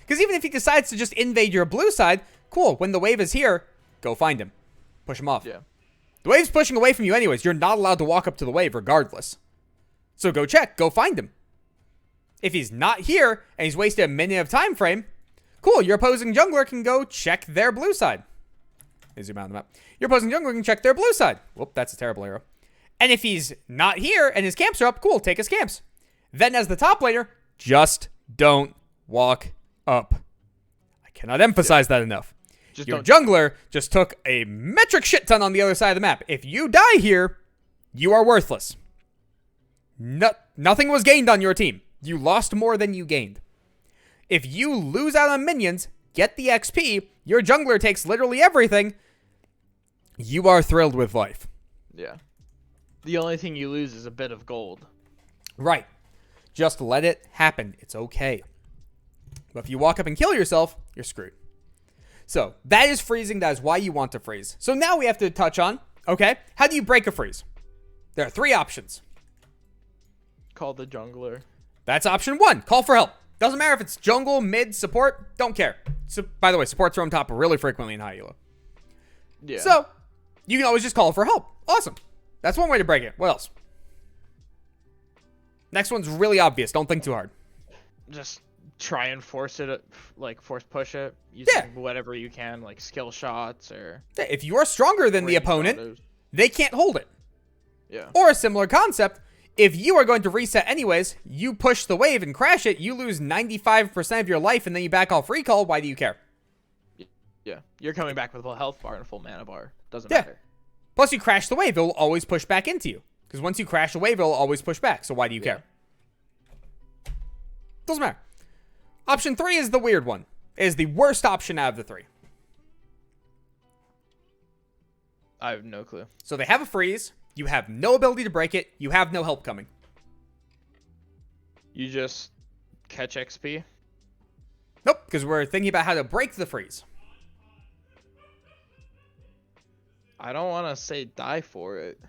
Because even if he decides to just invade your blue side, cool. When the wave is here, go find him. Push him off. Yeah. The wave's pushing away from you anyways. You're not allowed to walk up to the wave regardless. So go check. Go find him. If he's not here and he's wasted a minute of time frame, cool. Your opposing jungler can go check their blue side. Let me zoom out on the map. Your opposing jungler can check their blue side. Whoop, that's a terrible arrow. And if he's not here and his camps are up, cool. Take his camps. Then as the top laner, just don't walk up. I cannot emphasize that enough. Your jungler just took a metric shit ton on the other side of the map. If you die here, you are worthless. Nothing was gained on your team. You lost more than you gained. If you lose out on minions, get the XP, your jungler takes literally everything, you are thrilled with life. Yeah. The only thing you lose is a bit of gold. Right. Just let it happen. It's okay. But if you walk up and kill yourself, you're screwed. So that is freezing. That is why you want to freeze. So now we have to touch on, okay, how do you break a freeze? There are 3 options. Call the jungler. That's option 1. Call for help. Doesn't matter if it's jungle, mid, support. Don't care. So, by the way, supports are on top really frequently in high elo. Yeah. So you can always just call for help. Awesome. That's one way to break it. What else? Next one's really obvious. Don't think too hard. Just try and force it, like force push it. Using whatever you can, like skill shots or. Yeah, if you're stronger than the opponent, they can't hold it. Yeah. Or a similar concept. If you are going to reset anyways, you push the wave and crash it, you lose 95% of your life, and then you back off recall. Why do you care? Yeah. You're coming back with a full health bar and a full mana bar. Doesn't matter. Plus, you crash the wave, it will always push back into you. Because once you crash the wave, it will always push back. So why do you care? Doesn't matter. Option 3 is the weird one. It is the worst option out of the 3. I have no clue. So they have a freeze. You have no ability to break it. You have no help coming. You just catch XP? Nope, because we're thinking about how to break the freeze. I don't want to say die for it.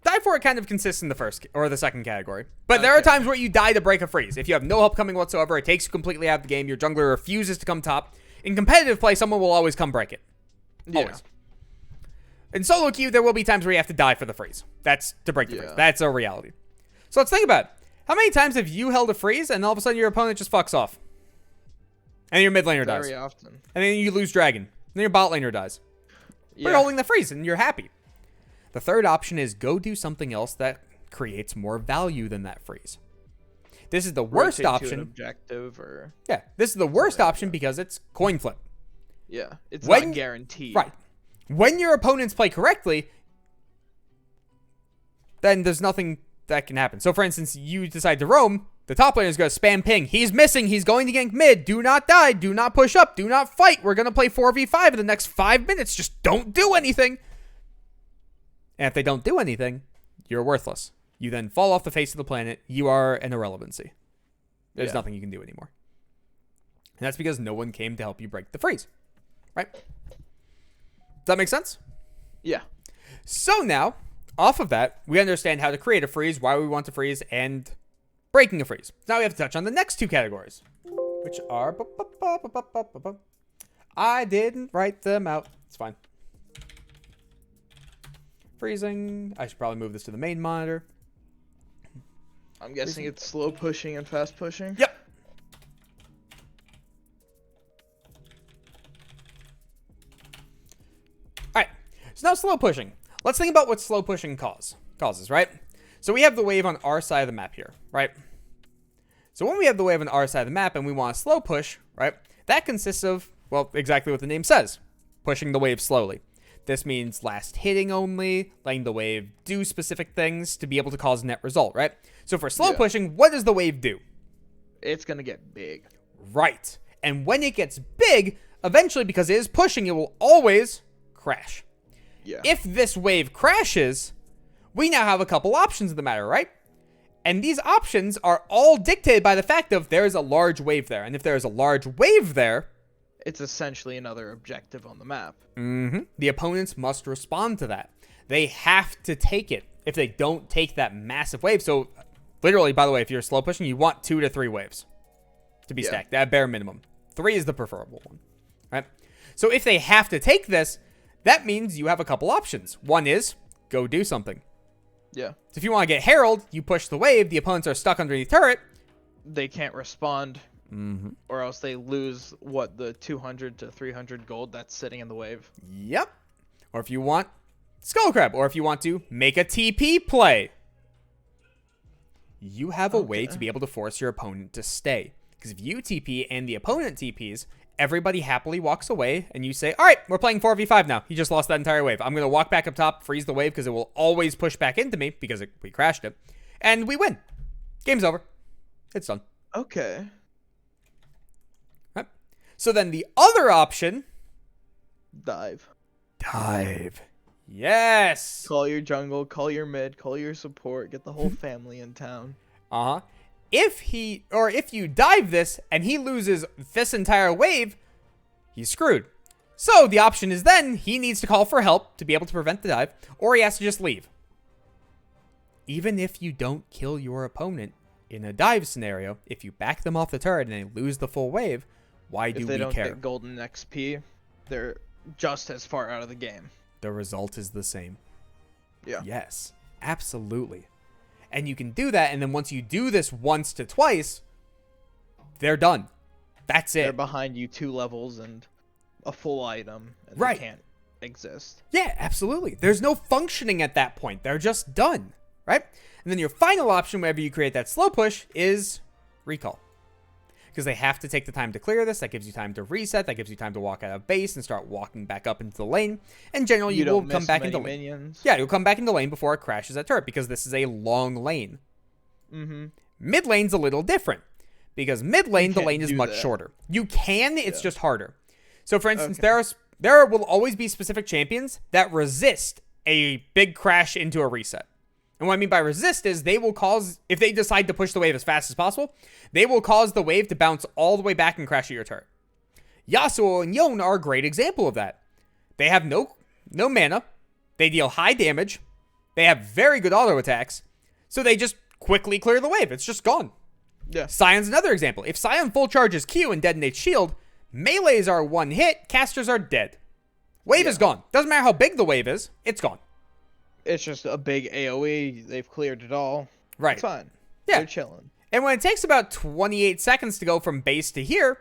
Die for it kind of consists in the first or the second category. But there are times where you die to break a freeze. If you have no help coming whatsoever, it takes you completely out of the game. Your jungler refuses to come top. In competitive play, someone will always come break it. Always. Yeah. In solo queue, there will be times where you have to die for the freeze. That's to break the freeze. That's a reality. So let's think about it. How many times have you held a freeze and all of a sudden your opponent just fucks off? And your mid laner dies. Very often. And then you lose dragon. And then your bot laner dies. You're holding the freeze and you're happy. The third option is go do something else that creates more value than that freeze. This is the worst option. To an objective or this is the worst option because it's coin flip. Yeah, it's not guaranteed. Right. When your opponents play correctly, then there's nothing that can happen. So, for instance, you decide to roam. The top laner is going to spam ping. He's missing. He's going to gank mid. Do not die. Do not push up. Do not fight. We're going to play 4v5 in the next 5 minutes. Just don't do anything. And if they don't do anything, you're worthless. You then fall off the face of the planet. You are an irrelevancy. There's nothing you can do anymore. And that's because no one came to help you break the freeze. Right? Does that make sense? Yeah. So now, off of that, we understand how to create a freeze, why we want to freeze, and breaking a freeze. Now we have to touch on the next two categories, which are... I didn't write them out. It's fine. Freezing. I should probably move this to the main monitor. I'm guessing it's slow pushing and fast pushing? Yep. Alright, so now slow pushing. Let's think about what slow pushing causes, right? So we have the wave on our side of the map here, right? So when we have the wave on our side of the map and we want a slow push, right? That consists of, well, exactly what the name says. Pushing the wave slowly. This means last hitting only, letting the wave do specific things to be able to cause a net result, right? So for slow pushing, what does the wave do? It's going to get big. Right. And when it gets big, eventually, because it is pushing, it will always crash. Yeah. If this wave crashes, we now have a couple options in the matter, right? And these options are all dictated by the fact of there is a large wave there. And if there is a large wave there, it's essentially another objective on the map. The opponents must respond to that. They have to take it if they don't take that massive wave. So literally, by the way, if you're slow pushing, you want 2 to 3 waves to be stacked at bare minimum. 3 is the preferable one, right? So if they have to take this, that means you have a couple options. One is go do something. Yeah. So if you want to get Herald, you push the wave. The opponents are stuck underneath turret. They can't respond. Or else they lose, the 200 to 300 gold that's sitting in the wave. Yep. Or if you want Skull Crab, or if you want to make a TP play, you have a way to be able to force your opponent to stay. Because if you TP and the opponent TPs, everybody happily walks away, and you say, all right, we're playing 4v5 now. He just lost that entire wave. I'm going to walk back up top, freeze the wave, because it will always push back into me, because we crashed it. And we win. Game's over. It's done. Okay. Right. So then the other option... Dive. Yes. Call your jungle, call your mid, call your support, get the whole family in town. If you dive this and he loses this entire wave, he's screwed. So the option is then he needs to call for help to be able to prevent the dive, or he has to just leave. Even if you don't kill your opponent in a dive scenario, if you back them off the turret and they lose the full wave, why do we care? If they don't get golden XP, they're just as far out of the game. The result is the same. Yeah. Yes, absolutely. And you can do that, and then once you do this once to twice, they're done. That's it. They're behind you 2 levels and a full item, and right. They can't exist. Yeah, absolutely. There's no functioning at that point. They're just done, right? And then your final option, whenever you create that slow push, is recall. Because they have to take the time to clear this. That gives you time to reset. That gives you time to walk out of base and start walking back up into the lane. And generally, you will come back into lane. Minions. Yeah, you'll come back into lane before it crashes at turret, because this is a long lane. Mid lane's a little different, because mid lane, the can't lane is do much that. shorter. You can, it's just harder. So, for instance, Okay. there will always be specific champions that resist a big crash into a reset. And what I mean by resist is they will cause, if they decide to push the wave as fast as possible, they will cause the wave to bounce all the way back and crash at your turret. Yasuo and Yone are a great example of that. They have no mana, they deal high damage, they have very good auto attacks, so they just quickly clear the wave. It's just gone. Yeah. Sion's another example. If Sion full charges Q and detonates shield, melees are one hit, casters are dead. Wave is gone. Doesn't matter how big the wave is, it's gone. It's just a big AoE. They've cleared it all. Right. It's fine. Yeah. They're chilling. And when it takes about 28 seconds to go from base to here,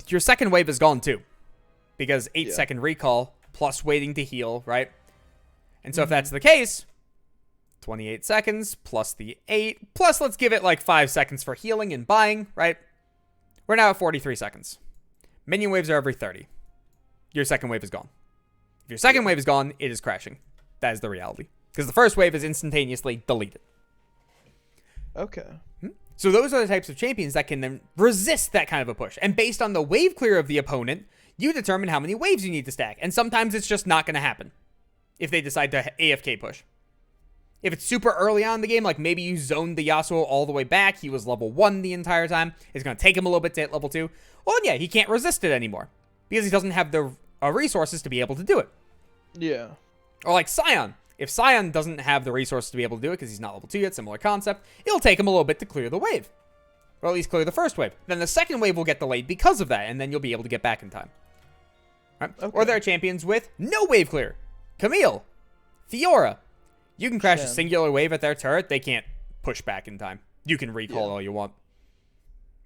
your second wave is gone too. Because 8-second recall plus waiting to heal, right? And so if that's the case, 28 seconds plus the 8, plus let's give it like 5 seconds for healing and buying, right? We're now at 43 seconds. Minion waves are every 30. Your second wave is gone. If your second wave is gone, it is crashing. That is the reality. Because the first wave is instantaneously deleted. Okay. So those are the types of champions that can then resist that kind of a push. And based on the wave clear of the opponent, you determine how many waves you need to stack. And sometimes it's just not going to happen if they decide to AFK push. If it's super early on in the game, like maybe you zoned the Yasuo all the way back, he was level 1 the entire time, it's going to take him a little bit to hit level 2, well, yeah, he can't resist it anymore because he doesn't have the resources to be able to do it. Yeah. Or like Sion. If Sion doesn't have the resources to be able to do it because he's not level 2 yet, similar concept, it'll take him a little bit to clear the wave. Or at least clear the first wave. Then the second wave will get delayed because of that, and then you'll be able to get back in time. Right? Okay. Or there are champions with no wave clear. Camille. Fiora. You can crash a singular wave at their turret, they can't push back in time. You can recall all you want.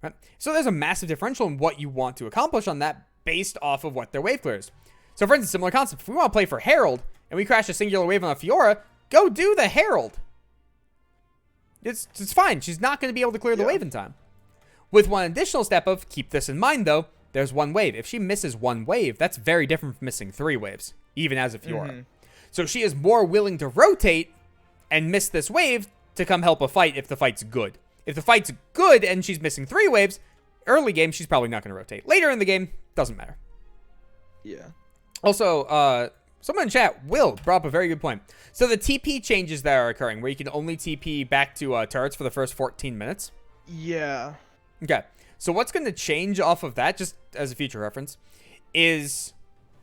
Right? So there's a massive differential in what you want to accomplish on that based off of what their wave clears. So for instance, similar concept, if we want to play for Herald, and we crash a singular wave on a Fiora, go do the Herald. It's fine. She's not going to be able to clear the wave in time. With one additional step of, keep this in mind though, there's one wave. If she misses one wave, that's very different from missing 3 waves, even as a Fiora. So she is more willing to rotate and miss this wave to come help a fight if the fight's good. If the fight's good and she's missing 3 waves, early game, she's probably not going to rotate. Later in the game, doesn't matter. Yeah. Also, someone in chat, Will, brought up a very good point. So the TP changes that are occurring, where you can only TP back to turrets for the first 14 minutes. Yeah. Okay, so what's going to change off of that, just as a future reference, is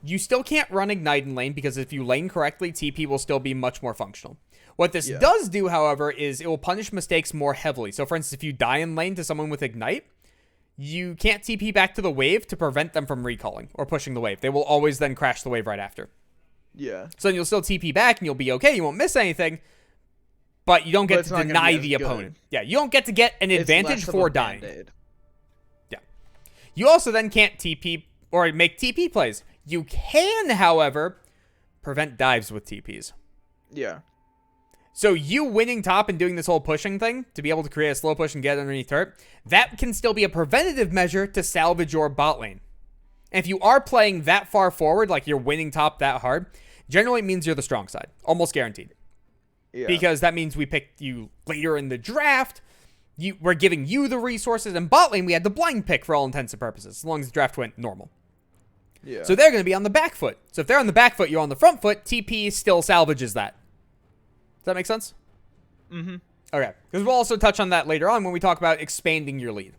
you still can't run Ignite in lane, because if you lane correctly, TP will still be much more functional. What this does do, however, is it will punish mistakes more heavily. So for instance, if you die in lane to someone with Ignite, you can't TP back to the wave to prevent them from recalling or pushing the wave. They will always then crash the wave right after. Yeah. So then you'll still TP back and you'll be okay. You won't miss anything, but you don't get it's to not gonna deny be as the good. opponent. Yeah, you don't get to get an It's advantage less of for a dying. Band-Aid. Yeah. You also then can't TP or make TP plays. You can, however, prevent dives with TPs. Yeah. So you winning top and doing this whole pushing thing to be able to create a slow push and get underneath turret, that can still be a preventative measure to salvage your bot lane. And if you are playing that far forward, like you're winning top that hard, generally it means you're the strong side. Almost guaranteed. Yeah. Because that means we picked you later in the draft. We're giving you the resources. And bot lane, we had the blind pick for all intents and purposes, as long as the draft went normal. Yeah. So they're going to be on the back foot. So if they're on the back foot, you're on the front foot, TP still salvages that. Does that make sense? Mm-hmm. Okay. Because we'll also touch on that later on when we talk about expanding your lead.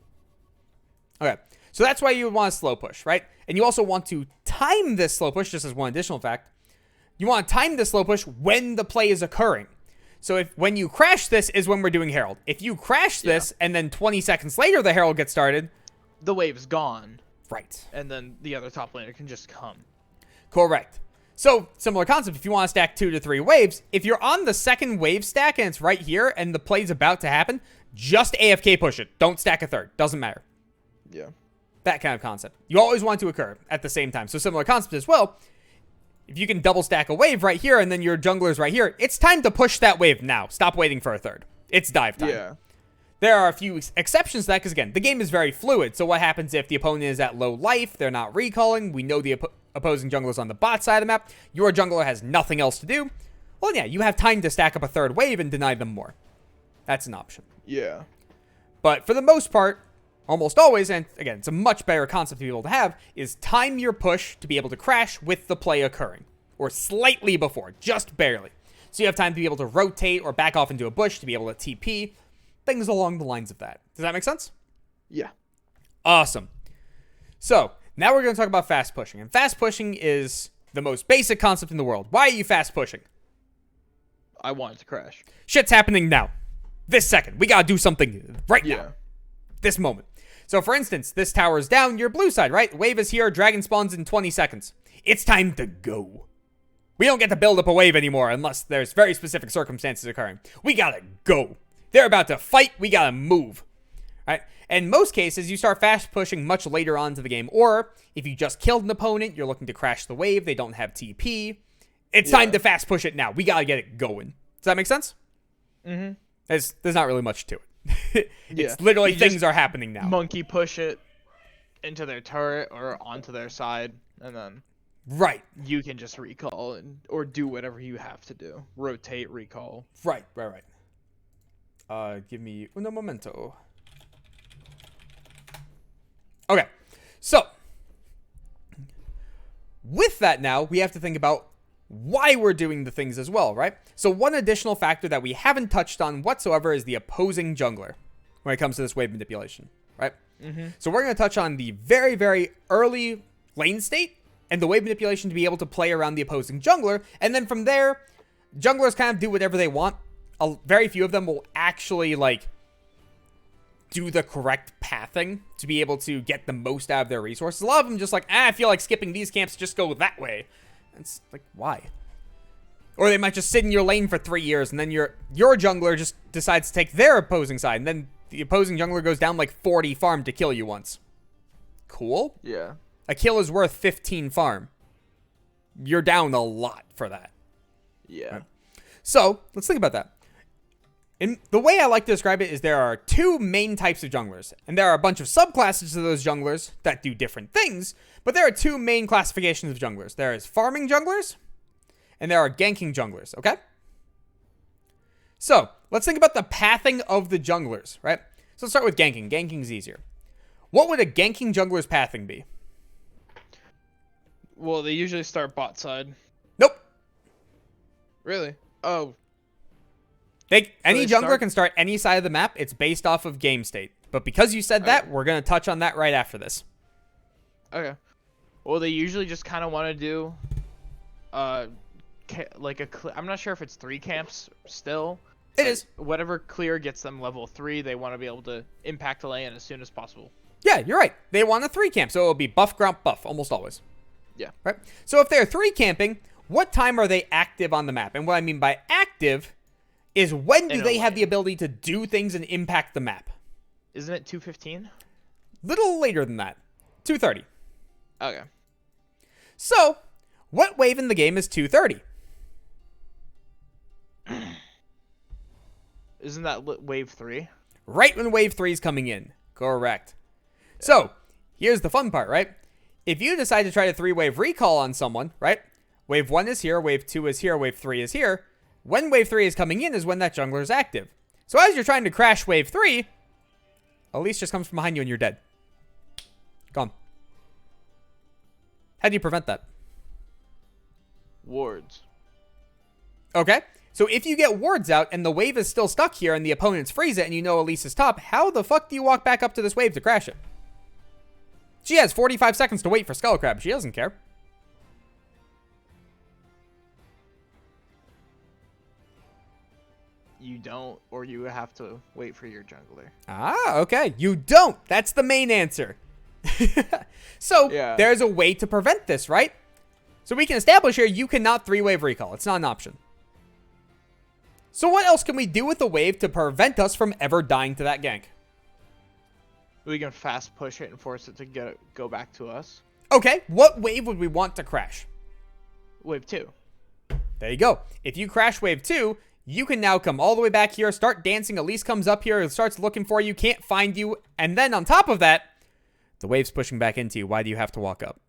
Okay. So that's why you would want a slow push, right? And you also want to time this slow push, just as one additional fact. You want to time this slow push when the play is occurring. So when you crash this is when we're doing Herald. If you crash this and then 20 seconds later the Herald gets started. The wave's gone. Right. And then the other top laner can just come. Correct. So, similar concept, if you want to stack 2 to 3 waves, if you're on the second wave stack and it's right here and the play's about to happen, just AFK push it. Don't stack a third. Doesn't matter. Yeah. That kind of concept. You always want it to occur at the same time. So, similar concept as well. If you can double stack a wave right here and then your jungler's right here, it's time to push that wave now. Stop waiting for a third. It's dive time. Yeah. There are a few exceptions to that because, again, the game is very fluid. So what happens if the opponent is at low life, they're not recalling, we know the opposing jungler's on the bot side of the map, your jungler has nothing else to do, well, yeah, you have time to stack up a third wave and deny them more. That's an option. Yeah. But for the most part, almost always, and again, it's a much better concept to be able to have, is time your push to be able to crash with the play occurring. Or slightly before, just barely. So you have time to be able to rotate or back off into a bush to be able to TP. Things along the lines of that. Does that make sense? Yeah. Awesome. So, now we're going to talk about fast pushing. And fast pushing is the most basic concept in the world. Why are you fast pushing? I want it to crash. Shit's happening now. This second. We got to do something right now. Yeah. This moment. So, for instance, this tower is down, your blue side, right? Wave is here, dragon spawns in 20 seconds. It's time to go. We don't get to build up a wave anymore unless there's very specific circumstances occurring. We gotta go. They're about to fight, we gotta move. Right? In most cases, you start fast pushing much later on to the game. Or, if you just killed an opponent, you're looking to crash the wave, they don't have TP. It's time to fast push it now. We gotta get it going. Does that make sense? Mm-hmm. There's not really much to it. It's Yeah. literally You things just are happening now. Monkey push it into their turret or onto their side, and then Right. you can just recall or do whatever you have to do. Rotate, recall. Right. Give me uno momento. Okay. So, with that now, we have to think about why we're doing the things as well, right? So one additional factor that we haven't touched on whatsoever is the opposing jungler when it comes to this wave manipulation, right? Mm-hmm. So we're going to touch on the very, very early lane state and the wave manipulation to be able to play around the opposing jungler. And then from there, junglers kind of do whatever they want. Very few of them will actually, like, do the correct pathing to be able to get the most out of their resources. A lot of them just like, I feel like skipping these camps, just go that way. It's like, why? Or they might just sit in your lane for 3 years, and then your jungler just decides to take their opposing side, and then the opposing jungler goes down like 40 farm to kill you once. Cool. Yeah. A kill is worth 15 farm. You're down a lot for that. Yeah. Right. So, let's think about that. And the way I like to describe it is there are two main types of junglers, and there are a bunch of subclasses of those junglers that do different things, but there are two main classifications of junglers. There is farming junglers, and there are ganking junglers, okay? So, let's think about the pathing of the junglers, right? So let's start with ganking. Ganking's easier. What would a ganking jungler's pathing be? Well, they usually start bot side. Nope. Really? Oh. Any they jungler start- can start any side of the map. It's based off of game state. But because you said that, we're going to touch on that right after this. Okay. Well, they usually just kind of want to do, I'm not sure if it's 3 camps still. It is. Whatever clear gets them level 3, they want to be able to impact the lane as soon as possible. Yeah, you're right. They want a 3 camp, so it'll be buff, grump, buff, almost always. Yeah. Right? So if they're 3 camping, what time are they active on the map? And what I mean by active is when do In a they have lane. the ability to do things and impact the map? Isn't it 2:15? Little later than that. 2:30. Okay. So, what wave in the game is 2:30? Isn't that wave 3? Right when wave 3 is coming in. Correct. So, here's the fun part, right? If you decide to try to 3-wave recall on someone, right? Wave 1 is here, wave 2 is here, wave 3 is here. When wave 3 is coming in is when that jungler is active. So as you're trying to crash wave 3, Elise just comes from behind you and you're dead. Gone. How do you prevent that? Wards. Okay. So if you get wards out and the wave is still stuck here and the opponents freeze it and you know Elise is top, how the fuck do you walk back up to this wave to crash it? She has 45 seconds to wait for Skull Crab. She doesn't care. You don't, or you have to wait for your jungler. Ah, okay. You don't. That's the main answer. So, Yeah. there's a way to prevent this, right? So we can establish here you cannot 3-wave recall. It's not an option. So what else can we do with the wave to prevent us from ever dying to that gank? We can fast push it and force it to go back to us. Okay, what wave would we want to crash? Wave 2. There you go. If you crash wave 2, you can now come all the way back here, start dancing. Elise comes up here and starts looking for you, can't find you. And then on top of that, the wave's pushing back into you. Why do you have to walk up?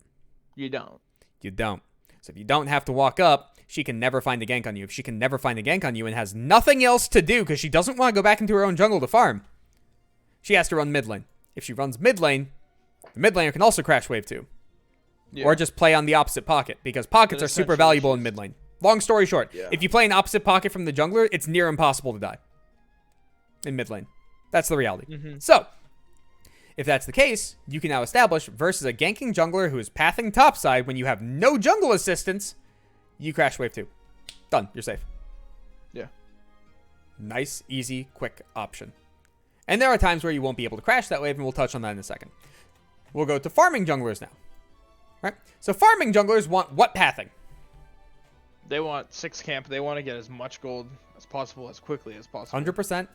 You don't. You don't. So if you don't have to walk up, she can never find a gank on you. If she can never find a gank on you and has nothing else to do because she doesn't want to go back into her own jungle to farm, she has to run mid lane. If she runs mid lane, the mid laner can also crash wave 2. Yeah. Or just play on the opposite pocket, because pockets But are super essentially valuable in she's- mid lane. Long story short, Yeah. if you play an opposite pocket from the jungler, it's near impossible to die in mid lane. That's the reality. Mm-hmm. So, if that's the case, you can now establish versus a ganking jungler who is pathing topside when you have no jungle assistance, you crash wave 2. Done. You're safe. Yeah. Nice, easy, quick option. And there are times where you won't be able to crash that wave, and we'll touch on that in a second. We'll go to farming junglers now. Right? So farming junglers want what pathing? They want 6 camp. They want to get as much gold as possible as quickly as possible. 100%?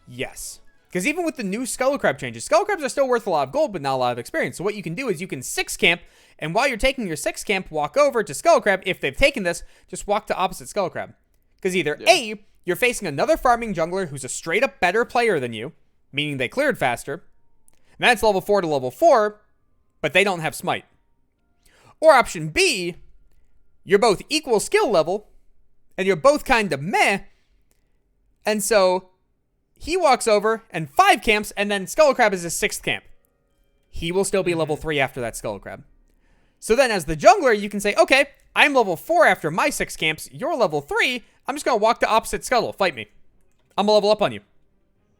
Yes. Because even with the new Skull Crab changes, Skull Crabs are still worth a lot of gold, but not a lot of experience. So what you can do is you can 6 camp, and while you're taking your 6 camp, walk over to Skull Crab. If they've taken this, just walk to opposite Skull Crab. Because either A, you're facing another farming jungler who's a straight up better player than you, meaning they cleared faster. And that's level 4 to level 4, but they don't have smite. Or option B, you're both equal skill level, and you're both kind of meh, and so he walks over and 5 camps, and then Skull Crab is his 6th camp. He will still be level 3 after that Skull Crab. So then as the jungler, you can say, okay, I'm level 4 after my 6 camps, you're level 3, I'm just going to walk to opposite Scuttle, fight me. I'm going to level up on you.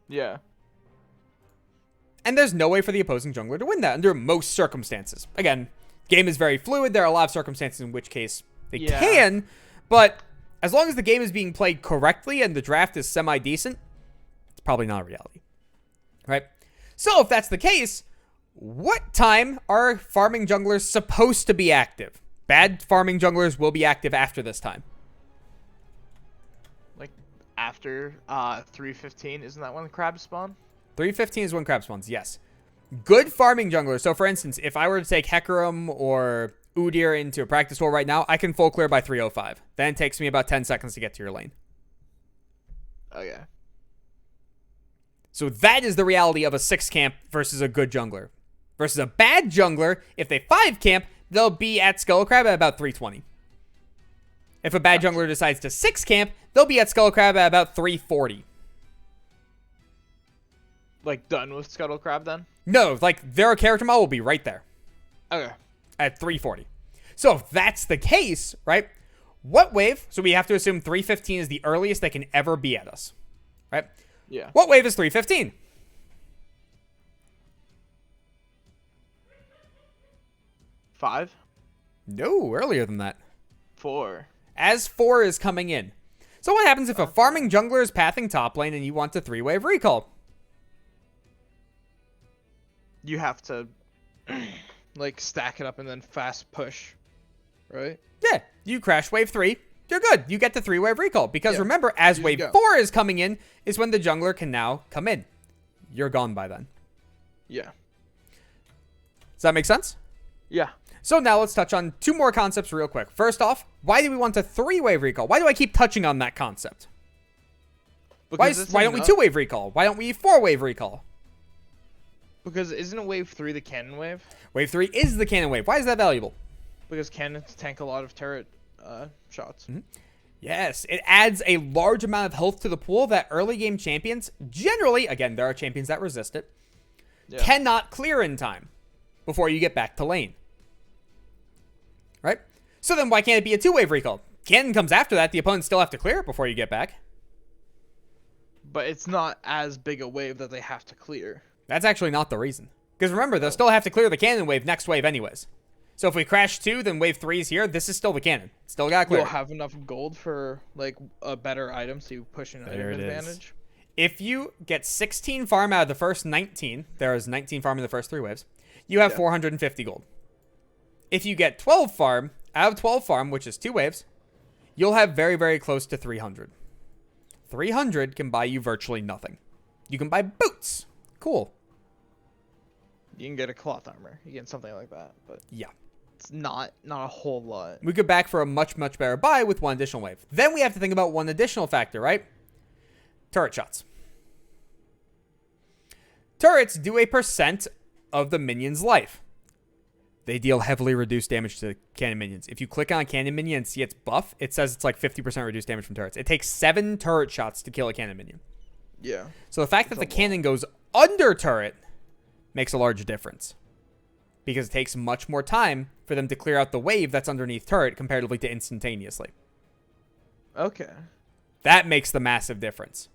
Yeah. And there's no way for the opposing jungler to win that under most circumstances. Again, game is very fluid. There are a lot of circumstances in which case they can, but as long as the game is being played correctly and the draft is semi-decent, it's probably not a reality. Right? So if that's the case, what time are farming junglers supposed to be active? Bad farming junglers will be active after this time. Like after 3:15, isn't that when the crabs spawn? 3:15 is when crab spawns, yes. Good farming junglers. So, for instance, if I were to take Hecarim or Udyr into a practice hole right now, I can full clear by 3:05. Then it takes me about 10 seconds to get to your lane. Okay. So that is the reality of a 6 camp versus a good jungler. Versus a bad jungler, if they 5 camp, they'll be at Skull Crab at about 3:20. If a bad jungler decides to 6 camp, they'll be at Skull Crab at about 3:40. Like done with Scuttle Crab then? No, like their character model will be right there. Okay. At 3:40. So if that's the case, right? What wave? So we have to assume 3:15 is the earliest they can ever be at us, right? Yeah. What wave is 3:15? 5? No, earlier than that. 4. As 4 is coming in. So what happens if a farming jungler is pathing top lane and you want to 3-wave recall? You have to like stack it up and then fast push, right? Yeah, you crash wave 3. You're good. You get the 3-wave recall. Because Yeah, remember, as you wave go. 4 is coming in, is when the jungler can now come in. You're gone by then. Yeah. Does that make sense? Yeah. So now let's touch on 2 more concepts real quick. First off, why do we want a 3-wave recall? Why do I keep touching on that concept? Why don't we 2-wave recall? Why don't we 4-wave recall? Because isn't wave 3 the cannon wave? Wave 3 is the cannon wave. Why is that valuable? Because cannons tank a lot of turret shots. Yes, it adds a large amount of health to the pool that early game champions, generally, again, there are champions that resist it, Yeah. cannot clear in time before you get back to lane. Right? So then why can't it be a 2-wave recall? Cannon comes after that. The opponents still have to clear it before you get back. But it's not as big a wave that they have to clear. That's actually not the reason. Because remember, they'll still have to clear the cannon wave next wave anyways. So if we crash 2, then wave 3 is here. This is still the cannon. Still got to clear You'll it. have enough gold for like a better item, so you push an There item it is. advantage. If you get 16 farm out of the first 19, there is 19 farm in the first 3 waves, you have 450 gold. If you get 12 farm out of 12 farm, which is 2 waves, you'll have very, very close to 300. 300 can buy you virtually nothing. You can buy boots. Cool. You can get a cloth armor. You get something like that, but Yeah. it's not a whole lot. We could back for a much, much better buy with 1 additional wave. Then we have to think about 1 additional factor, right? Turret shots. Turrets do a % of the minion's life. They deal heavily reduced damage to cannon minions. If you click on a cannon minion and see its buff, it says it's like 50% reduced damage from turrets. It takes 7 turret shots to kill a cannon minion. Yeah. So the fact that the That's a cannon goes under turret makes a large difference. Because it takes much more time for them to clear out the wave that's underneath turret comparatively to instantaneously. Okay. That makes the massive difference.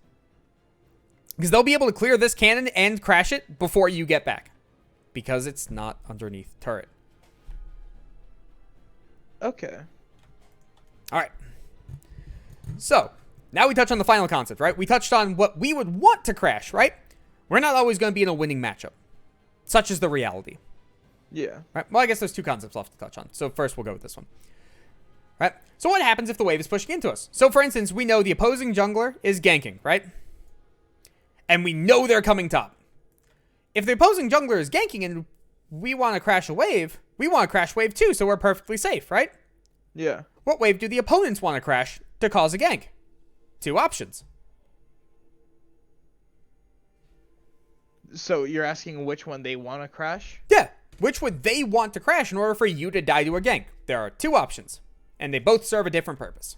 Because they'll be able to clear this cannon and crash it before you get back. Because it's not underneath turret. Okay. Alright. So, now we touch on the final concept, right? We touched on what we would want to crash, right? We're not always going to be in a winning matchup. Such is the reality. Yeah. Right? Well, I guess there's two concepts left to touch on. So first we'll go with this one. Right? So what happens if the wave is pushing into us? So for instance, we know the opposing jungler is ganking, right? And we know they're coming top. If the opposing jungler is ganking and we want to crash a wave, we want to crash wave 2, so we're perfectly safe, right? Yeah. What wave do the opponents want to crash to cause a gank? Two options. So you're asking which one they want to crash? Yeah. Which would they want to crash in order for you to die to a gank? There are two options, and they both serve a different purpose.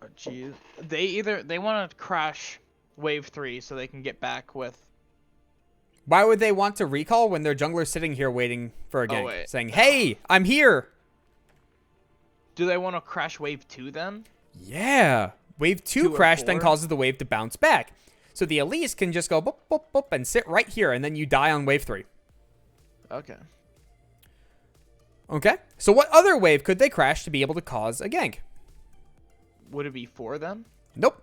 Oh, geez. They want to crash wave 3 so they can get back with. Why would they want to recall when their jungler's sitting here waiting for a gank? Wait. Saying, hey, I'm here. Do they want to crash wave 2 then? Yeah. Wave 2 2 or crash then 4? causes the wave to bounce back. So the Elise can just go boop, boop, boop, and sit right here, and then you die on wave 3. Okay. Okay? So what other wave could they crash to be able to cause a gank? Would it be 4 then? Nope.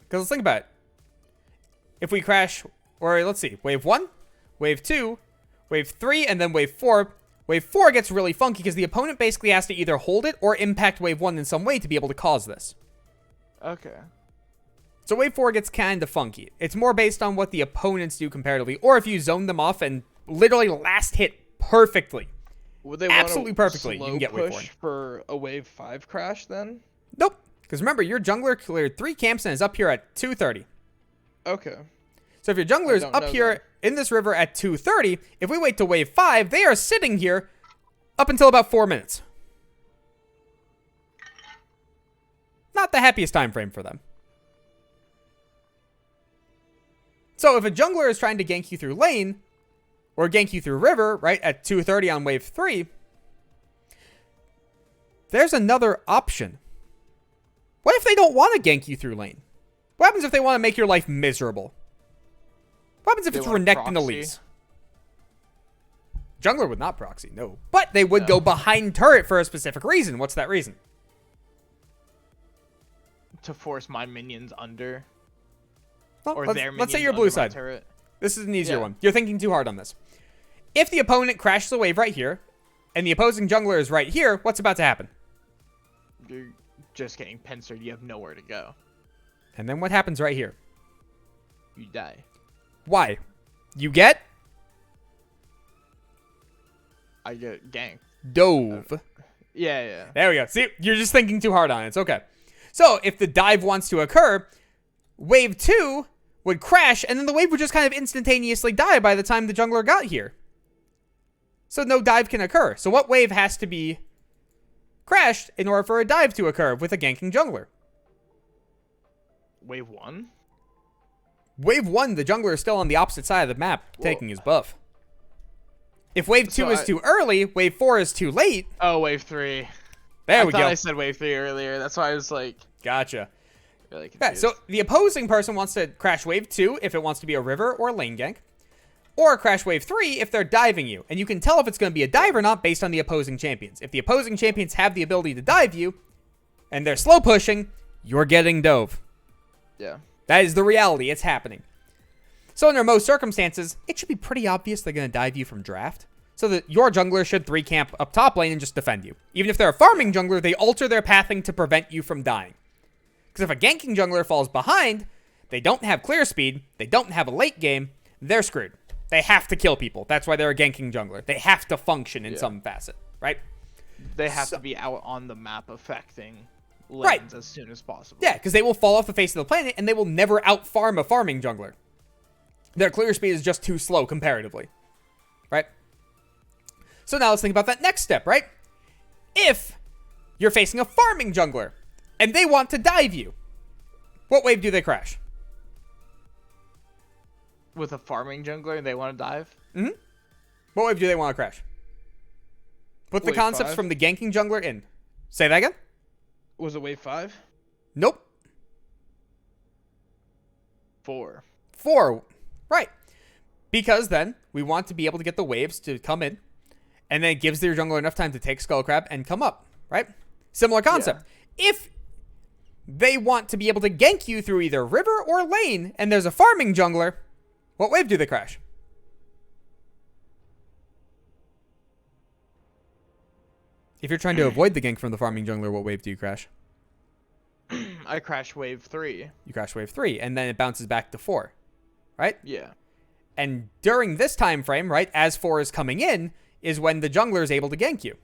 Because let's think about it. If we crash, or let's see, wave 1, wave 2, wave 3, and then wave 4. Wave 4 gets really funky because the opponent basically has to either hold it or impact wave 1 in some way to be able to cause this. Okay. So wave 4 gets kind of funky. It's more based on what the opponents do comparatively, or if you zone them off and literally last hit perfectly. Would they Absolutely want perfectly, you slow can get wave push 4. for a wave 5 crash then? Nope. Because remember, your jungler cleared 3 camps and is up here at 230. Okay. So if your jungler is don't up know here in this river at 230, if we wait to wave 5, they are sitting here up until about 4 minutes. Not the happiest time frame for them. So if a jungler is trying to gank you through lane, or gank you through river, right, at 230 on wave 3, there's another option. What if they don't want to gank you through lane? What happens if they want to make your life miserable? What happens if They it's want Renekton proxy? Elise? Jungler would not proxy, no. But they would No. go behind turret for a specific reason. What's that reason? To force my minions under. Well, Or let's, their let's say minions you're under blue my side. turret. This is an easier Yeah. one. You're thinking too hard on this. If the opponent crashes a wave right here, and the opposing jungler is right here, what's about to happen? You're just getting pincered. You have nowhere to go. And then what happens right here? You die. Why? You get I get ganked. dove. Yeah. There we go. See, you're just thinking too hard on it. It's okay. So if the dive wants to occur, wave 2 would crash, and then the wave would just kind of instantaneously die by the time the jungler got here. So no dive can occur. So what wave has to be crashed in order for a dive to occur with a ganking jungler? Wave 1? Wave 1, the jungler is still on the opposite side of the map, taking his buff. If wave 2 So is too early, wave 4 is too late. Oh, wave 3. There I we thought go. I said wave 3 earlier. That's why I was like Gotcha. really Yeah, confused. so the opposing person wants to crash wave 2 if it wants to be a river or lane gank. Or crash wave 3 if they're diving you. And you can tell if it's going to be a dive or not based on the opposing champions. If the opposing champions have the ability to dive you, and they're slow pushing, you're getting dove. Yeah. That is the reality. It's happening. So under most circumstances, it should be pretty obvious they're going to dive you from draft. So that your jungler should 3 camp up top lane and just defend you. Even if they're a farming jungler, they alter their pathing to prevent you from dying. Because if a ganking jungler falls behind, they don't have clear speed, they don't have a late game, they're screwed. They have to kill people. That's why they're a ganking jungler. They have to function in some facet, right? They have to be out on the map affecting lanes Right. as soon as possible. Yeah, because they will fall off the face of the planet and they will never out-farm a farming jungler. Their clear speed is just too slow comparatively, right? So now let's think about that next step, right? If you're facing a farming jungler and they want to dive you, What wave do they crash? With a farming jungler, they want to dive. Mm-hmm. What wave do they want to crash? Put the Wave concepts 5? from the ganking jungler in. Say that again? Was it wave 5? Nope. 4. 4. Right. Because then we want to be able to get the waves to come in, and then it gives their jungler enough time to take Skullcrab and come up. Right? Similar concept. Yeah. If they want to be able to gank you through either river or lane, and there's a farming jungler, what wave do they crash? If you're trying to avoid the gank from the farming jungler, what wave do you crash? I crash wave 3. You crash wave 3, and then it bounces back to 4, right? Yeah. And during this time frame, right, as 4 is coming in, is when the jungler is able to gank you.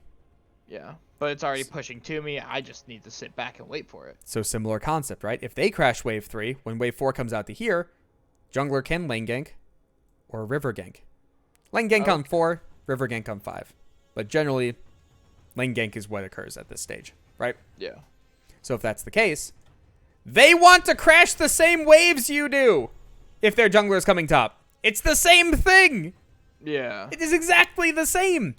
Yeah, but it's already pushing to me. I just need to sit back and wait for it. So similar concept, right? If they crash wave 3, when wave 4 comes out to here, jungler can lane gank or river gank. Lane gank on 4, river gank on 5. But generally, lane gank is what occurs at this stage, right? Yeah. So if that's the case, they want to crash the same waves you do if their jungler is coming top. It's the same thing. Yeah. It is exactly the same.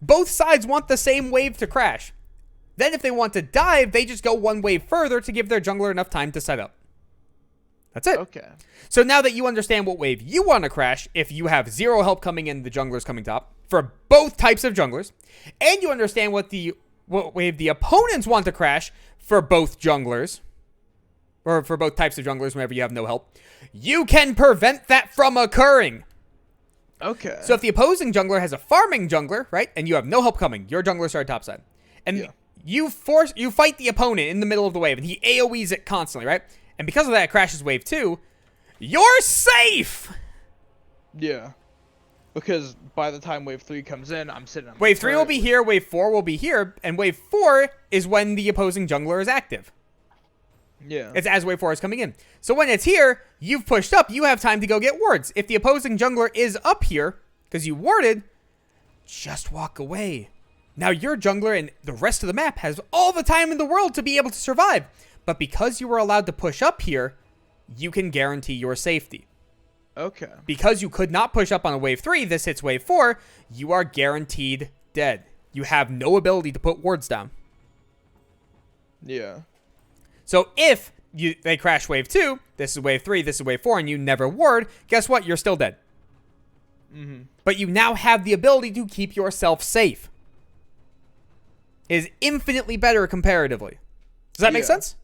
Both sides want the same wave to crash. Then if they want to dive, they just go one wave further to give their jungler enough time to set up. That's it. Okay. So now that you understand what wave you want to crash, if you have 0 help coming in, the jungler's coming top, for both types of junglers, and you understand what wave the opponents want to crash for both junglers, or for both types of junglers whenever you have no help, you can prevent that from occurring. Okay. So if the opposing jungler has a farming jungler, right, and you have no help coming, your jungler started topside, and you fight the opponent in the middle of the wave, and he AoEs it constantly, right? And because of that, it crashes wave 2. You're safe! Yeah. Because by the time wave 3 comes in, I'm sitting on my Wave 3 will turret. be here, wave 4 will be here, and wave 4 is when the opposing jungler is active. Yeah. It's as wave 4 is coming in. So when it's here, you've pushed up, you have time to go get wards. If the opposing jungler is up here, because you warded, just walk away. Now your jungler and the rest of the map has all the time in the world to be able to survive. But because you were allowed to push up here, you can guarantee your safety. Okay. Because you could not push up on a wave 3, this hits wave 4, you are guaranteed dead. You have no ability to put wards down. Yeah. So if they crash wave 2, this is wave 3, this is wave 4, and you never ward, guess what? You're still dead. Mm-hmm. But you now have the ability to keep yourself safe. It is infinitely better comparatively. Does that make sense?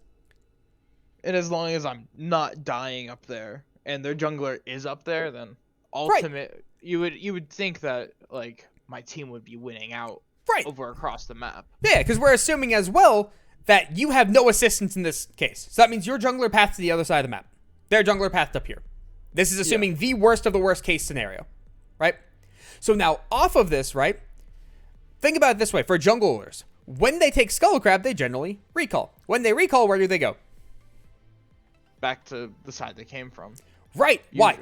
And as long as I'm not dying up there, and their jungler is up there, then ultimate you would think that like my team would be winning out over across the map. Yeah, because we're assuming as well that you have no assistance in this case. So that means your jungler path to the other side of the map. Their jungler pathed up here. This is assuming the worst of the worst case scenario, right? So now off of this, right? Think about it this way. For junglers, when they take Skullcrab, they generally recall. When they recall, where do they go? Back to the side they came from. Right. Why?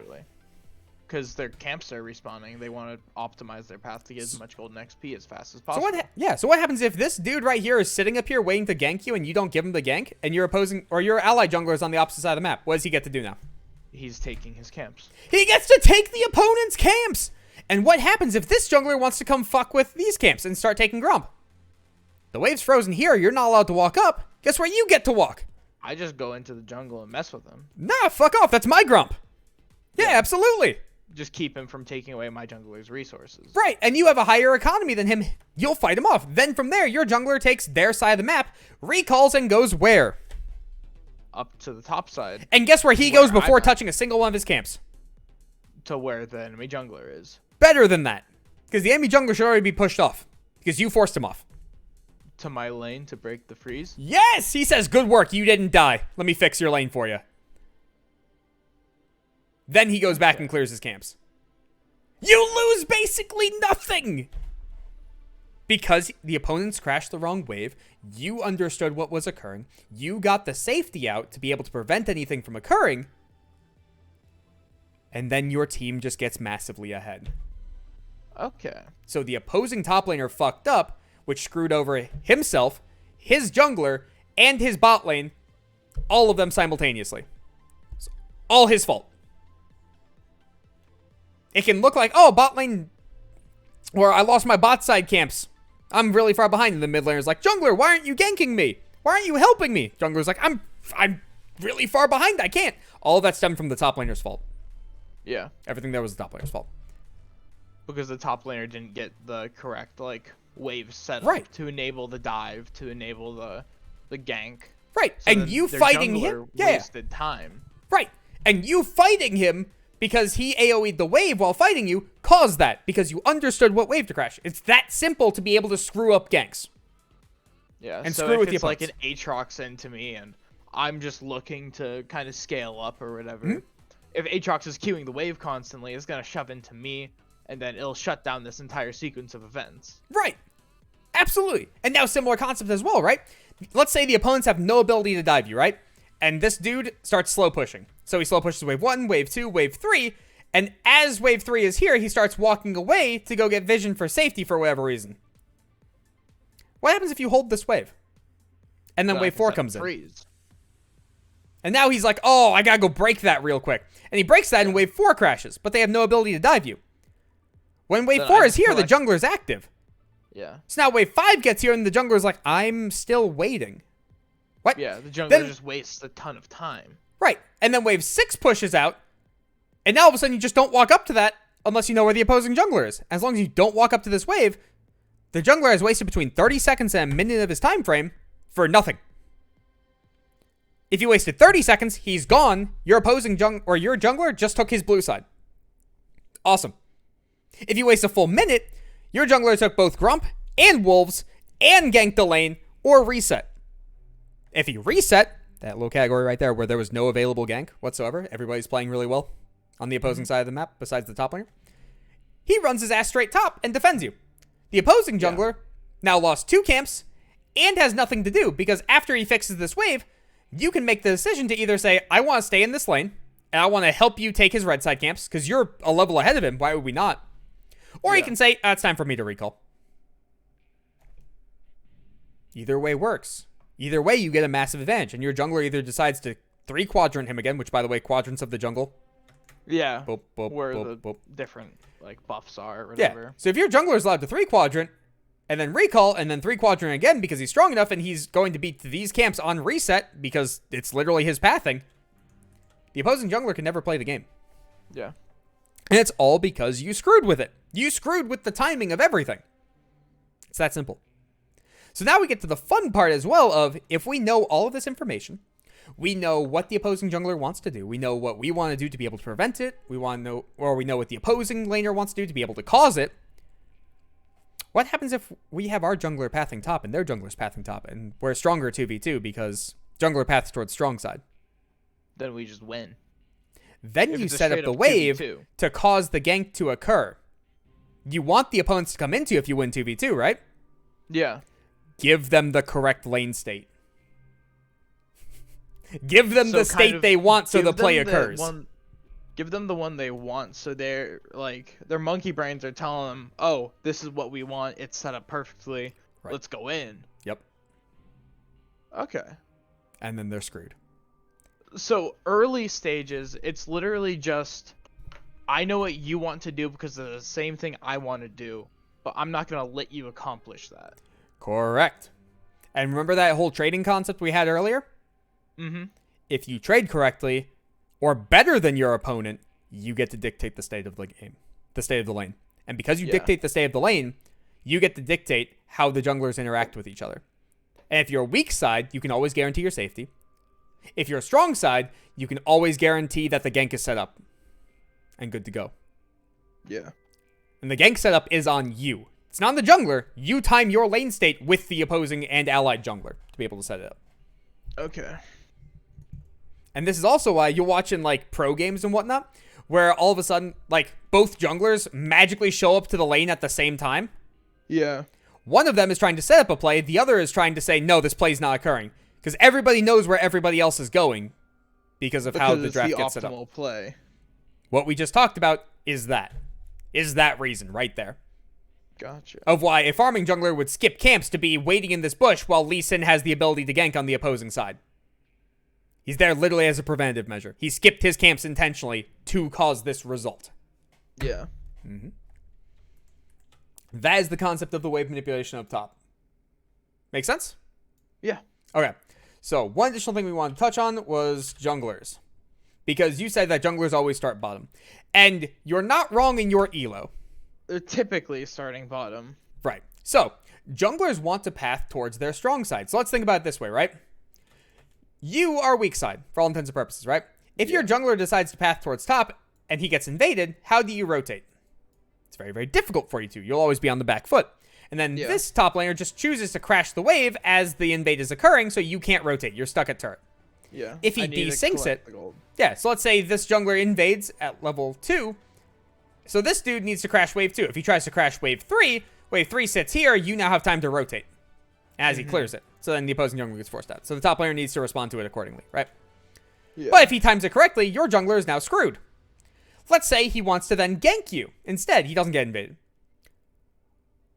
Because their camps are respawning. They want to optimize their path to get as much golden XP as fast as possible. So what happens if this dude right here is sitting up here waiting to gank you and you don't give him the gank, and your opposing or your ally jungler is on the opposite side of the map? What does he get to do now? He's taking his camps. He gets to take the opponent's camps! And what happens if this jungler wants to come fuck with these camps and start taking Gromp? The wave's frozen here, you're not allowed to walk up. Guess where you get to walk? I just go into the jungle and mess with him. Nah, fuck off, that's my Gromp. Yeah, absolutely. Just keep him from taking away my jungler's resources. Right, and you have a higher economy than him. You'll fight him off. Then from there, your jungler takes their side of the map, recalls, and goes where? Up to the top side. And guess where he goes before touching a single one of his camps? To where the enemy jungler is. Better than that. Because the enemy jungler should already be pushed off. Because you forced him off. To my lane to break the freeze? Yes! He says, good work, you didn't die. Let me fix your lane for you. Then he goes back and clears his camps. You lose basically nothing! Because the opponents crashed the wrong wave, you understood what was occurring, you got the safety out to be able to prevent anything from occurring, and then your team just gets massively ahead. Okay. So the opposing top laner fucked up, which screwed over himself, his jungler, and his bot lane, All of them simultaneously. It's all his fault. It can look like, oh, bot lane, or I lost my bot side camps. I'm really far behind. And the mid laner's like, jungler, why aren't you ganking me? Why aren't you helping me? Jungler's like, I'm really far behind. I can't. All of that stemmed from the top laner's fault. Yeah. Everything there was the top laner's fault. Because the top laner didn't get the correct, like, wave setup. Right. To enable the dive, to enable the gank. Right. So and you fighting him. Yeah. Wasted time. Right. And you fighting him because he AoE'd the wave while fighting you caused that. Because you understood what wave to crash. It's that simple to be able to screw up ganks. Yeah. And so screw if with it's the like an opponents. Aatrox into me and I'm just looking to kind of scale up or whatever. Mm-hmm. If Aatrox is queuing the wave constantly, it's going to shove into me. And then it'll shut down this entire sequence of events. Right. Absolutely. And now similar concept as well, right? Let's say the opponents have no ability to dive you, right? And this dude starts slow pushing. So he slow pushes wave 1, wave 2, wave 3. And as wave 3 is here, he starts walking away to go get vision for safety for whatever reason. What happens if you hold this wave? And then wave 4 comes in. Freeze. And now he's like, oh, I gotta go break that real quick. And he breaks that and wave 4 crashes. But they have no ability to dive you. When wave 4 is here, the jungler's active. Yeah. So now wave 5 gets here and the jungler's like, I'm still waiting. What? Yeah, the jungler just wastes a ton of time. Right. And then wave 6 pushes out. And now all of a sudden you just don't walk up to that unless you know where the opposing jungler is. As long as you don't walk up to this wave, the jungler has wasted between 30 seconds and a minute of his time frame for nothing. If you wasted 30 seconds, he's gone. Your opposing your jungler just took his blue side. Awesome. If you waste a full minute, your jungler took both Grump and Wolves and ganked the lane or reset. If you reset, that little category right there where there was no available gank whatsoever, everybody's playing really well on the opposing side of the map besides the top laner, he runs his ass straight top and defends you. The opposing jungler now lost 2 camps and has nothing to do because after he fixes this wave, you can make the decision to either say, I want to stay in this lane and I want to help you take his red side camps because you're a level ahead of him. Why would we not? Or you can say, it's time for me to recall. Either way works. Either way, you get a massive advantage. And your jungler either decides to 3-quadrant him again, which, by the way, quadrants of the jungle. Yeah, boop, boop, where boop, the boop. different like buffs are or whatever. Yeah, so if your jungler is allowed to 3-quadrant, and then recall, and then 3-quadrant again because he's strong enough and he's going to beat these camps on reset because it's literally his pathing, the opposing jungler can never play the game. Yeah. And it's all because you screwed with it. You screwed with the timing of everything. It's that simple. So now we get to the fun part as well of if we know all of this information, we know what the opposing jungler wants to do. We know what we want to do to be able to prevent it. We know what the opposing laner wants to do to be able to cause it. What happens if we have our jungler pathing top and their jungler's pathing top and we're stronger 2v2 because jungler paths towards strong side? Then we just win. Then you set up the wave 2v2. to cause the gank to occur. You want the opponents to come into if you win 2v2, right? Yeah. Give them the correct lane state. Give them the state they want so the play occurs. Give them the one they want so they're like, their monkey brains are telling them, oh, this is what we want. It's set up perfectly. Right. Let's go in. Yep. Okay. And then they're screwed. So early stages, it's literally just, I know what you want to do because it's the same thing I want to do, but I'm not going to let you accomplish that. Correct. And remember that whole trading concept we had earlier? Mm-hmm. If you trade correctly, or better than your opponent, you get to dictate the state of the game, the state of the lane. And because you dictate the state of the lane, you get to dictate how the junglers interact with each other. And if you're a weak side, you can always guarantee your safety. If you're a strong side, you can always guarantee that the gank is set up and good to go. Yeah. And the gank setup is on you. It's not on the jungler. You time your lane state with the opposing and allied jungler to be able to set it up. Okay. And this is also why you're watching, like, pro games and whatnot, where all of a sudden, like, both junglers magically show up to the lane at the same time. Yeah. One of them is trying to set up a play. The other is trying to say, no, this play's not occurring. Because everybody knows where everybody else is going because how the draft gets set up. Optimal play. What we just talked about is that reason right there. Gotcha. Of why a farming jungler would skip camps to be waiting in this bush while Lee Sin has the ability to gank on the opposing side. He's there literally as a preventative measure. He skipped his camps intentionally to cause this result. Yeah. Mm-hmm. That is the concept of the wave manipulation up top. Make sense? Yeah. Okay. So one additional thing we wanted to touch on was junglers. Because you said that junglers always start bottom. And you're not wrong in your elo. They're typically starting bottom. Right. So junglers want to path towards their strong side. So let's think about it this way, right? You are weak side, for all intents and purposes, right? If your jungler decides to path towards top and he gets invaded, how do you rotate? It's very, very difficult for you to. You'll always be on the back foot. And then this top laner just chooses to crash the wave as the invade is occurring, so you can't rotate. You're stuck at turret. Yeah. If he desyncs it, so let's say this jungler invades at level 2. So this dude needs to crash wave 2. If he tries to crash wave 3 sits here, you now have time to rotate as he clears it. So then the opposing jungler gets forced out. So the top laner needs to respond to it accordingly, right? Yeah. But if he times it correctly, your jungler is now screwed. Let's say he wants to then gank you. Instead, he doesn't get invaded.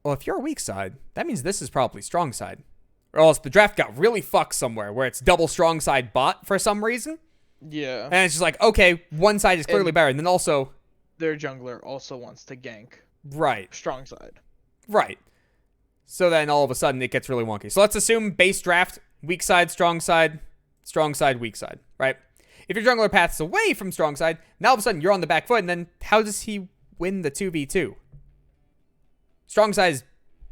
Well, if you're a weak side, that means this is probably strong side. Or else the draft got really fucked somewhere where it's double strong side bot for some reason. Yeah. And it's just like, okay, one side is clearly better. And then also... their jungler also wants to gank. Right. Strong side. Right. So then all of a sudden it gets really wonky. So let's assume base draft, weak side, strong side, weak side, right? If your jungler paths away from strong side, now all of a sudden you're on the back foot, and then how does he win the 2v2? Strong side is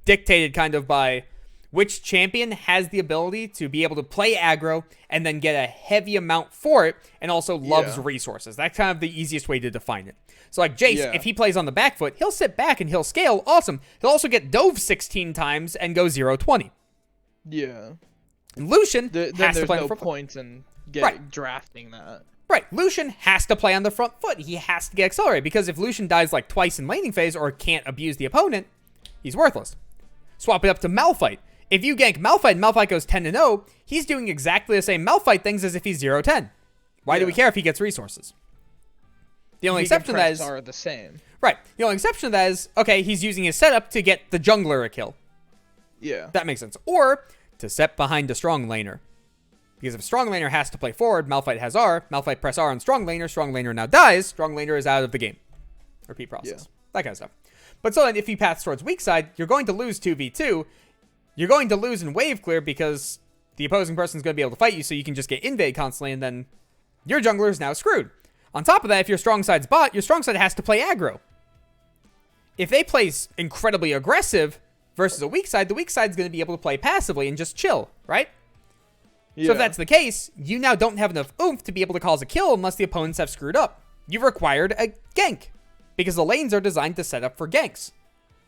dictated kind of by which champion has the ability to be able to play aggro and then get a heavy amount for it and also loves resources. That's kind of the easiest way to define it. So like Jace, if he plays on the back foot, he'll sit back and he'll scale. Awesome. He'll also get dove 16 times and go 0-20. Yeah. And Lucian has to play on the no front point in drafting that. Right. Lucian has to play on the front foot. He has to get accelerated because if Lucian dies like twice in laning phase or can't abuse the opponent, he's worthless. Swap it up to Malphite. If you gank Malphite and Malphite goes 10-0, he's doing exactly the same Malphite things as if he's 0-10. Why do we care if he gets resources? The only exception to that is... are the same. Right. The only exception to that is, okay, he's using his setup to get the jungler a kill. Yeah. That makes sense. Or to set behind a strong laner. Because if strong laner has to play forward, Malphite has R, Malphite press R on strong laner now dies, strong laner is out of the game. Repeat process. That kind of stuff. But so then if he paths towards weak side, you're going to lose 2v2. You're going to lose in wave clear because the opposing person's going to be able to fight you, so you can just get invade constantly, and then your jungler is now screwed. On top of that, if your strong side's bot, your strong side has to play aggro. If they play incredibly aggressive versus a weak side, the weak side's going to be able to play passively and just chill, right? Yeah. So if that's the case, you now don't have enough oomph to be able to cause a kill unless the opponents have screwed up. You've required a gank because the lanes are designed to set up for ganks.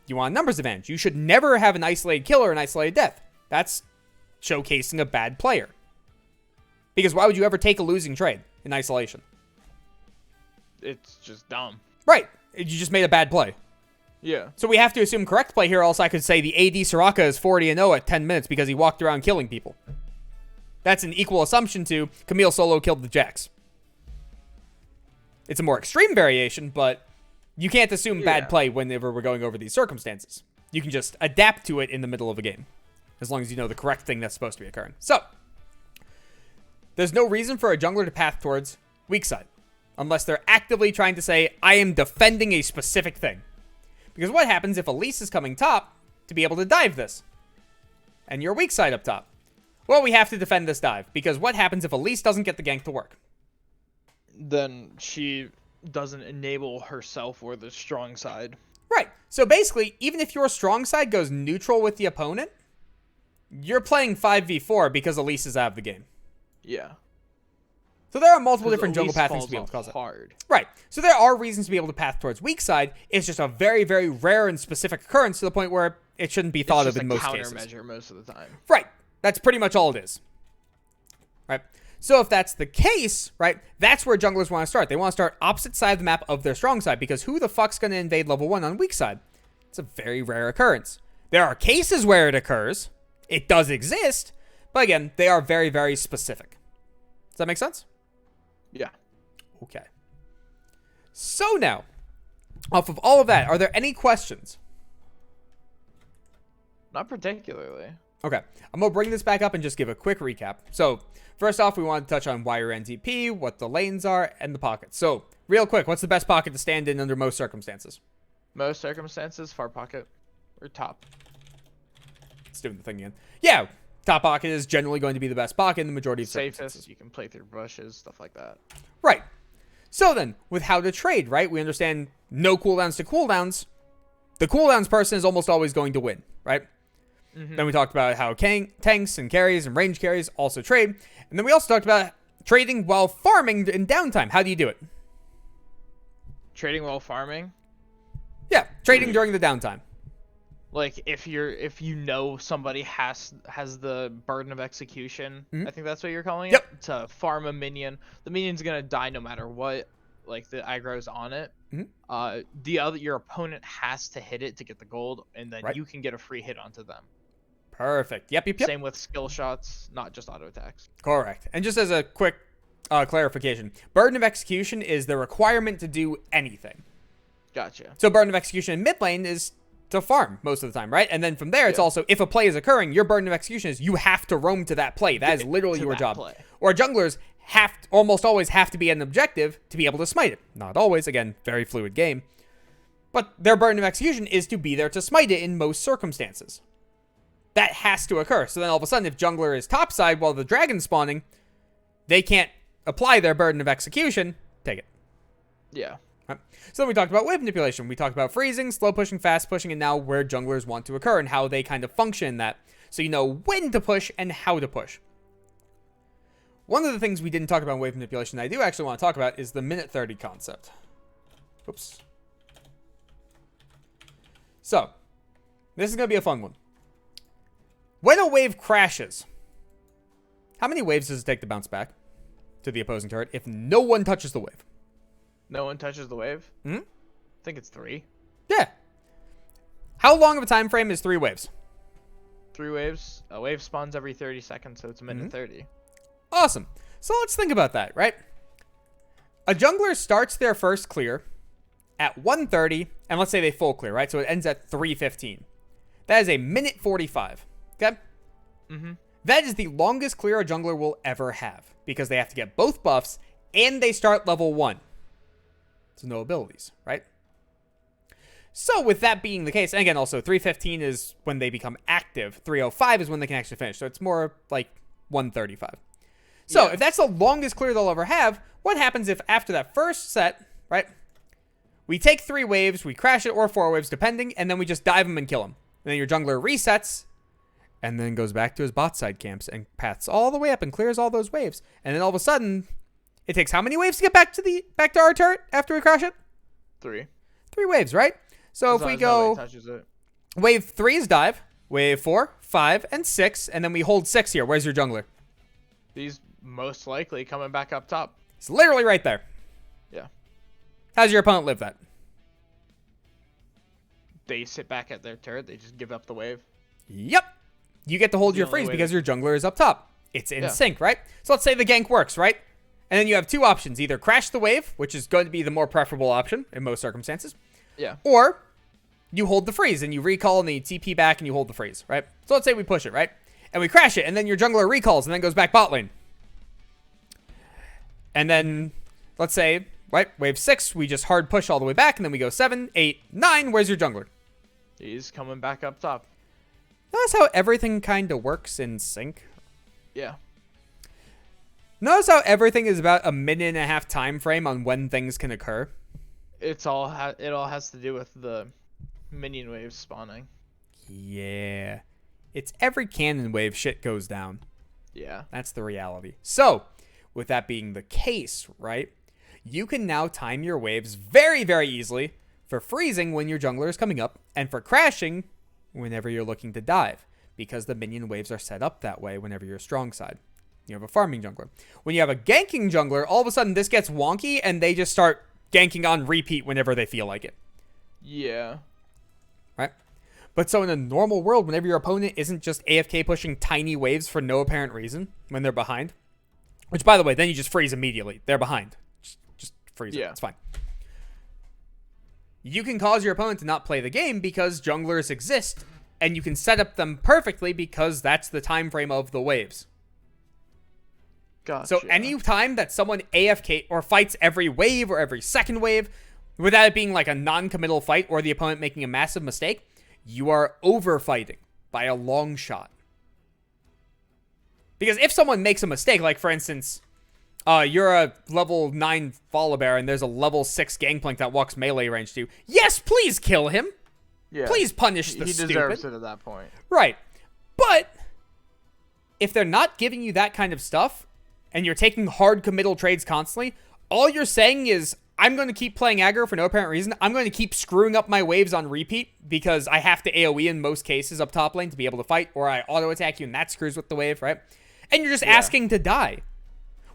You want a numbers advantage. You should never have an isolated kill or an isolated death. That's showcasing a bad player. Because why would you ever take a losing trade in isolation? It's just dumb. Right. You just made a bad play. Yeah. So we have to assume correct play here, or else I could say the AD Soraka is 40-0 at 10 minutes because he walked around killing people. That's an equal assumption to Camille solo killed the Jax. It's a more extreme variation, but you can't assume bad play whenever we're going over these circumstances. You can just adapt to it in the middle of a game, as long as you know the correct thing that's supposed to be occurring. So, there's no reason for a jungler to path towards weak side, unless they're actively trying to say, I am defending a specific thing. Because what happens if Elise is coming top to be able to dive this? And you're weak side up top. Well, we have to defend this dive, because what happens if Elise doesn't get the gank to work? Then she doesn't enable herself or the strong side. Right. So basically, even if your strong side goes neutral with the opponent, you're playing 5v4 because Elise is out of the game. Yeah. So there are multiple different jungle pathings to be able to cause it. Hard. Right. So there are reasons to be able to path towards weak side. It's just a very, very rare and specific occurrence to the point where it shouldn't be thought of in most cases. It's just a countermeasure most of the time. Right. That's pretty much all it is. Right. So if that's the case, right, that's where junglers want to start. They want to start opposite side of the map of their strong side, because who the fuck's going to invade level 1 on weak side? It's a very rare occurrence. There are cases where it occurs. It does exist. But again, they are very, very specific. Does that make sense? Yeah. Okay. So now, off of all of that, are there any questions? Not particularly. Okay, I'm going to bring this back up and just give a quick recap. So, first off, we want to touch on why you're NTP, what the lanes are, and the pockets. So, real quick, what's the best pocket to stand in under most circumstances? Most circumstances, far pocket or top. It's doing the thing again. Yeah, top pocket is generally going to be the best pocket in the majority of circumstances. Safest, you can play through bushes, stuff like that. Right. So then, with how to trade, right? We understand no cooldowns to cooldowns. The cooldowns person is almost always going to win, right? Then we talked about how tanks and carries and range carries also trade. And then we also talked about trading while farming in downtime. How do you do it? Trading while farming? Yeah, trading during the downtime. Like if you know somebody has the burden of execution, I think that's what you're calling it, to farm a minion. The minion's gonna die no matter what. Like the aggro's on it. Your opponent has to hit it to get the gold, and then you can get a free hit onto them. Perfect. Yep. Same with skill shots, not just auto attacks. Correct. And just as a quick clarification, burden of execution is the requirement to do anything. Gotcha. So burden of execution in mid lane is to farm most of the time, right? And then from there, it's also, if a play is occurring, your burden of execution is you have to roam to that play. That is literally your job. Or junglers almost always have to be an objective to be able to smite it. Not always, again, very fluid game. But their burden of execution is to be there to smite it in most circumstances. That has to occur. So then all of a sudden, if jungler is topside while the dragon's spawning, they can't apply their burden of execution. Take it. Yeah. So then we talked about wave manipulation. We talked about freezing, slow pushing, fast pushing, and now where junglers want to occur and how they kind of function in that. So you know when to push and how to push. One of the things we didn't talk about in wave manipulation that I do actually want to talk about is the minute 30 concept. Oops. So, this is going to be a fun one. When a wave crashes, how many waves does it take to bounce back to the opposing turret if no one touches the wave? No one touches the wave? I think it's 3. Yeah. How long of a time frame is 3 waves? 3 waves. A wave spawns every 30 seconds, so it's a minute 30. Awesome. So let's think about that, right? A jungler starts their first clear at 1:30, and let's say they full clear, right? So it ends at 3:15. That is a minute 45. Okay? That is the longest clear a jungler will ever have because they have to get both buffs and they start level 1. So no abilities, right? So with that being the case, and again, also 3:15 is when they become active. 3:05 is when they can actually finish. So it's more like 1:35. So if that's the longest clear they'll ever have, what happens if after that first set, right, we take 3 waves, we crash it, or 4 waves, depending, and then we just dive them and kill them. And then your jungler resets, and then goes back to his bot side camps and paths all the way up and clears all those waves. And then all of a sudden, it takes how many waves to get back to our turret after we crash it? 3. 3 waves, right? So if we go, wave 3 is dive, wave 4, 5, and 6, and then we hold 6 here. Where's your jungler? He's most likely coming back up top. It's literally right there. Yeah. How's your opponent live that? They sit back at their turret. They just give up the wave. Yep. You get to hold your freeze because your jungler is up top. It's in sync, right? So let's say the gank works, right? And then you have 2 options. Either crash the wave, which is going to be the more preferable option in most circumstances. Yeah. Or you hold the freeze and you recall and then you TP back and you hold the freeze, right? So let's say we push it, right? And we crash it and then your jungler recalls and then goes back bot lane. And then let's say, right, wave 6, we just hard push all the way back and then we go 7, 8, 9. Where's your jungler? He's coming back up top. Notice how everything kind of works in sync? Yeah. Notice how everything is about a minute and a half time frame on when things can occur? It all has to do with the minion waves spawning. Yeah. It's every cannon wave shit goes down. Yeah. That's the reality. So, with that being the case, right, you can now time your waves very, very easily for freezing when your jungler is coming up and for crashing whenever you're looking to dive because the minion waves are set up that way whenever you're a strong side. You have a farming jungler. When you have a ganking jungler, all of a sudden this gets wonky and they just start ganking on repeat whenever they feel like it. Yeah. Right? But so in a normal world, whenever your opponent isn't just AFK pushing tiny waves for no apparent reason when they're behind, which by the way, then you just freeze immediately. They're behind. Just freeze it. It's fine. You can cause your opponent to not play the game because junglers exist and you can set up them perfectly because that's the time frame of the waves. Gotcha. So any time that someone AFK or fights every wave or every second wave, without it being like a non-committal fight or the opponent making a massive mistake, you are over-fighting by a long shot. Because if someone makes a mistake, like for instance, you're a level 9 Volibear and there's a level 6 Gangplank that walks melee range to you, yes, please kill him. Yeah. Please punish the He stupid. deserves it at that point. Right. But if they're not giving you that kind of stuff, and you're taking hard committal trades constantly, all you're saying is, I'm going to keep playing aggro for no apparent reason. I'm going to keep screwing up my waves on repeat because I have to AoE in most cases up top lane to be able to fight, or I auto attack you and that screws with the wave, right? And you're just asking to die.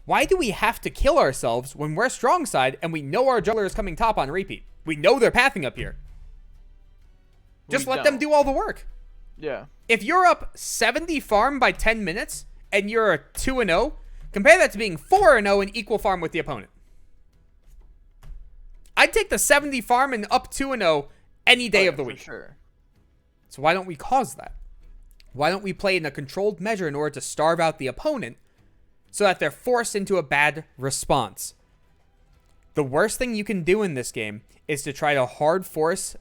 Why do we have to kill ourselves when we're strong side and we know our jungler is coming top on repeat? We know they're pathing up here. Just let them do all the work. Yeah. If you're up 70 farm by 10 minutes and you're a 2-0, compare that to being 4-0 and equal farm with the opponent. I'd take the 70 farm and up 2-0 any day of the week. Sure. So why don't we cause that? Why don't we play in a controlled measure in order to starve out the opponent so that they're forced into a bad response? The worst thing you can do in this game is to try to hard force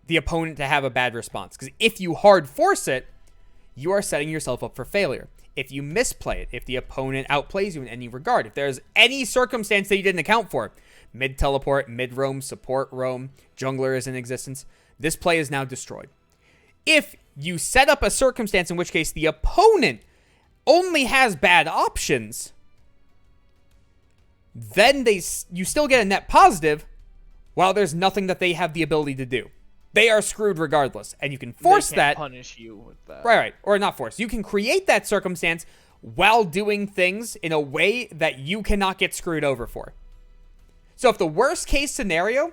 the opponent to have a bad response. Because if you hard force it, you are setting yourself up for failure. If you misplay it, if the opponent outplays you in any regard, if there's any circumstance that you didn't account for, mid teleport, mid roam, support roam, jungler is in existence, this play is now destroyed. If you set up a circumstance in which case the opponent only has bad options, then you still get a net positive while there's nothing that they have the ability to do. They are screwed regardless, and you can force they that. Punish you with that. Right. Or not force. You can create that circumstance while doing things in a way that you cannot get screwed over for. So if the worst case scenario,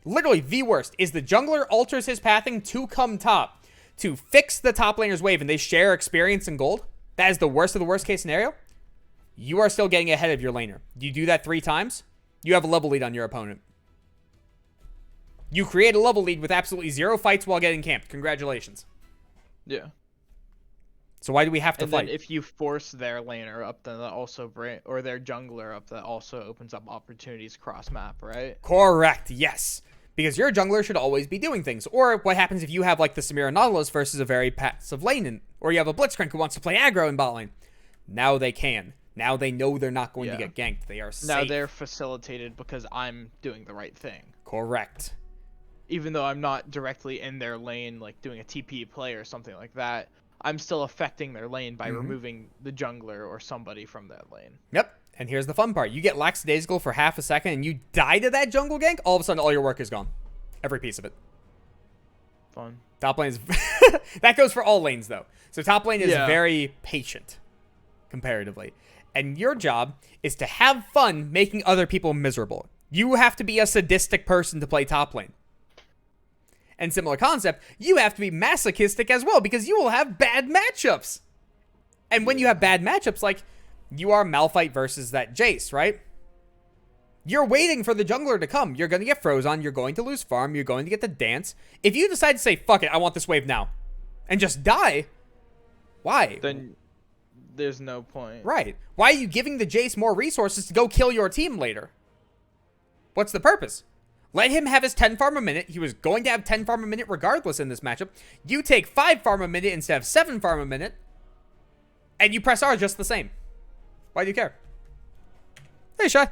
literally the worst, is the jungler alters his pathing to come top to fix the top laner's wave and they share experience and gold, that is the worst of the worst case scenario, you are still getting ahead of your laner. You do that 3 times, you have a level lead on your opponent. You create a level lead with absolutely 0 fights while getting camped. Congratulations. Yeah. So why do we have to fight? Then if you force their laner up, then that also or their jungler up, that also opens up opportunities cross map, right? Correct. Yes. Because your jungler should always be doing things. Or what happens if you have like the Samira Nautilus versus a very passive lane, or you have a Blitzcrank who wants to play aggro in bot lane. Now they can. Now they know they're not going to get ganked. They are safe. Now they're facilitated because I'm doing the right thing. Correct. Even though I'm not directly in their lane, like doing a TP play or something like that, I'm still affecting their lane by removing the jungler or somebody from that lane. Yep. And here's the fun part. You get lackadaisical for half a second and you die to that jungle gank, all of a sudden all your work is gone. Every piece of it. Fun. Top lane is... that goes for all lanes, though. So top lane is very patient, comparatively. And your job is to have fun making other people miserable. You have to be a sadistic person to play top lane. And similar concept, you have to be masochistic as well, because you will have bad matchups. And when you have bad matchups, like, you are Malphite versus that Jace, right? You're waiting for the jungler to come. You're going to get Frozone. You're going to lose farm. You're going to get the dance. If you decide to say, fuck it, I want this wave now, and just die, why? Then there's no point. Right. Why are you giving the Jace more resources to go kill your team later? What's the purpose? Let him have his 10 farm a minute. He was going to have 10 farm a minute regardless in this matchup. You take 5 farm a minute instead of 7 farm a minute, and you press R just the same. Why do you care? Hey, Shy.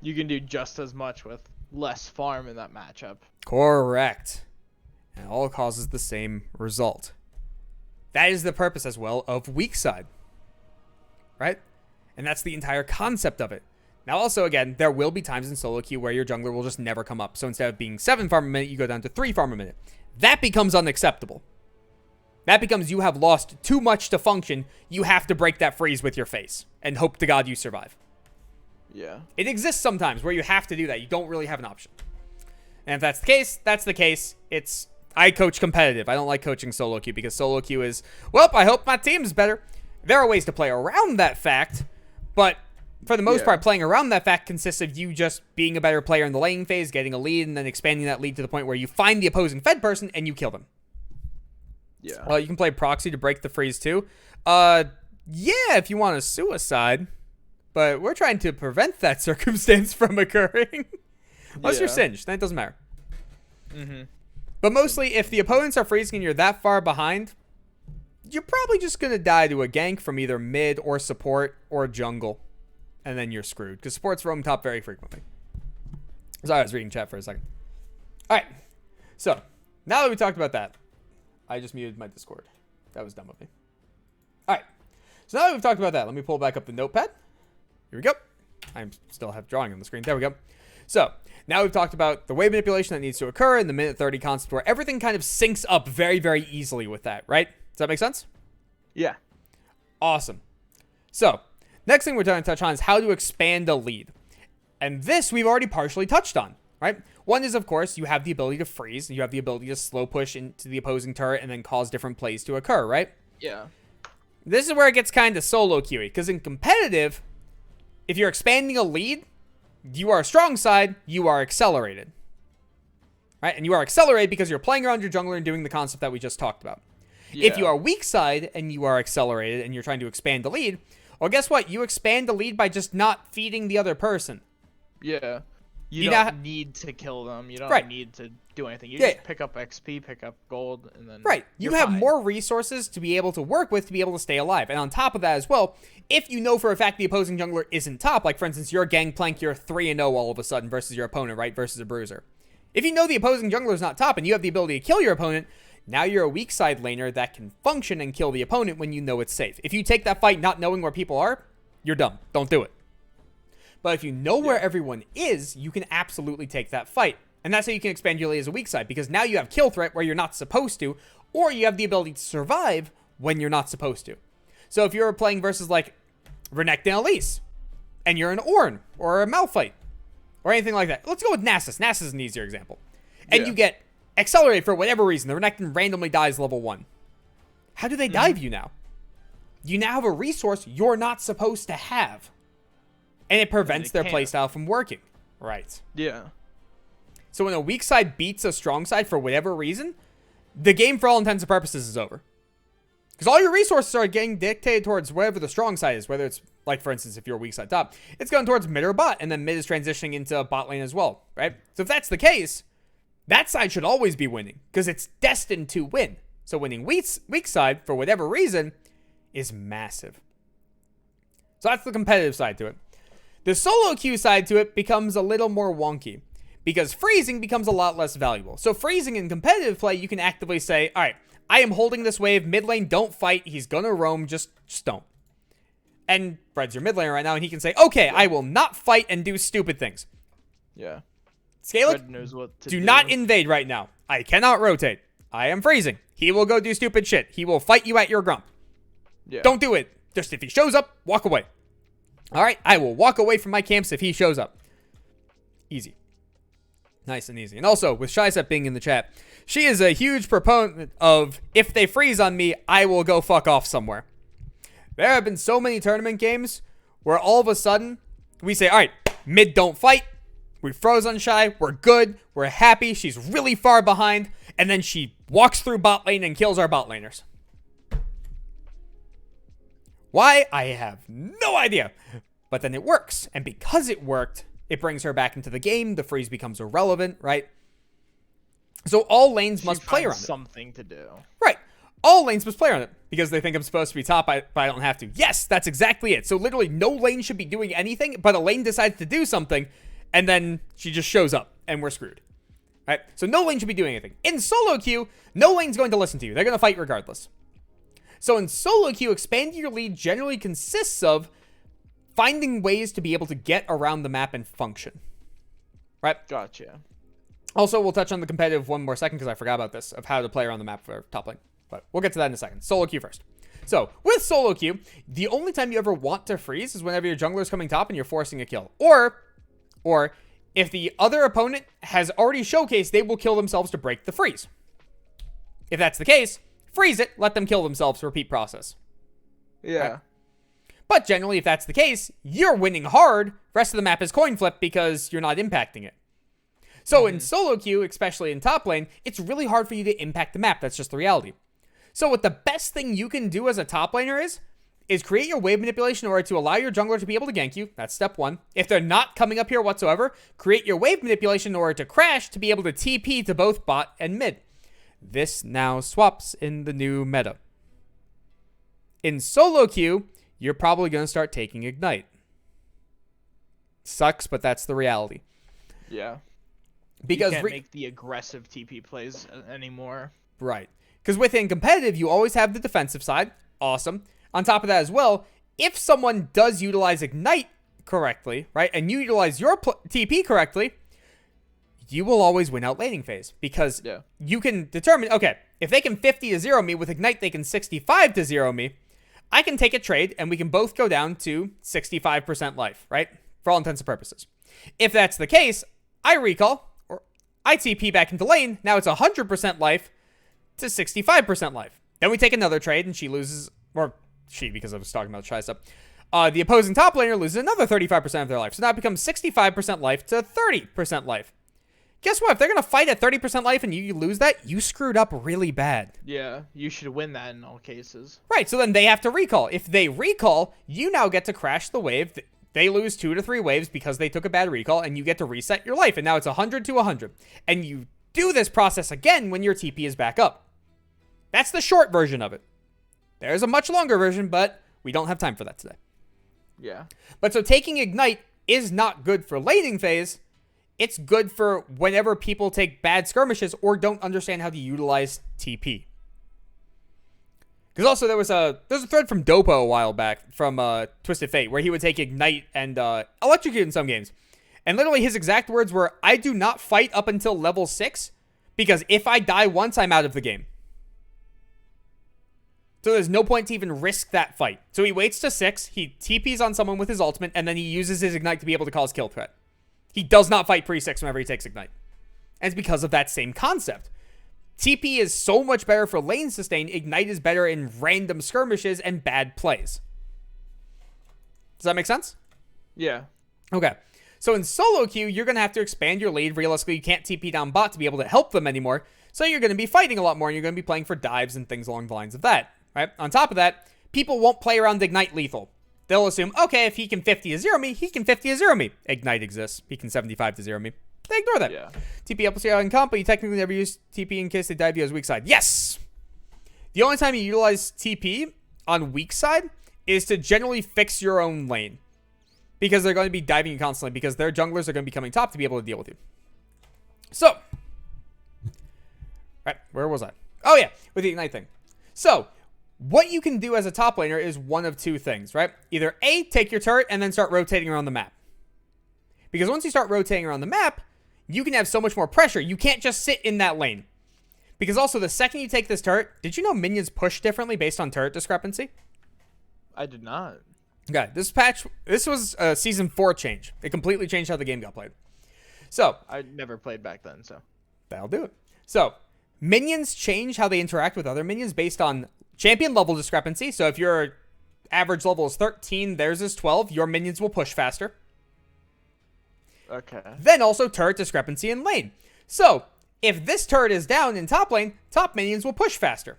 You can do just as much with less farm in that matchup. Correct. And it all causes the same result. That is the purpose as well of weak side. Right? And that's the entire concept of it. Now also, again, there will be times in solo queue where your jungler will just never come up. So instead of being 7 farm a minute, you go down to 3 farm a minute. That becomes unacceptable. That becomes you have lost too much to function. You have to break that freeze with your face and hope to God you survive. Yeah. It exists sometimes where you have to do that. You don't really have an option. And if that's the case, that's the case. I coach competitive. I don't like coaching solo queue because solo queue is, well, I hope my team's better. There are ways to play around that fact, but for the most part, playing around that fact consists of you just being a better player in the laning phase, getting a lead, and then expanding that lead to the point where you find the opposing fed person and you kill them. Yeah. You can play proxy to break the freeze too. Yeah, if you want a suicide, but we're trying to prevent that circumstance from occurring. Unless you're singed, then it doesn't matter. But mostly, if the opponents are freezing and you're that far behind, you're probably just going to die to a gank from either mid or support or jungle. And then you're screwed, because supports roam top very frequently. Sorry, I was reading chat for a second. Alright, so, now that we talked about that, I just muted my Discord. That was dumb of me. Alright, so now that we've talked about that, let me pull back up the notepad. Here we go. I still have drawing on the screen. There we go. So, now we've talked about the wave manipulation that needs to occur and the minute 30 concept where everything kind of syncs up very, very easily with that, right? Does that make sense? Yeah. Awesome. So, next thing we're going to touch on is how to expand a lead. And this we've already partially touched on, right? One is, of course, you have the ability to freeze. You have the ability to slow push into the opposing turret and then cause different plays to occur, right? Yeah. This is where it gets kind of solo queuey, because in competitive, if you're expanding a lead, you are strong side, you are accelerated. Right? And you are accelerated because you're playing around your jungler and doing the concept that we just talked about. Yeah. If you are weak side and you are accelerated and you're trying to expand the lead, well, guess what? You expand the lead by just not feeding the other person. Yeah. You don't need to kill them. You don't need to do anything. You just pick up XP, pick up gold, and then you have more resources to be able to work with to be able to stay alive. And on top of that as well, if you know for a fact the opposing jungler isn't top, like for instance, you're Gangplank, you're 3-0 all of a sudden versus your opponent, right? Versus a bruiser. If you know the opposing jungler is not top and you have the ability to kill your opponent, now you're a weak side laner that can function and kill the opponent when you know it's safe. If you take that fight not knowing where people are, you're dumb. Don't do it. But if you know where everyone is, you can absolutely take that fight. And that's how you can expand your lead as a weak side, because now you have kill threat where you're not supposed to, or you have the ability to survive when you're not supposed to. So if you're playing versus like Renekton and Elise, and you're an Ornn, or a Malphite, or anything like that. Let's go with Nasus. Nasus is an easier example. And you get accelerated for whatever reason. The Renekton randomly dies level 1. How do they dive you now? You now have a resource you're not supposed to have. And it prevents their playstyle from working. Right. Yeah. So when a weak side beats a strong side for whatever reason, the game for all intents and purposes is over. Because all your resources are getting dictated towards whatever the strong side is. Whether it's, like for instance, if you're a weak side top, it's going towards mid or bot. And then mid is transitioning into bot lane as well. Right? So if that's the case, that side should always be winning. Because it's destined to win. So winning weak side, for whatever reason, is massive. So that's the competitive side to it. The solo queue side to it becomes a little more wonky, because freezing becomes a lot less valuable. So freezing in competitive play, you can actively say, all right, I am holding this wave, mid lane, don't fight, he's gonna roam, just don't. And Fred's your mid laner right now, and he can say, okay, I will not fight and do stupid things. Yeah. Scalich, knows what to do not invade right now. I cannot rotate. I am freezing. He will go do stupid shit. He will fight you at your grump. Yeah. Don't do it. Just if he shows up, walk away. All right, I will walk away from my camps if he shows up. Easy. Nice and easy. And also, with Shysep being in the chat, she is a huge proponent of, if they freeze on me, I will go fuck off somewhere. There have been so many tournament games where all of a sudden, we say, all right, mid don't fight. We froze on Shy. We're good. We're happy. She's really far behind. And then she walks through bot lane and kills our bot laners. Why? I have no idea. But then it works. And because it worked, it brings her back into the game. The freeze becomes irrelevant, right? So all lanes must play around it. Something to do. Right. All lanes must play around it. Because they think I'm supposed to be top, but I don't have to. Yes, that's exactly it. So literally no lane should be doing anything, but a lane decides to do something, and then she just shows up, and we're screwed. Right? So no lane should be doing anything. In solo queue, no lane's going to listen to you. They're going to fight regardless. So in solo queue, expanding your lead generally consists of finding ways to be able to get around the map and function. Right? Gotcha. Also, we'll touch on the competitive one more second because I forgot about this, of how to play around the map for top lane. But we'll get to that in a second. Solo queue first. So, with solo queue, the only time you ever want to freeze is whenever your jungler's coming top and you're forcing a kill. Or if the other opponent has already showcased they will kill themselves to break the freeze. If that's the case, freeze it, let them kill themselves, repeat process. Yeah. Right? But generally, if that's the case, you're winning hard. Rest of the map is coin flip because you're not impacting it. So in solo queue, especially in top lane, it's really hard for you to impact the map. That's just the reality. So what the best thing you can do as a top laner is create your wave manipulation in order to allow your jungler to be able to gank you. That's step one. If they're not coming up here whatsoever, create your wave manipulation in order to crash to be able to TP to both bot and mid. This now swaps in the new meta. In solo queue, you're probably going to start taking Ignite. Sucks, but that's the reality. Yeah. Because you can't make the aggressive TP plays anymore. Right. Because within competitive, you always have the defensive side. Awesome. On top of that as well, if someone does utilize Ignite correctly, right, and you utilize your TP correctly, you will always win out laning phase. Because you can determine, okay, if they can 50 to 0 me, with Ignite they can 65 to 0 me, I can take a trade and we can both go down to 65% life, right? For all intents and purposes. If that's the case, I recall, or I TP back into lane, now it's 100% life to 65% life. Then we take another trade and she loses, or she, because I was talking about shy stuff. The opposing top laner loses another 35% of their life. So now it becomes 65% life to 30% life. Guess what? If they're going to fight at 30% life and you lose that, you screwed up really bad. Yeah, you should win that in all cases. Right, so then they have to recall. If they recall, you now get to crash the wave. They lose 2 to 3 waves because they took a bad recall, and you get to reset your life. And now it's 100 to 100. And you do this process again when your TP is back up. That's the short version of it. There's a much longer version, but we don't have time for that today. Yeah. But so taking Ignite is not good for laning phase. It's good for whenever people take bad skirmishes or don't understand how to utilize TP. Because also there's a thread from Dopo a while back from Twisted Fate where he would take Ignite and Electrocute in some games. And literally his exact words were, I do not fight up until level 6 because if I die once, I'm out of the game. So there's no point to even risk that fight. So he waits to 6, he TPs on someone with his ultimate, and then he uses his Ignite to be able to cause kill threat. He does not fight pre-6 whenever he takes Ignite. And it's because of that same concept. TP is so much better for lane sustain. Ignite is better in random skirmishes and bad plays. Does that make sense? Yeah. Okay. So in solo queue, you're going to have to expand your lead. Realistically, you can't TP down bot to be able to help them anymore. So you're going to be fighting a lot more, and you're going to be playing for dives and things along the lines of that. Right? On top of that, people won't play around Ignite lethal. They'll assume, okay, if he can 50 to 0 me, he can 50 to 0 me. Ignite exists. He can 75 to 0 me. They ignore that. Yeah. TP up in comp, but you technically never use TP in case they dive you as weak side. Yes! The only time you utilize TP on weak side is to generally fix your own lane. Because they're going to be diving you constantly, because their junglers are going to be coming top to be able to deal with you. So, right, where was I? Oh yeah, with the Ignite thing. So, what you can do as a top laner is one of two things, right? Either A, take your turret and then start rotating around the map. Because once you start rotating around the map, you can have so much more pressure. You can't just sit in that lane. Because also, the second you take this turret, did you know minions push differently based on turret discrepancy? I did not. Okay, this was a Season 4 change. It completely changed how the game got played. So, I never played back then, so. that'll do it. So, minions change how they interact with other minions based on champion level discrepancy. So if your average level is 13, theirs is 12, your minions will push faster. Okay. Then also turret discrepancy in lane. So if this turret is down in top lane, top minions will push faster.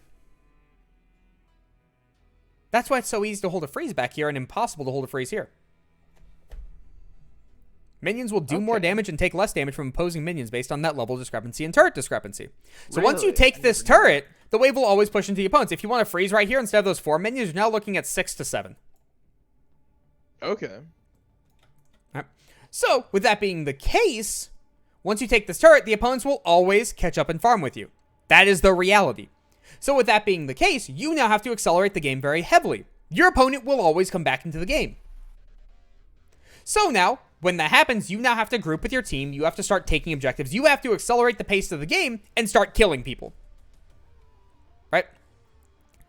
That's why it's so easy to hold a freeze back here and impossible to hold a freeze here. Minions will do more damage and take less damage from opposing minions based on that level discrepancy and turret discrepancy. So once you take this turret, the wave will always push into the opponents. If you want to freeze right here, instead of those 4 minions, you're now looking at 6 to 7. Okay. Right. So, with that being the case, once you take this turret, the opponents will always catch up and farm with you. That is the reality. So with that being the case, you now have to accelerate the game very heavily. Your opponent will always come back into the game. So now, when that happens, you now have to group with your team. You have to start taking objectives. You have to accelerate the pace of the game and start killing people. Right?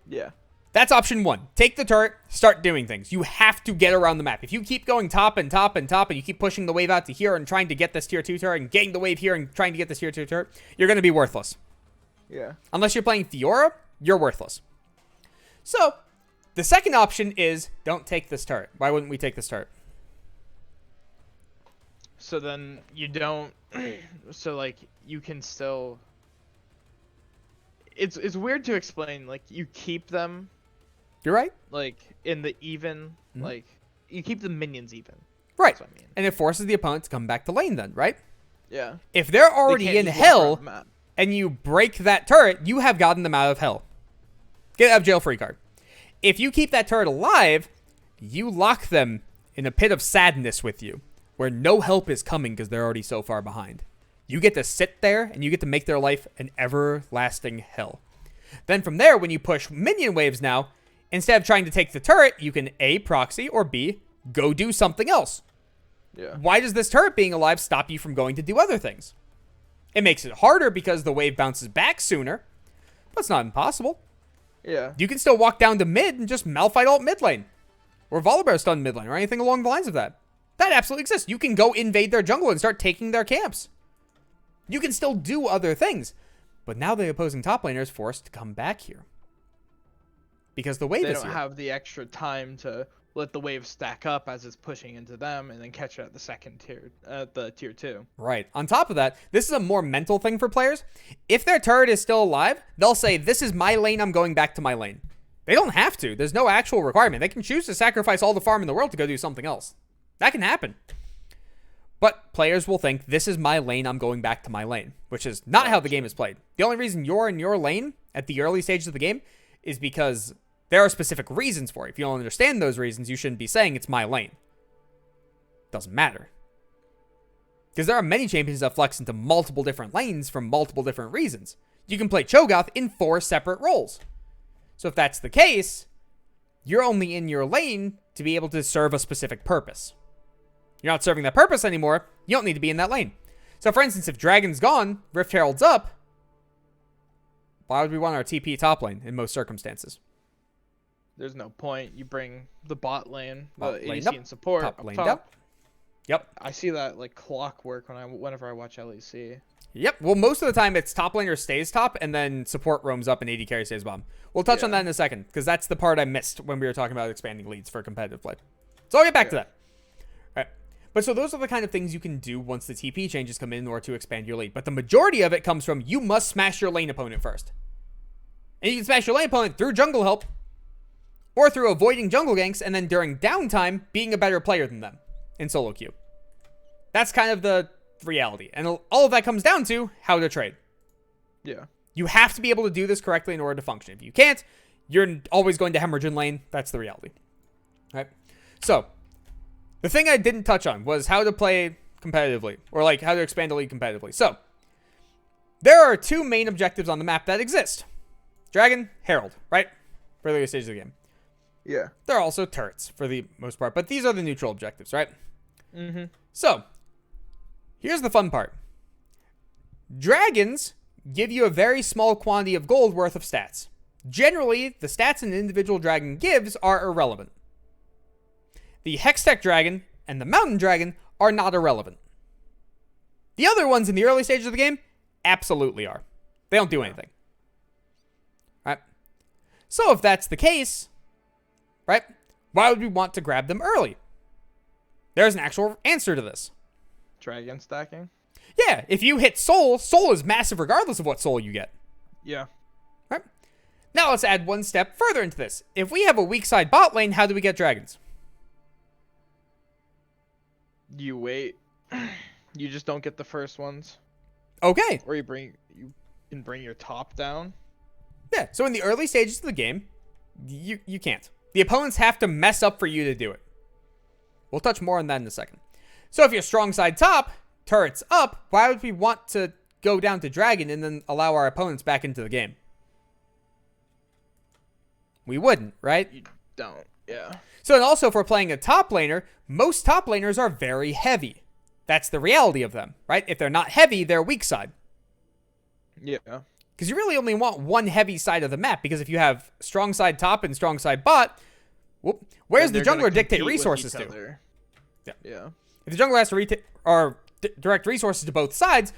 Yeah. That's option 1. Take the turret, start doing things. You have to get around the map. If you keep going top and top and top and you keep pushing the wave out to here and trying to get this tier 2 turret and getting the wave here and trying to get this tier 2 turret, you're going to be worthless. Yeah. Unless you're playing Fiora, you're worthless. So, the second option is don't take this turret. Why wouldn't we take this turret? So then you don't. So like you can still. it's weird to explain. Like you keep them You're right. like in the even, like you keep the minions even. Right. That's what I mean. And it forces the opponent to come back to lane then, right? Yeah. If they're They already can't in just walk around hell the map. and you break that turret, you have gotten them out of hell. Get out of jail free card. If you keep that turret alive, you lock them in a pit of sadness with you, where no help is coming because they're already so far behind. You get to sit there and you get to make their life an everlasting hell. Then from there, when you push minion waves now, instead of trying to take the turret, you can A, proxy, or B, go do something else. Yeah. Why does this turret being alive stop you from going to do other things? It makes it harder because the wave bounces back sooner, but it's not impossible. Yeah. You can still walk down to mid and just malfight alt mid lane. Or Volibear stun mid lane, or anything along the lines of that. That absolutely exists. You can go invade their jungle and start taking their camps. You can still do other things. But now the opposing top laner is forced to come back here. Because the wave They is don't here. have the extra time to let the wave stack up as it's pushing into them and then catch it at the second tier, the tier 2. Right. On top of that, this is a more mental thing for players. If their turret is still alive, they'll say, this is my lane, I'm going back to my lane. They don't have to. There's no actual requirement. They can choose to sacrifice all the farm in the world to go do something else. That can happen. But players will think, this is my lane, I'm going back to my lane, which is not how the game is played. The only reason you're in your lane at the early stages of the game is because there are specific reasons for it. If you don't understand those reasons, you shouldn't be saying it's my lane. Doesn't matter. Because there are many champions that flex into multiple different lanes for multiple different reasons. You can play Cho'Gath in 4 separate roles. So if that's the case, you're only in your lane to be able to serve a specific purpose. You're not serving that purpose anymore, you don't need to be in that lane. So for instance, if Dragon's gone, Rift Herald's up, why would we want our TP top lane in most circumstances? There's no point. You bring the bot lane, the Bot lane ADC up, and support top up lane top. down. Yep. I see that like clockwork whenever I watch LEC. Yep. Well, most of the time it's top laner stays top and then support roams up and AD carry stays bottom. We'll touch on that in a second because that's the part I missed when we were talking about expanding leads for competitive play. So I'll get back to that. All right. But so those are the kind of things you can do once the TP changes come in order to expand your lead. But the majority of it comes from you must smash your lane opponent first. And you can smash your lane opponent through jungle help or through avoiding jungle ganks and then during downtime being a better player than them in solo queue. That's kind of the reality. And all of that comes down to how to trade. Yeah. You have to be able to do this correctly in order to function. If you can't, you're always going to hemorrhage in lane. That's the reality. All right. So, the thing I didn't touch on was how to play competitively, or like how to expand a league competitively. So, there are 2 main objectives on the map that exist. Dragon, Herald, right? For the early stages of the game. Yeah. There are also turrets for the most part, but these are the neutral objectives, right? Mm-hmm. So, here's the fun part. Dragons give you a very small quantity of gold worth of stats. Generally, the stats an individual dragon gives are irrelevant. The Hextech Dragon and the Mountain Dragon are not irrelevant. The other ones in the early stages of the game absolutely are. They don't do anything. Right? So if that's the case, right, why would we want to grab them early? There's an actual answer to this. Dragon stacking. Yeah, if you hit soul, soul is massive regardless of what soul you get. Yeah. Right? Now let's add one step further into this. If we have a weak side bot lane, how do we get dragons? You wait. You just don't get the first ones. Okay. Or you can bring your top down. Yeah, so in the early stages of the game, you can't. The opponents have to mess up for you to do it. We'll touch more on that in a second. So if you're strong side top, turrets up, why would we want to go down to dragon and then allow our opponents back into the game? We wouldn't, right? You don't. Yeah. So and also if we're playing a top laner, most top laners are very heavy. That's the reality of them, right? If they're not heavy, they're weak side. Yeah. Because you really only want one heavy side of the map, because if you have strong side top and strong side bot, where's the jungler dictate resources to? Yeah. Yeah. If the jungler has to direct resources to both sides,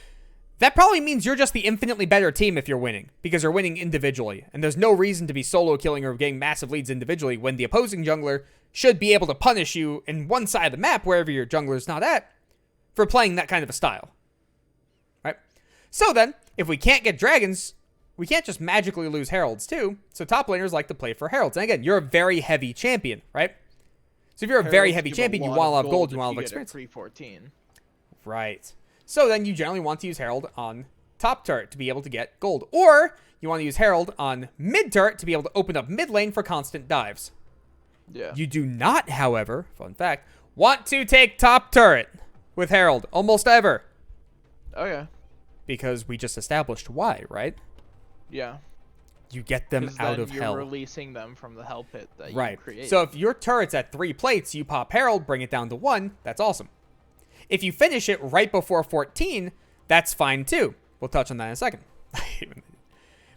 that probably means you're just the infinitely better team if you're winning, because you're winning individually. And there's no reason to be solo killing or getting massive leads individually when the opposing jungler should be able to punish you in one side of the map, wherever your jungler's not at, for playing that kind of a style. Right? So then, if we can't get dragons, we can't just magically lose heralds too. So top laners like to play for heralds. And again, you're a very heavy champion, right? So if you're a very heavy champion, you want a lot of gold, you want a lot of experience. 314. Right. So then you generally want to use herald on top turret to be able to get gold. Or you want to use herald on mid turret to be able to open up mid lane for constant dives. Yeah. You do not, however, fun fact, want to take top turret with herald almost ever. Oh, yeah. Because we just established why, right? Yeah. You get them out of hell. You're releasing them from the hell pit that right. you create. So if your turret's at 3 plates, you pop herald, bring it down to 1, that's awesome. If you finish it right before 14, that's fine too. We'll touch on that in a second.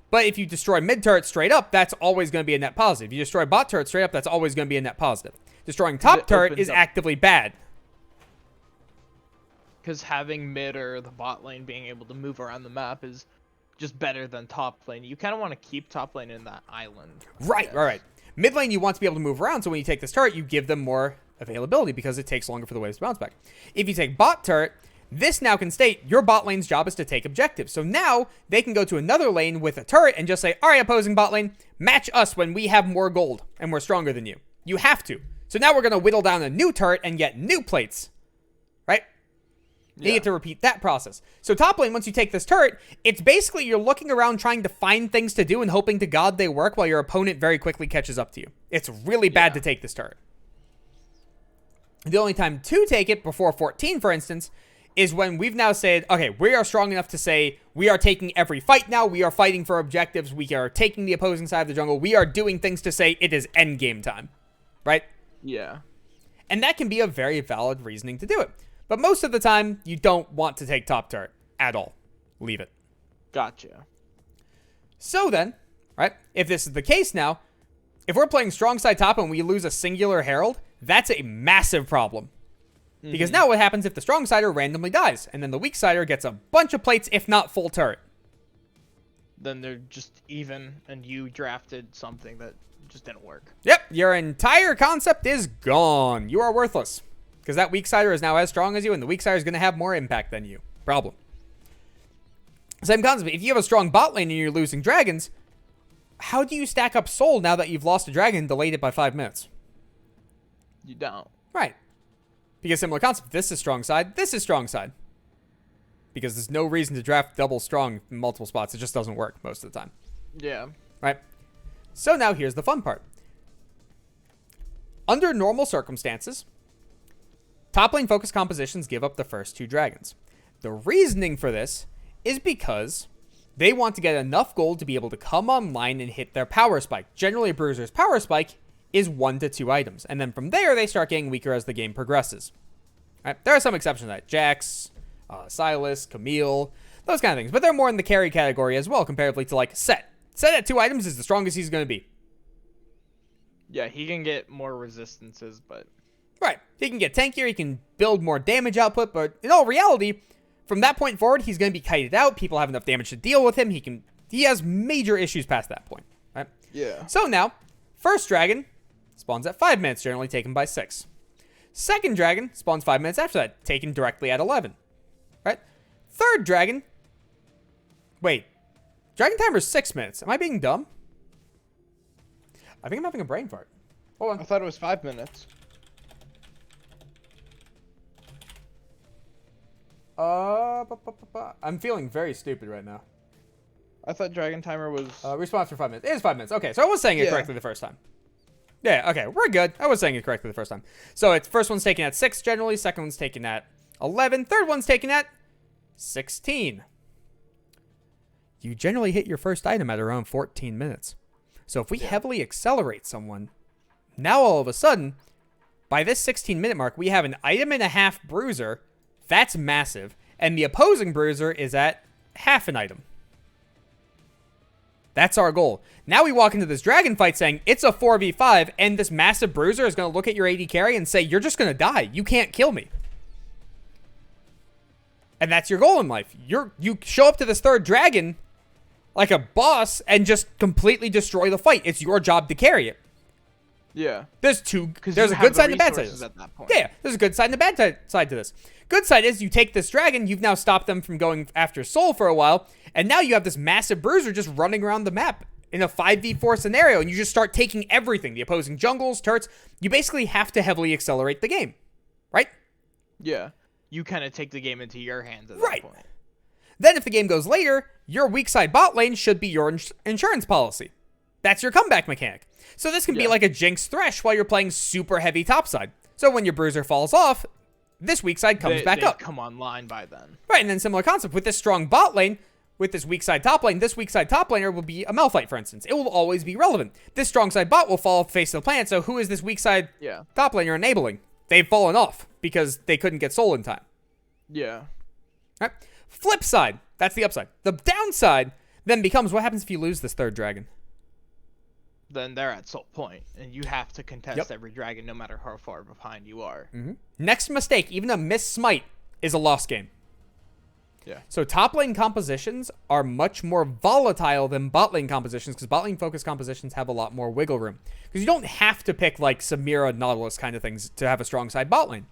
But if you destroy mid turret straight up, that's always going to be a net positive. If you destroy bot turret straight up, that's always going to be a net positive. Destroying top turret is actively bad. Because having mid or the bot lane being able to move around the map is just better than top lane. You kind of want to keep top lane in that island. Right. Mid lane, you want to be able to move around, so when you take this turret, you give them more availability because it takes longer for the waves to bounce back. If you take bot turret, this now can state your bot lane's job is to take objectives. So now they can go to another lane with a turret and just say, all right, opposing bot lane, match us when we have more gold and we're stronger than you. You have to. So now we're going to whittle down a new turret and get new plates. Right? You get to repeat that process. So top lane, once you take this turret, it's basically you're looking around trying to find things to do and hoping to God they work while your opponent very quickly catches up to you. It's really bad to take this turret. The only time to take it before 14, for instance, is when we've now said, okay, we are strong enough to say we are taking every fight now. We are fighting for objectives. We are taking the opposing side of the jungle. We are doing things to say it is endgame time. Right? Yeah. And that can be a very valid reasoning to do it. But most of the time, you don't want to take top turret at all. Leave it. Gotcha. So then, right, if this is the case now, if we're playing strong side top and we lose a singular herald, that's a massive problem. Because now what happens if the strong sider randomly dies, and then the weak sider gets a bunch of plates, if not full turret? Then they're just even, and you drafted something that just didn't work. Yep, your entire concept is gone. You are worthless. Because that weak sider is now as strong as you, and the weak sider is going to have more impact than you. Problem. Same concept. If you have a strong bot lane and you're losing dragons, how do you stack up soul now that you've lost a dragon and delayed it by 5 minutes? You don't. Right. Because similar concept. This is strong side. This is strong side. Because there's no reason to draft double strong in multiple spots. It just doesn't work most of the time. Yeah. Right. So now here's the fun part. Under normal circumstances, top lane focus compositions give up the first 2 dragons. The reasoning for this is because they want to get enough gold to be able to come online and hit their power spike. Generally, a bruiser's power spike is 1 to 2 items. And then from there, they start getting weaker as the game progresses. Right? There are some exceptions to that. Jax, Silas, Camille, those kind of things. But they're more in the carry category as well, comparatively to like Set. Set at 2 items is the strongest he's going to be. Yeah, he can get more resistances, but... Right. He can get tankier, he can build more damage output, but in all reality, from that point forward, he's going to be kited out. People have enough damage to deal with him. He has major issues past that point. Right? Yeah. So now, first dragon spawns at 5 minutes, generally taken by 6. Second dragon spawns 5 minutes after that, taken directly at 11. Right? Third dragon... Wait. Dragon timer is 6 minutes. Am I being dumb? I think I'm having a brain fart. Hold on. I thought it was 5 minutes. I'm feeling very stupid right now. I thought dragon timer was... Response for 5 minutes. It is 5 minutes. Okay, so I was saying it correctly the first time. Yeah, okay, we're good. I was saying it correctly the first time. So it's first one's taken at 6 generally, second one's taken at 11, third one's taken at 16. You generally hit your first item at around 14 minutes. So if we heavily accelerate someone, now all of a sudden, by this 16-minute mark, we have an item and a half bruiser. That's massive. And the opposing bruiser is at half an item. That's our goal. Now we walk into this dragon fight saying, it's a 4v5, and this massive bruiser is going to look at your AD carry and say, you're just going to die. You can't kill me. And that's your goal in life. You show up to this third dragon like a boss and just completely destroy the fight. It's your job to carry it. Yeah. There's a good side and a bad side to this. At that point. Yeah, there's a good side and a bad side to this. Good side is you take this dragon, you've now stopped them from going after soul for a while, And now you have this massive bruiser just running around the map in a 5v4 scenario, and you just start taking everything. The opposing jungles, turrets. You basically have to heavily accelerate the game, right? Yeah. You kind of take the game into your hands at that point. Then if the game goes later, your weak side bot lane should be your insurance policy. That's your comeback mechanic. So this can be like a Jinx Thresh while you're playing super heavy topside. So when your bruiser falls off, this weak side comes back up. Come online by then. Right, and then similar concept with this strong bot lane, with this weak side top lane, this weak side top laner will be a Malphite, for instance. It will always be relevant. This strong side bot will fall off the face of the planet, so who is this weak side top laner enabling? They've fallen off because they couldn't get soul in time. Yeah. Right? Flip side, that's the upside. The downside then becomes, what happens if you lose this third dragon? Then they're at soul point, and you have to contest every dragon no matter how far behind you are. Next mistake, even a miss smite, is a lost game. Yeah. So top lane compositions are much more volatile than bot lane compositions, because bot lane focused compositions have a lot more wiggle room. Because you don't have to pick like Samira, Nautilus kind of things to have a strong side bot lane.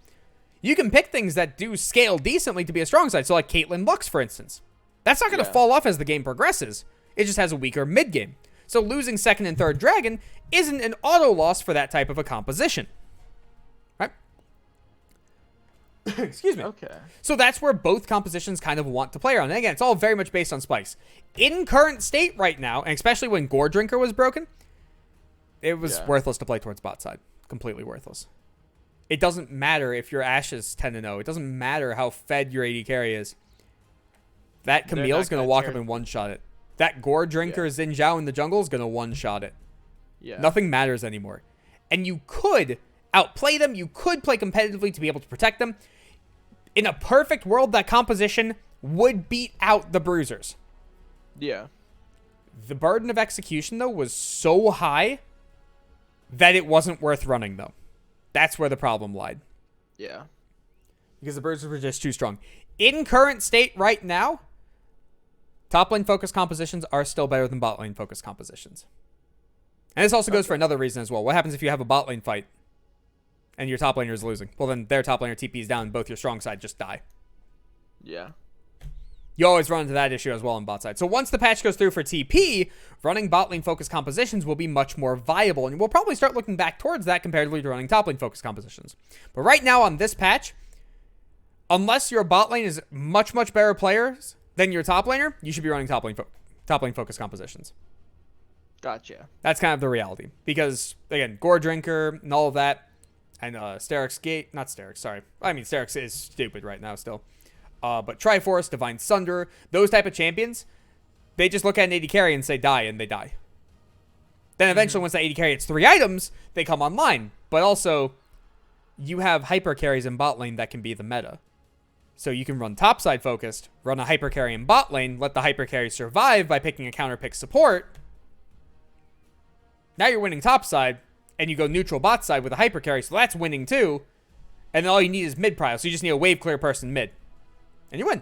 You can pick things that do scale decently to be a strong side. So like Caitlyn Lux, for instance. That's not going to fall off as the game progresses. It just has a weaker mid game. So losing second and third dragon isn't an auto loss for that type of a composition. Right? Excuse me. Okay. So that's where both compositions kind of want to play around. And again, it's all very much based on spikes. In current state right now, and especially when Gore Drinker was broken, it was worthless to play towards bot side. Completely worthless. It doesn't matter if your Ashe is 10-0. It doesn't matter how fed your AD carry is. That Camille's going to walk up and one-shot it. That Gore Drinker Xin Zhao in the jungle is going to one-shot it. Yeah. Nothing matters anymore. And you could outplay them. You could play competitively to be able to protect them. In a perfect world, that composition would beat out the bruisers. Yeah. The burden of execution, though, was so high that it wasn't worth running, though. That's where the problem lied. Yeah. Because the bruisers were just too strong. In current state right now, top lane focused compositions are still better than bot lane focused compositions. And this also goes for another reason as well. What happens if you have a bot lane fight and your top laner is losing? Well, then their top laner TP's down and both your strong side just die. Yeah. You always run into that issue as well on bot side. So once the patch goes through for TP, running bot lane focused compositions will be much more viable. And we'll probably start looking back towards that comparatively to running top lane focused compositions. But right now on this patch, unless your bot lane is much, much better players than your top laner, you should be running top lane focused compositions. Gotcha. That's kind of the reality. Because, again, Gore Drinker and all of that, and Sterix Gate, not Sterix, sorry. I mean, Sterix is stupid right now still. But Triforce, Divine Sunder, those type of champions, they just look at an AD carry and say die, and they die. Then eventually, once that AD carry hits 3 items, they come online. But also, you have hyper carries in bot lane that can be the meta. So you can run topside focused, run a hyper carry in bot lane, let the hyper carry survive by picking a counter pick support. Now you're winning topside, and you go neutral bot side with a hyper carry, so that's winning too. And then all you need is mid prio, so you just need a wave clear person mid. And you win.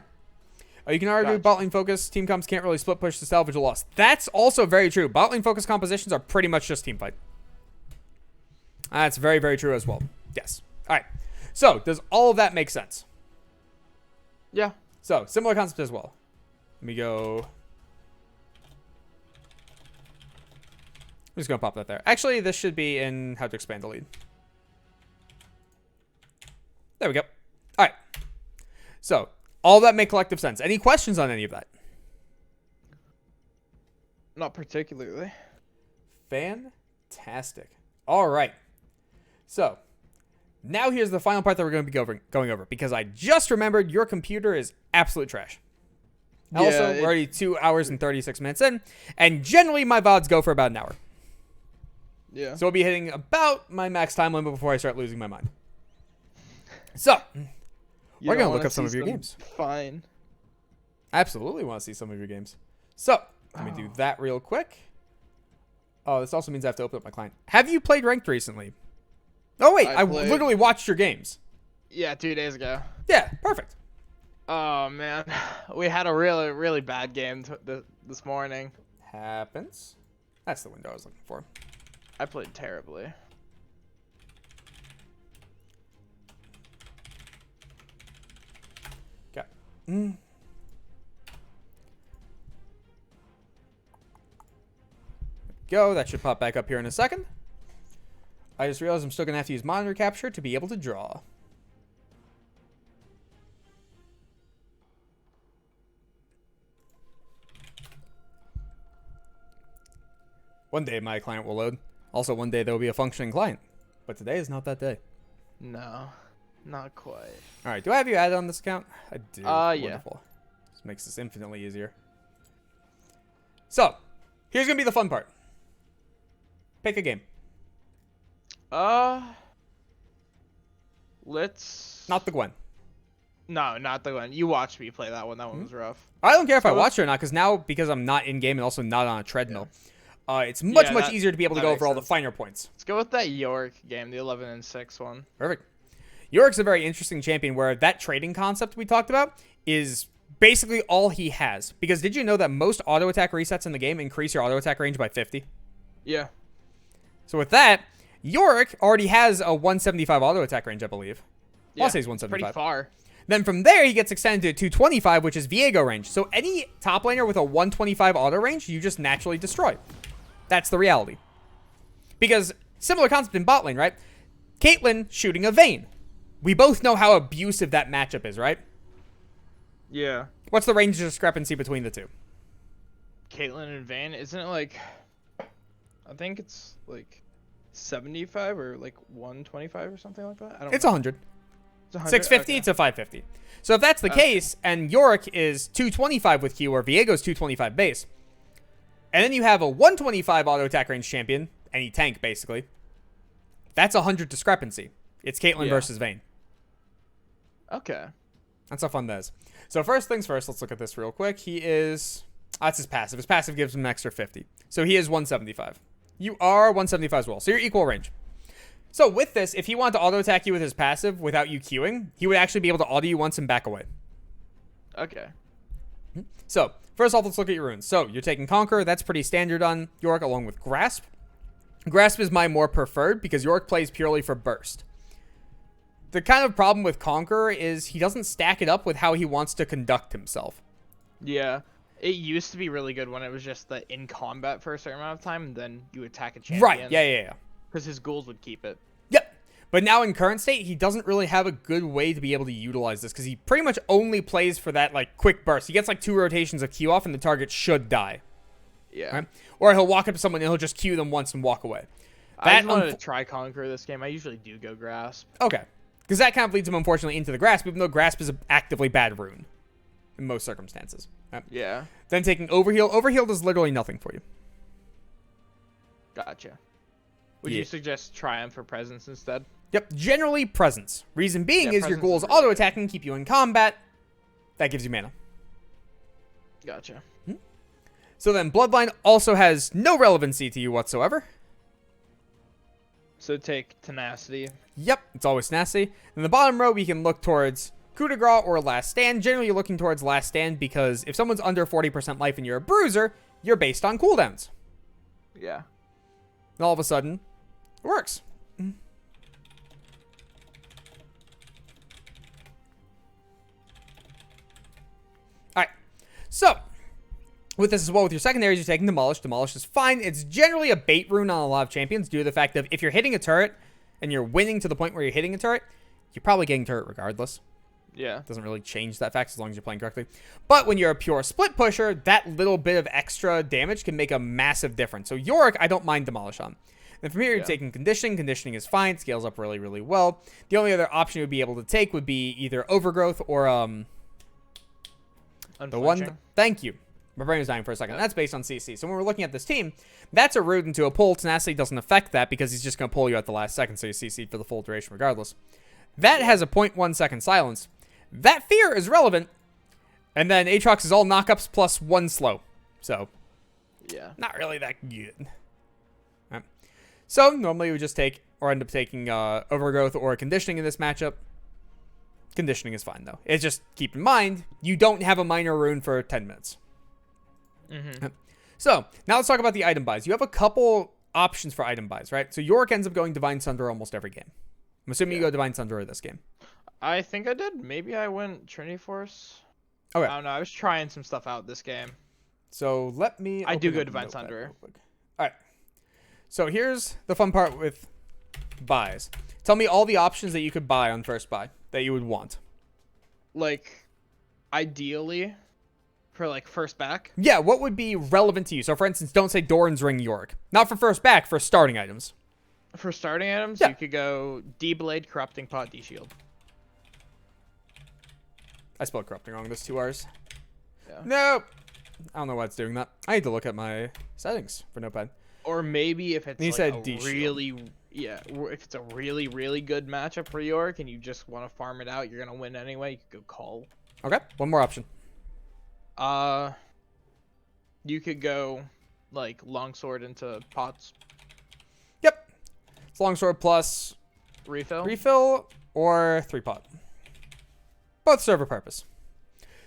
You can argue bot lane focus, team comps can't really split push to salvage a loss. That's also very true. Bot lane focus compositions are pretty much just team fight. That's very, very true as well. Yes. All right. So, does all of that make sense? Yeah. So, similar concept as well. Let me go. I'm just going to pop that there. Actually, this should be in how to expand the lead. There we go. All right. So, all that make collective sense. Any questions on any of that? Not particularly. Fantastic. All right. So, now here's the final part that we're going to be going over, because I just remembered your computer is absolute trash. Yeah, Also, we're already 2 hours and 36 minutes in, and generally my VODs go for about an hour. Yeah. So we'll be hitting about my max time limit before I start losing my mind. So, we're going to look up some of your games. Fine. I absolutely want to see some of your games. So, let me do that real quick. Oh, this also means I have to open up my client. Have you played ranked recently? Oh, wait. I literally watched your games. Yeah, 2 days ago. Yeah, perfect. Oh, man. We had a really, really bad game this morning. Happens. That's the window I was looking for. I played terribly. Okay. go. That should pop back up here in a second. I just realized I'm still going to have to use monitor capture to be able to draw. One day my client will load. Also, one day there will be a functioning client. But today is not that day. No, not quite. All right, do I have you added on this account? I do. Yeah. Wonderful. This makes this infinitely easier. So, here's going to be the fun part. Pick a game. Let's... Not the Gwen. No, not the one. You watched me play that one. That one was rough. I don't care if I watch it or not, because now, because I'm not in-game and also not on a treadmill, it's much easier to be able to go over all the finer points. Let's go with that York game, the 11-6 one. Perfect. York's a very interesting champion where that trading concept we talked about is basically all he has. Because did you know that most auto attack resets in the game increase your auto attack range by 50? Yeah. So with that, York already has a 175 auto attack range, I believe. Yeah, I'll say he's 175. pretty far. Then from there, he gets extended to 225, which is Viego range. So any top laner with a 125 auto range, you just naturally destroy. That's the reality. Because similar concept in bot lane, right? Caitlyn shooting a Vayne. We both know how abusive that matchup is, right? Yeah. What's the range discrepancy between the two? Caitlyn and Vayne, isn't it like... I think it's like 75 or like 125 or something like that? I don't It's know. 100. It's 100? 650 Okay. to 550. So if that's the case, and Yorick is 225 with Q, or Viego's 225 base, and then you have a 125 auto attack range champion, any tank basically, that's 100 discrepancy. It's Caitlyn versus Vayne. Okay. That's how fun that is. So first things first, let's look at this real quick. He is... That's his passive. His passive gives him an extra 50. So he is 175. You are 175 as well. So you're equal range. So with this, if he wanted to auto attack you with his passive without you queuing, he would actually be able to auto you once and back away. Okay. So first off, let's look at your runes. So you're taking Conquer. That's pretty standard on Yorick, along with Grasp. Grasp is my more preferred because Yorick plays purely for burst. The kind of problem with Conqueror is he doesn't stack it up with how he wants to conduct himself. Yeah. It used to be really good when it was just the in combat for a certain amount of time, and then you attack a champion. Right, yeah. Because his ghouls would keep it. Yep. But now in current state, he doesn't really have a good way to be able to utilize this because he pretty much only plays for that like quick burst. He gets like 2 rotations of Q off and the target should die. Yeah. Right? Or he'll walk up to someone and he'll just Q them once and walk away. I just wanted to try Conqueror this game. I usually do go Grasp. Okay. Because that kind of leads him, unfortunately, into the Grasp, even though Grasp is an actively bad rune in most circumstances. Right? Yeah. Then taking Overheal. Overheal does literally nothing for you. Gotcha. Would you suggest Triumph for Presence instead? Yep. Generally, Presence. Reason being is your ghouls is really auto-attacking, keep you in combat. That gives you mana. Gotcha. So then Bloodline also has no relevancy to you whatsoever. So take Tenacity. Yep, it's always nasty. In the bottom row, we can look towards Coup de Grace or Last Stand. Generally, you're looking towards Last Stand because if someone's under 40% life and you're a bruiser, you're based on cooldowns. Yeah. And all of a sudden, it works. Alright, so with this as well, with your secondaries, you're taking Demolish. Demolish is fine. It's generally a bait rune on a lot of champions due to the fact that if you're hitting a turret and you're winning to the point where you're hitting a turret, you're probably getting turret regardless. Yeah. Doesn't really change that fact as long as you're playing correctly. But when you're a pure split pusher, that little bit of extra damage can make a massive difference. So Yorick, I don't mind Demolish on. Then from here, you're taking Conditioning. Conditioning is fine. It scales up really, really well. The only other option you would be able to take would be either Overgrowth or the one... Thank you. My brain was dying for a second. That's based on CC. So when we're looking at this team, that's a root into a pull. Tenacity doesn't affect that because he's just going to pull you at the last second, so you CC for the full duration regardless. That has a 0.1 second silence. That Fear is relevant. And then Aatrox is all knockups plus 1 slow. So, yeah, not really that good. Right. So, normally we would just take, or end up taking Overgrowth or Conditioning in this matchup. Conditioning is fine, though. It's just, keep in mind, you don't have a minor rune for 10 minutes. So, now let's talk about the item buys. You have a couple options for item buys, right? So, Yorick ends up going Divine Sunder almost every game. I'm assuming you go Divine Sunder this game. I think I did. Maybe I went Trinity Force. Okay. I don't know. I was trying some stuff out this game. So, let me... I do go Divine Sunder. Alright. So here's the fun part with buys. Tell me all the options that you could buy on first buy that you would want. Like, ideally, for like first back. Yeah, what would be relevant to you? So for instance, don't say Doran's Ring York. Not for first back, for starting items. For starting items, Yeah. you could go D-Blade, Corrupting Pot, D-Shield. I spelled corrupting wrong. There's 2 R's. Yeah. Nope. I don't know why it's doing that. I need to look at my settings for Notepad. Or maybe if it's You like said a D-Shield. if it's a really, really good matchup for York and you just want to farm it out, you're going to win anyway, you could go Call. Okay, one more option. You could go, like, Longsword into Pots. Yep. It's Longsword plus Refill, or 3-pot. Both serve a purpose.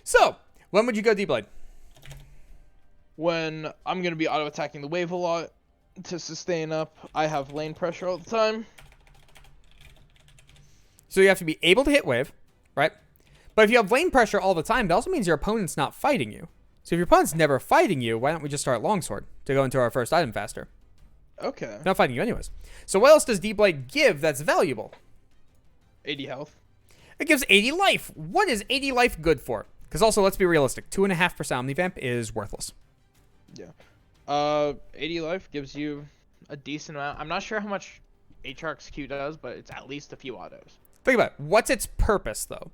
So, when would you go D-Blade? when I'm going to be auto-attacking the wave a lot to sustain up. I have lane pressure all the time. So you have to be able to hit wave, right? But if you have lane pressure all the time, that also means your opponent's not fighting you. So if your opponent's never fighting you, why don't we just start Longsword to go into our first item faster? Okay. They're not fighting you anyways. So what else does D-Blade give that's valuable? 80 health. It gives 80 life. What is 80 life good for? Because also, let's be realistic. 2.5% Omnivamp is worthless. Yeah. 80 life gives you a decent amount. I'm not sure how much Aatrox Q does, but it's at least a few autos. Think about it. What's its purpose, though?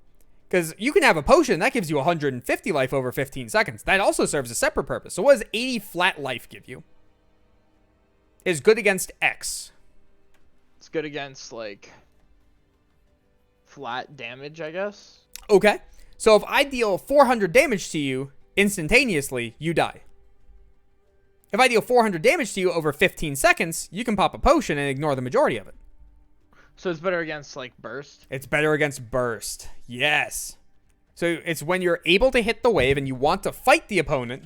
Because you can have a potion that gives you 150 life over 15 seconds. That also serves a separate purpose. So what does 80 flat life give you? Is good against X. It's good against, like, flat damage, I guess. Okay. So if I deal 400 damage to you instantaneously, you die. If I deal 400 damage to you over 15 seconds, you can pop a potion and ignore the majority of it. So it's better against, like, burst. It's better against burst. Yes. So it's when you're able to hit the wave and you want to fight the opponent,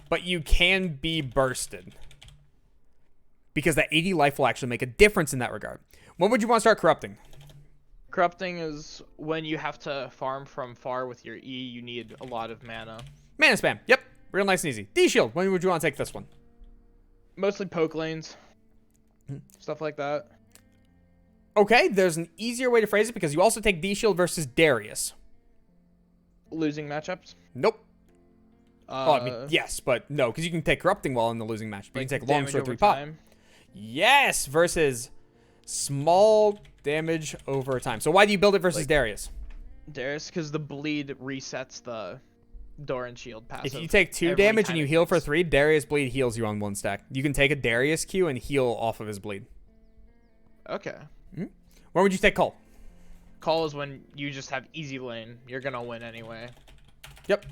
but you can be bursted. Because that 80 life will actually make a difference in that regard. When would you want to start corrupting? Corrupting is when you have to farm from far with your E. You need a lot of mana. Mana spam. Yep. Real nice and easy. D-Shield. When would you want to take this one? Mostly poke lanes. Stuff like that. Okay, there's an easier way to phrase it because you also take D-Shield versus Darius. Losing matchups. Nope. Oh, I mean, yes, but no, because you can take corrupting while in the losing match. You Like can take damage Longsword over 3-pot. time. Yes, versus small damage over time. So why do you build it versus Darius? Darius, because the bleed resets the Doran shield passive. If you take 2 every damage and time you it heal for hits. 3, Darius bleed heals you on 1 stack. You can take a Darius Q and heal off of his bleed. Okay. When would you take Cole? Call is when you just have easy lane. You're gonna win anyway. Yep.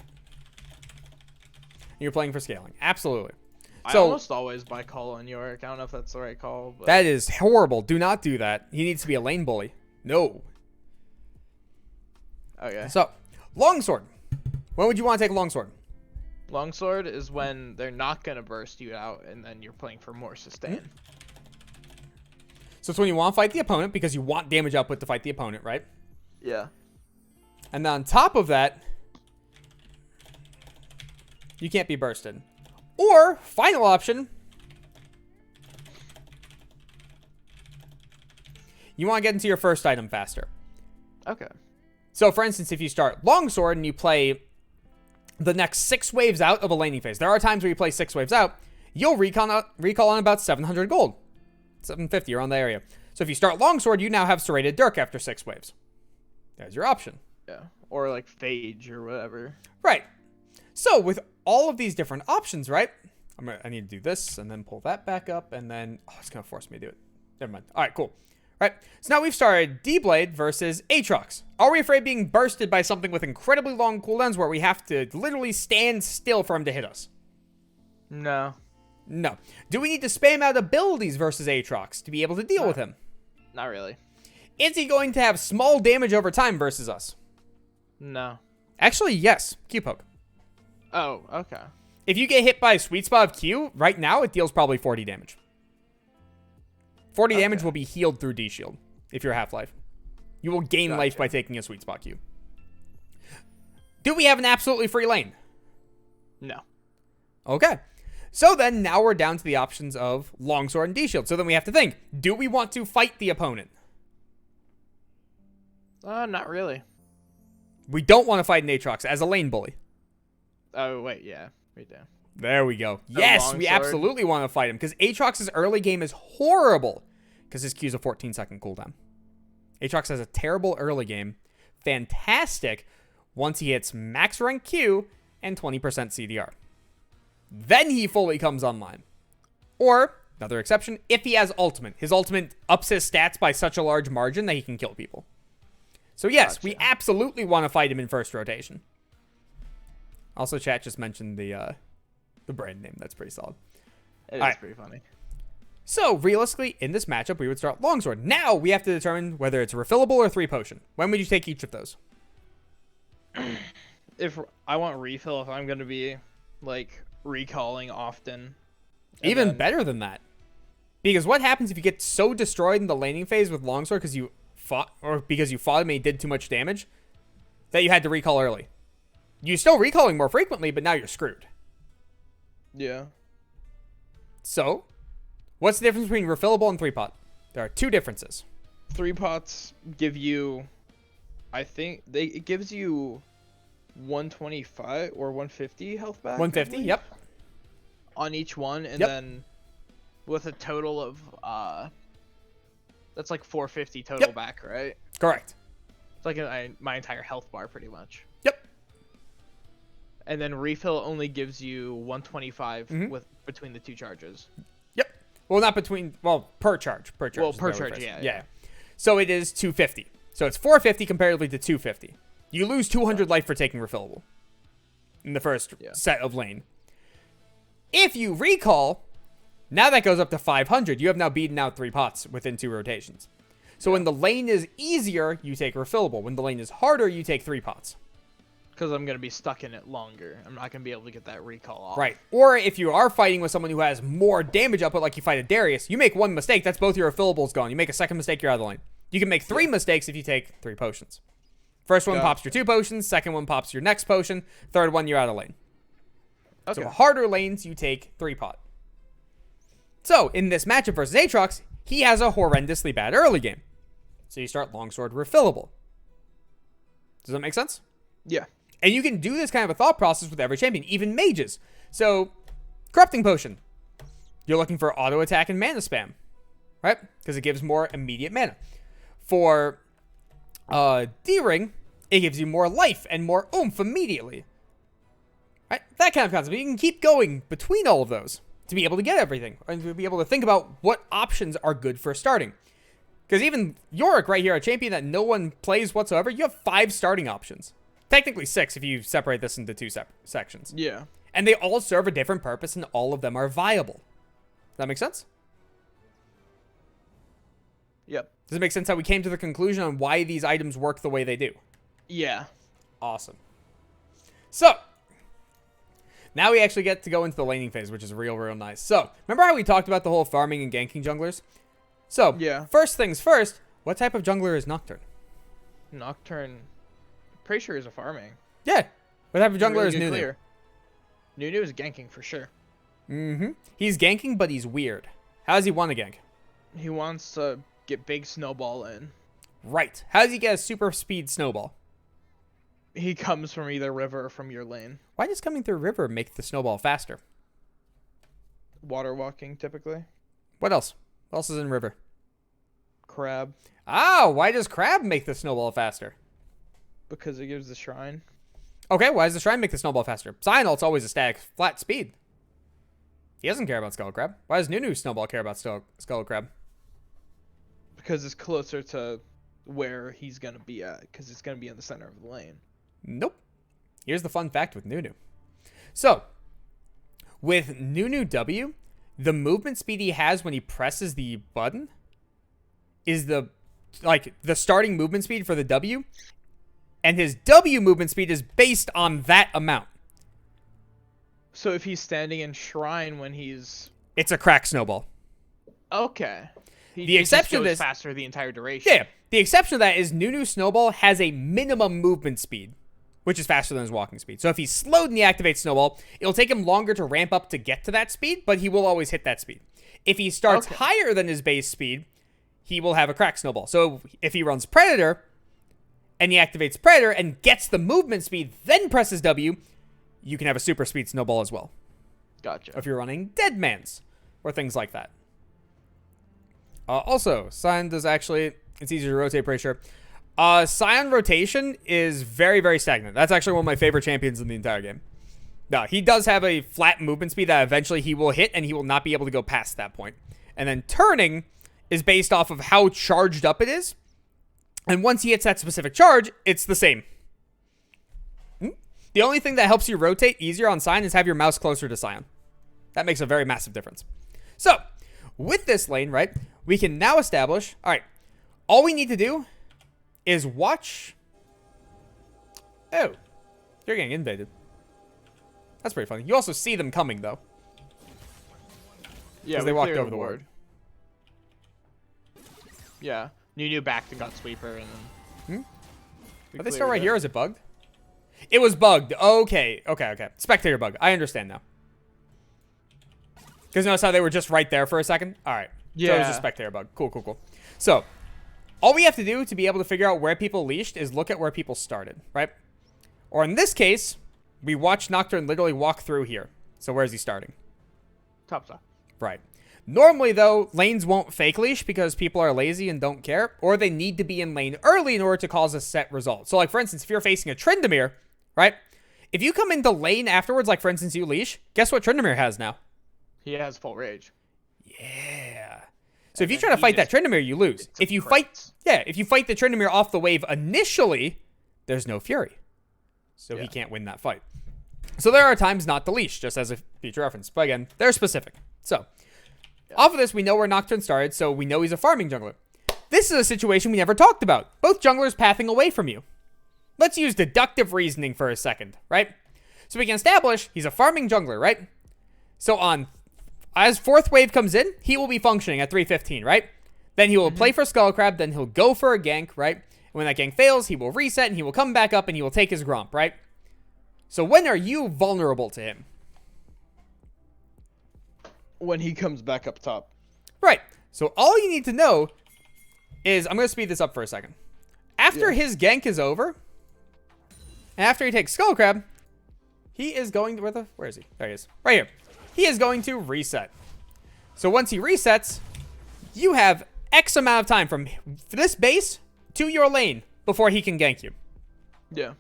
You're playing for scaling. Absolutely. I So almost always buy Call on York. I don't know if that's the right call. But that is horrible. Do not do that. He needs to be a lane bully. No. okay. So, Longsword. When would you want to take Longsword? Longsword is when they're not gonna burst you out, and then you're playing for more sustain. So it's when you want to fight the opponent because you want damage output to fight the opponent, right? Yeah. And then on top of that, you can't be bursted. Or, final option, you want to get into your first item faster. Okay. So, for instance, if you start Longsword and you play the next 6 waves out of a laning phase, there are times where you play 6 waves out, you'll recall on about 700 gold. 750 around the area. So if you start Longsword, you now have Serrated Dirk after 6 waves. There's your option. Yeah. Or like Phage or whatever. Right. So with all of these different options, right? I need to do this and then pull that back up and then... Oh, it's going to force me to do it. Never mind. All right, cool. Right. So now we've started D-Blade versus Aatrox. Are we afraid of being bursted by something with incredibly long cooldowns where we have to literally stand still for him to hit us? No. No. Do we need to spam out abilities versus Aatrox to be able to deal with him? Not really. Is he going to have small damage over time versus us? No. Actually, yes. Q-Poke. Oh, okay. If you get hit by a sweet spot of Q, right now it deals probably 40 damage. 40 damage will be healed through D-Shield if you're Half-Life. You will gain life by taking a sweet spot Q. Do we have an absolutely free lane? No. Okay. So then now we're down to the options of longsword and D-shield. So then we have to think, do we want to fight the opponent? Not really. We don't want to fight an Aatrox as a lane bully. Oh, wait, yeah. We do. There we go. Yes, we absolutely want to fight him because Aatrox's early game is horrible because his Q's a 14-second cooldown. Aatrox has a terrible early game. Fantastic once he hits max rank Q and 20% CDR. Then he fully comes online. Or, another exception, if he has ultimate. His ultimate ups his stats by such a large margin that he can kill people. So yes, we absolutely want to fight him in first rotation. Also, chat just mentioned the brand name. That's pretty solid. It is pretty funny. So, realistically, in this matchup, we would start Longsword. Now, we have to determine whether it's refillable or 3 potion. When would you take each of those? If I want refill, if I'm going to be, like, recalling often. Even better than that. Because what happens if you get so destroyed in the laning phase with Longsword because you fought him and he did too much damage that you had to recall early? You're still recalling more frequently, but now you're screwed. Yeah. So, what's the difference between refillable and 3-pot? There are 2 differences. 3 pots give you, I think, it gives you 125 or 150 health back. 150, yep. On each one, and then with a total of, that's like 450 total back, right? Correct. It's like my entire health bar, pretty much. Yep. And then refill only gives you 125 between the 2 charges. Yep. Well, not between. Well, per charge. Per charge. Well, per charge. Yeah. So it is 250. So it's 450 comparatively to 250. You lose 200 life for taking refillable in the first set of lane. If you recall, now that goes up to 500. You have now beaten out 3 pots within 2 rotations. So when the lane is easier, you take refillable. When the lane is harder, you take 3 pots. Because I'm going to be stuck in it longer. I'm not going to be able to get that recall off. Right. Or if you are fighting with someone who has more damage output, like you fight a Darius, you make 1 mistake, that's both your refillables gone. You make a second mistake, you're out of the lane. You can make 3 mistakes if you take 3 potions. First one pops your 2 potions, second one pops your next potion, third one you're out of lane. Okay. So harder lanes, you take 3-pot. So, in this matchup versus Aatrox, he has a horrendously bad early game. So you start Longsword refillable. Does that make sense? Yeah. And you can do this kind of a thought process with every champion, even mages. So, Corrupting Potion. You're looking for auto attack and mana spam, right? Because it gives more immediate mana. For D-Ring, it gives you more life and more oomph immediately. Right? That kind of concept. You can keep going between all of those to be able to get everything. And to be able to think about what options are good for starting. Because even Yorick right here, a champion that no one plays whatsoever, you have 5 starting options. Technically 6 if you separate this into 2 sections. Yeah. And they all serve a different purpose and all of them are viable. Does that make sense? Yep. Does it make sense how we came to the conclusion on why these items work the way they do? Yeah. Awesome. So, now we actually get to go into the laning phase, which is real nice. So, remember how we talked about the whole farming and ganking junglers? So, first things first, what type of jungler is Nocturne? Nocturne, pretty sure is a farming. Yeah. What type of jungler is Nunu? Nunu is ganking for sure. Mm-hmm. He's ganking, but he's weird. How does he want to gank? He wants to get big snowball in. Right. How does he get a super speed snowball? He comes from either river or from your lane. Why does coming through river make the snowball faster? Water walking, typically. What else? What else is in river? Crab. Ah, why does crab make the snowball faster? Because it gives the shrine. Okay, why does the shrine make the snowball faster? Cyanol's always a static flat speed. He doesn't care about Skull Crab. Why does Nunu Snowball care about Skull Crab? Because it's closer to where he's going to be at. Because it's going to be in the center of the lane. Nope. Here's the fun fact with Nunu. So, with Nunu W, the movement speed he has when he presses the button is the starting movement speed for the W. And his W movement speed is based on that amount. So if he's standing in shrine when he's... It's a crack snowball. Okay. The exception just goes is faster the entire duration. Yeah. The exception to that is Nunu Snowball has a minimum movement speed, which is faster than his walking speed. So if he's slowed and he activates Snowball, it'll take him longer to ramp up to get to that speed, but he will always hit that speed. If he starts higher than his base speed, he will have a crack Snowball. So if he runs Predator and he activates Predator and gets the movement speed, then presses W, you can have a super speed Snowball as well. Gotcha. If you're running Dead Man's or things like that. Also, Scion does actually, it's easier to rotate, pretty sure. Scion rotation is very, very stagnant. That's actually one of my favorite champions in the entire game. No, he does have a flat movement speed that eventually he will hit, and he will not be able to go past that point. And then turning is based off of how charged up it is. And once he hits that specific charge, it's the same. The only thing that helps you rotate easier on Scion is have your mouse closer to Scion. That makes a very massive difference. So, with this lane, right, we can now establish, all right, all we need to do is watch. Oh, you're getting invaded. That's pretty funny. You also see them coming, though. Yeah, they walked over the ward. Yeah. Nunu backed and got sweeper, and then... Are they still right here? Is it bugged? It was bugged. Okay. Spectator bug. I understand now. Because notice how they were just right there for a second? All right. Yeah. So it was a spectator bug. Cool. So, all we have to do to be able to figure out where people leashed is look at where people started, right? Or in this case, we watch Nocturne literally walk through here. So where is he starting? Top side. Right. Normally, though, lanes won't fake leash because people are lazy and don't care, or they need to be in lane early in order to cause a set result. So, like, for instance, if you're facing a Tryndamere, right? If you come into lane afterwards, like, for instance, you leash, guess what Tryndamere has now? He has full rage. Yeah. So if you try to fight that Tryndamere, you lose. If you fight the Tryndamere off the wave initially, there's no Fury. So he can't win that fight. So there are times not to leash, just as a future reference. But again, they're specific. So, off of this, we know where Nocturne started, so we know he's a farming jungler. This is a situation we never talked about. Both junglers pathing away from you. Let's use deductive reasoning for a second, right? So we can establish he's a farming jungler, right? So as fourth wave comes in, he will be functioning at 315, right? Then he will play for Skullcrab, then he'll go for a gank, right? And when that gank fails, he will reset, and he will come back up, and he will take his Gromp, right? So when are you vulnerable to him? When he comes back up top. Right. So all you need to know is, I'm going to speed this up for a second. After his gank is over, and after he takes Skullcrab, he is going to, where is he? There he is. Right here. He is going to reset. So once he resets, you have X amount of time from this base to your lane before he can gank you. Yeah.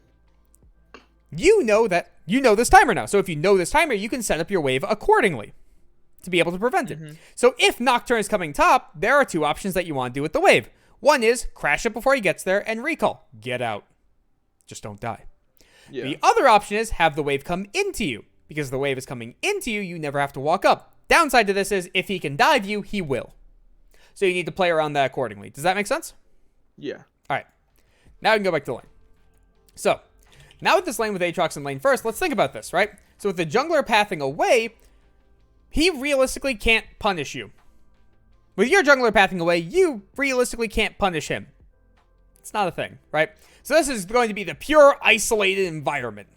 You know this timer now. So if you know this timer, you can set up your wave accordingly to be able to prevent it. So if Nocturne is coming top, there are two options that you want to do with the wave. One is crash it before he gets there and recall. Get out. Just don't die. Yeah. The other option is have the wave come into you. Because the wave is coming into you, you never have to walk up. Downside to this is if he can dive you, he will. So you need to play around that accordingly. Does that make sense? Yeah. All right. Now we can go back to the lane. So, now with this lane with Aatrox in lane first, let's think about this, right? So with the jungler pathing away, he realistically can't punish you. With your jungler pathing away, you realistically can't punish him. It's not a thing, right? So this is going to be the pure isolated environment,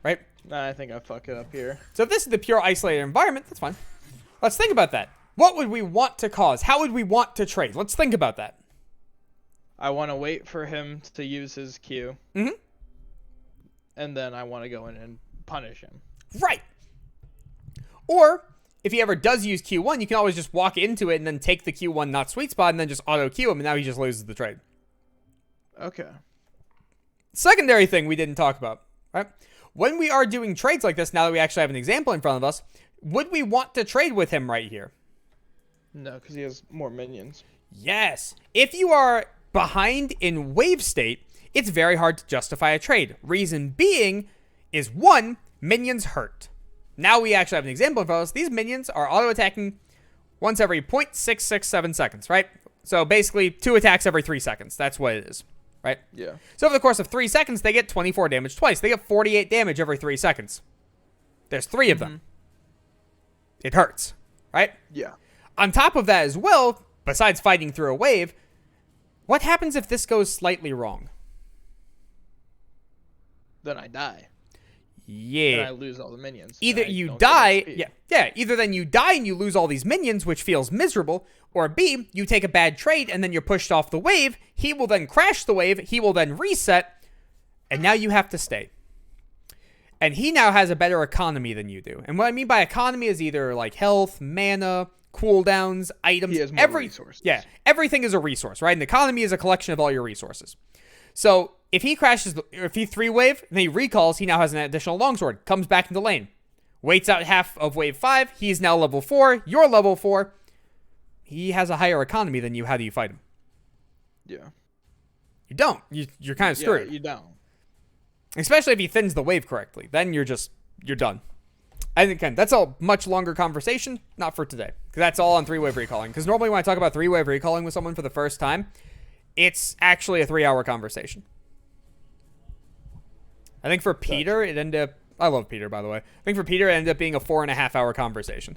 right? I think I fuck it up here. So if this is the pure isolated environment, that's fine. Let's think about that. What would we want to cause? How would we want to trade? Let's think about that. I want to wait for him to use his Q. And then I want to go in and punish him. Right. Or, if he ever does use Q1, you can always just walk into it and then take the Q1 not sweet spot and then just auto Q him, and now he just loses the trade. Okay. Secondary thing we didn't talk about, right? When we are doing trades like this, now that we actually have an example in front of us, would we want to trade with him right here? No, because he has more minions. Yes. If you are behind in wave state, it's very hard to justify a trade. Reason being is, one, minions hurt. Now we actually have an example in front of us. These minions are auto-attacking once every 0.667 seconds, right? So basically 2 attacks every 3 seconds. That's what it is. Right? Yeah. So over the course of 3 seconds, they get 24 damage twice. They get 48 damage every 3 seconds. There's 3 of them. It hurts. Right? Yeah. On top of that as well, besides fighting through a wave, what happens if this goes slightly wrong? then I die. Yeah. Then I lose all the minions. Either and I you don't get die, XP. yeah. Either then you die and you lose all these minions, which feels miserable, or B, you take a bad trade and then you're pushed off the wave. He will then crash the wave. He will then reset, and now you have to stay. And he now has a better economy than you do. And what I mean by economy is either like health, mana, cooldowns, items. He has more resources. Yeah, everything is a resource, right? An economy is a collection of all your resources. So if he crashes, if he 3-wave, and then he recalls, he now has an additional longsword, comes back into lane, waits out half of wave 5, he's now level 4, you're level 4, he has a higher economy than you, how do you fight him? Yeah. You don't. You're kind of screwed. Yeah, you don't. Especially if he thins the wave correctly, then you're done. I think, again, that's a much longer conversation, not for today, because that's all on 3-wave recalling, because normally when I talk about 3-wave recalling with someone for the first time, it's actually a 3-hour conversation. I think for Peter, it ended up... I love Peter, by the way. I think for Peter, it ended up being a 4.5-hour conversation.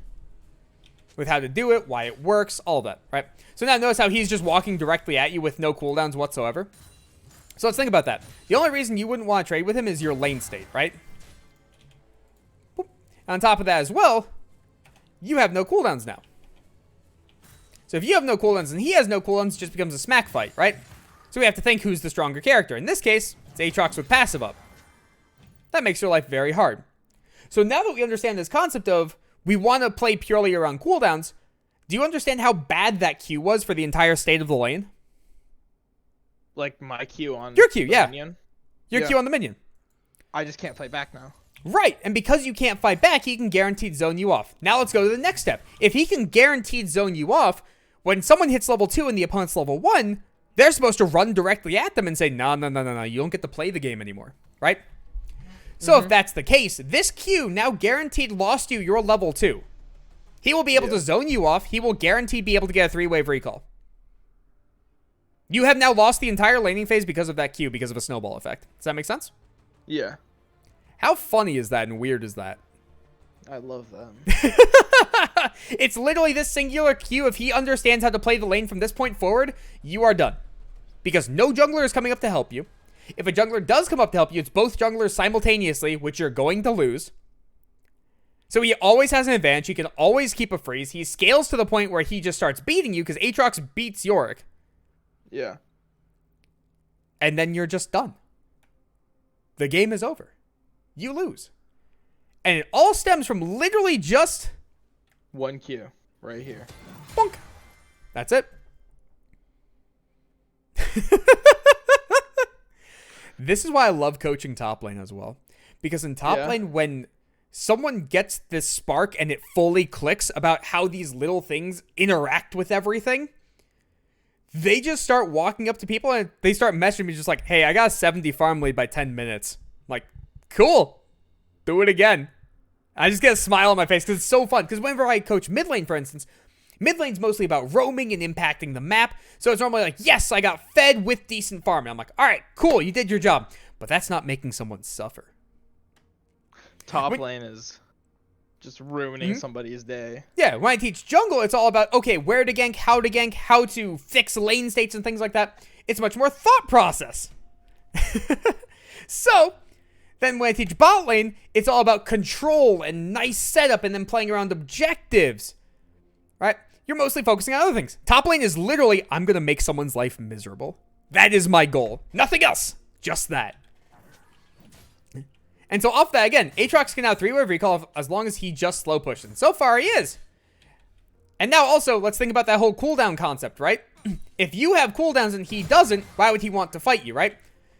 With how to do it, why it works, all of that, right? So now notice how he's just walking directly at you with no cooldowns whatsoever. So let's think about that. The only reason you wouldn't want to trade with him is your lane state, right? Boop. On top of that as well, you have no cooldowns now. So if you have no cooldowns and he has no cooldowns, it just becomes a smack fight, right? So we have to think who's the stronger character. In this case, it's Aatrox with passive up. That makes your life very hard. So now that we understand this concept of we want to play purely around cooldowns, do you understand how bad that Q was for the entire state of the lane? Like my Q on Your Q, the yeah. minion. Your Yeah. Q on the minion. I just can't fight back now. Right, and because you can't fight back, he can guaranteed zone you off. Now let's go to the next step. If he can guaranteed zone you off, when someone hits level 2 and the opponent's level 1, they're supposed to run directly at them and say, no, you don't get to play the game anymore, right? So if that's the case, this Q now guaranteed lost you your level 2. He will be able to zone you off. He will guaranteed be able to get a 3-wave recall. You have now lost the entire laning phase because of that Q, because of a snowball effect. Does that make sense? Yeah. How funny is that and weird is that? I love them. It's literally this singular Q. If he understands how to play the lane from this point forward, you are done. Because no jungler is coming up to help you. If a jungler does come up to help you, it's both junglers simultaneously, which you're going to lose. So he always has an advantage. He can always keep a freeze. He scales to the point where he just starts beating you because Aatrox beats Yorick. Yeah. And then you're just done. The game is over. You lose. And it all stems from literally just... One Q right here. Bonk. That's it. This is why I love coaching top lane as well. Because in top lane, when someone gets this spark and it fully clicks about how these little things interact with everything, they just start walking up to people and they start messaging me just like, hey, I got a 70 farm lead by 10 minutes. I'm like, cool. Do it again. I just get a smile on my face because it's so fun. Because whenever I coach mid lane, for instance, mid lane's mostly about roaming and impacting the map. So it's normally like, yes, I got fed with decent farm. And I'm like, all right, cool, you did your job. But that's not making someone suffer. Top lane is just ruining somebody's day. Yeah, when I teach jungle, it's all about, okay, where to gank, how to fix lane states and things like that. It's much more thought process. So... then when I teach bot lane, it's all about control and nice setup and then playing around objectives, right? You're mostly focusing on other things. Top lane is literally, I'm going to make someone's life miserable. That is my goal. Nothing else. Just that. And so off that, again, Aatrox can now 3-wave recall as long as he just slow pushes. And so far, he is. And now also, let's think about that whole cooldown concept, right? If you have cooldowns and he doesn't, why would he want to fight you, right?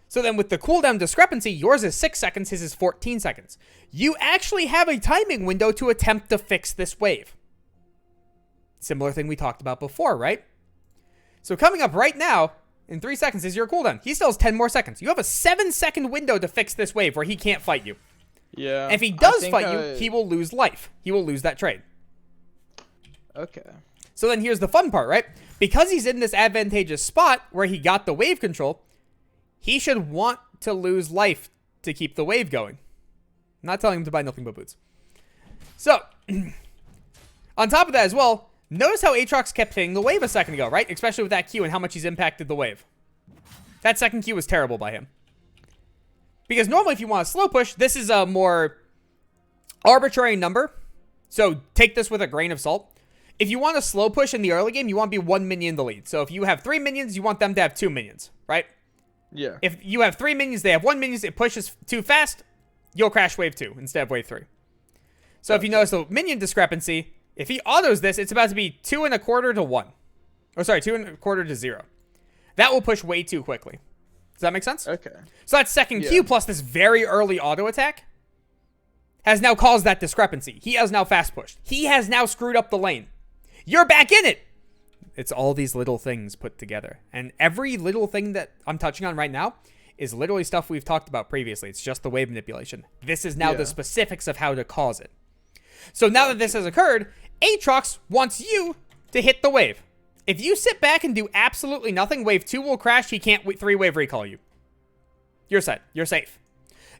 So then with the cooldown discrepancy, yours is 6 seconds, his is 14 seconds. You actually have a timing window to attempt to fix this wave. Similar thing we talked about before, right? So coming up right now, in 3 seconds is your cooldown. He still has 10 more seconds. You have a 7-second window to fix this wave where he can't fight you. Yeah. And if he does fight you, he will lose life. He will lose that trade. Okay. So then here's the fun part, right? Because he's in this advantageous spot where he got the wave control, he should want to lose life to keep the wave going. I'm not telling him to buy nothing but boots. So, on top of that as well, notice how Aatrox kept hitting the wave a second ago, right? Especially with that Q and how much he's impacted the wave. That second Q was terrible by him. Because normally if you want a slow push, this is a more arbitrary number. So take this with a grain of salt. If you want a slow push in the early game, you want to be 1 minion in the lead. So if you have 3 minions, you want them to have 2 minions, right? Yeah. If you have 3 minions, they have 1 minion, it pushes too fast, you'll crash wave 2 instead of wave 3. So if you notice the minion discrepancy, if he autos this, it's about to be 2.25 to 1. Or sorry, 2.25 to 0. That will push way too quickly. Does that make sense? Okay. So that second Q plus this very early auto attack has now caused that discrepancy. He has now fast pushed. He has now screwed up the lane. You're back in it. It's all these little things put together. And every little thing that I'm touching on right now is literally stuff we've talked about previously. It's just the wave manipulation. This is now the specifics of how to cause it. So now that this has occurred, Aatrox wants you to hit the wave. If you sit back and do absolutely nothing, wave 2 will crash. He can't 3-wave recall you. You're set. You're safe.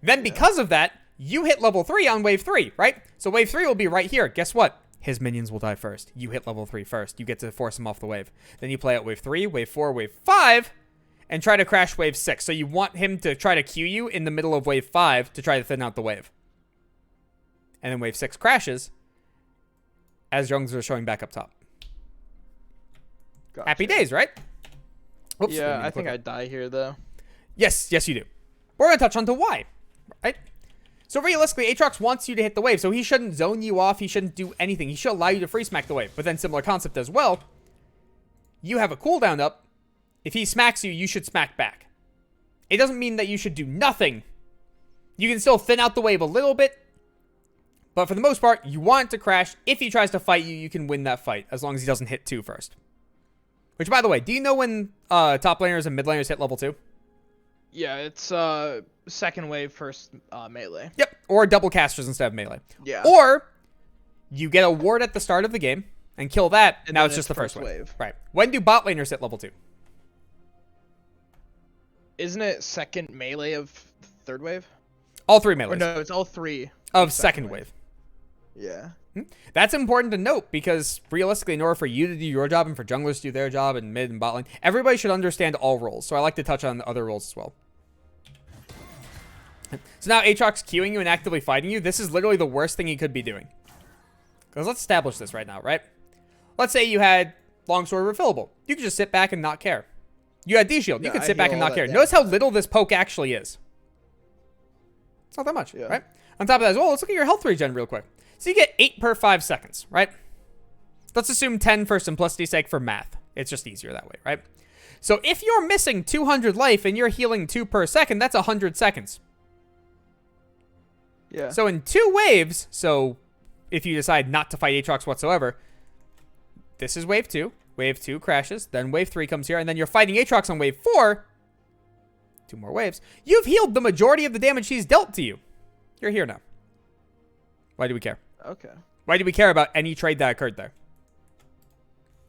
Then because of that, you hit level 3 on wave 3, right? So wave 3 will be right here. Guess what? His minions will die first. You hit level 3 first. You get to force him off the wave. Then you play out wave 3, wave 4, wave 5, and try to crash wave 6. So you want him to try to Q you in the middle of wave 5 to try to thin out the wave. And then wave 6 crashes as junglers are showing back up top. Gotcha. Happy days, right? Oops, yeah, I think I die here, though. Yes, you do. We're going to touch on to why, right? So realistically, Aatrox wants you to hit the wave, so he shouldn't zone you off. He shouldn't do anything. He should allow you to free smack the wave. But then similar concept as well. You have a cooldown up. If he smacks you, you should smack back. It doesn't mean that you should do nothing. You can still thin out the wave a little bit. But for the most part, you want it to crash. If he tries to fight you, you can win that fight. As long as he doesn't hit 2 first. Which, by the way, do you know when top laners and mid laners hit level 2? Yeah, it's second wave, first melee. Yep, or double casters instead of melee. Yeah. Or you get a ward at the start of the game and kill that, and now it's just the first wave. Right. When do bot laners hit level 2? Isn't it second melee of third wave? All 3 melees. Or no, it's all 3 of second wave. Yeah. That's important to note because realistically, in order for you to do your job and for junglers to do their job and mid and bot lane, everybody should understand all roles. So I like to touch on other roles as well. So now Aatrox queuing you and actively fighting you. This is literally the worst thing he could be doing. Because let's establish this right now, right? Let's say you had longsword refillable. You could just sit back and not care. You had D-shield. You could sit back and not care. Notice how little this poke actually is. It's not that much, right? On top of that as well, let's look at your health regen real quick. So you get 8 per 5 seconds, right? Let's assume 10 for simplicity's sake for math. It's just easier that way, right? So if you're missing 200 life and you're healing 2 per second, that's 100 seconds. Yeah. So in 2 waves, so if you decide not to fight Aatrox whatsoever, this is wave 2. Wave 2 crashes, then wave 3 comes here, and then you're fighting Aatrox on wave 4. 2 more waves. You've healed the majority of the damage he's dealt to you. You're here now. Why do we care? Okay. Why do we care about any trade that occurred there?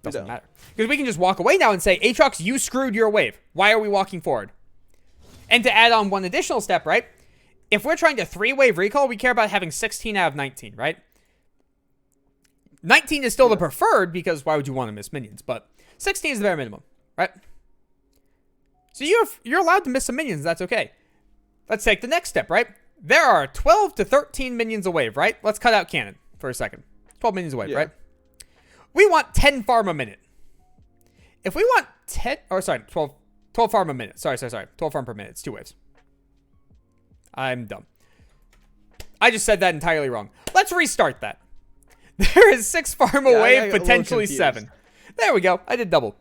Doesn't matter. Because we can just walk away now and say, Aatrox, you screwed your wave. Why are we walking forward? And to add on one additional step, right? If we're trying to 3-wave recall, we care about having 16 out of 19, right? 19 is still the preferred because why would you want to miss minions? But 16 is the bare minimum, right? So you're allowed to miss some minions. That's okay. Let's take the next step, right? There are 12 to 13 minions a wave, right? Let's cut out cannon for a second. 12 minions a wave, right? We want 10 farm a minute. If we want 12 farm a minute. Sorry. 12 farm per minute. It's 2 waves. I'm dumb. I just said that entirely wrong. Let's restart that. There is 6 farm a wave, potentially 7. There we go. I did double.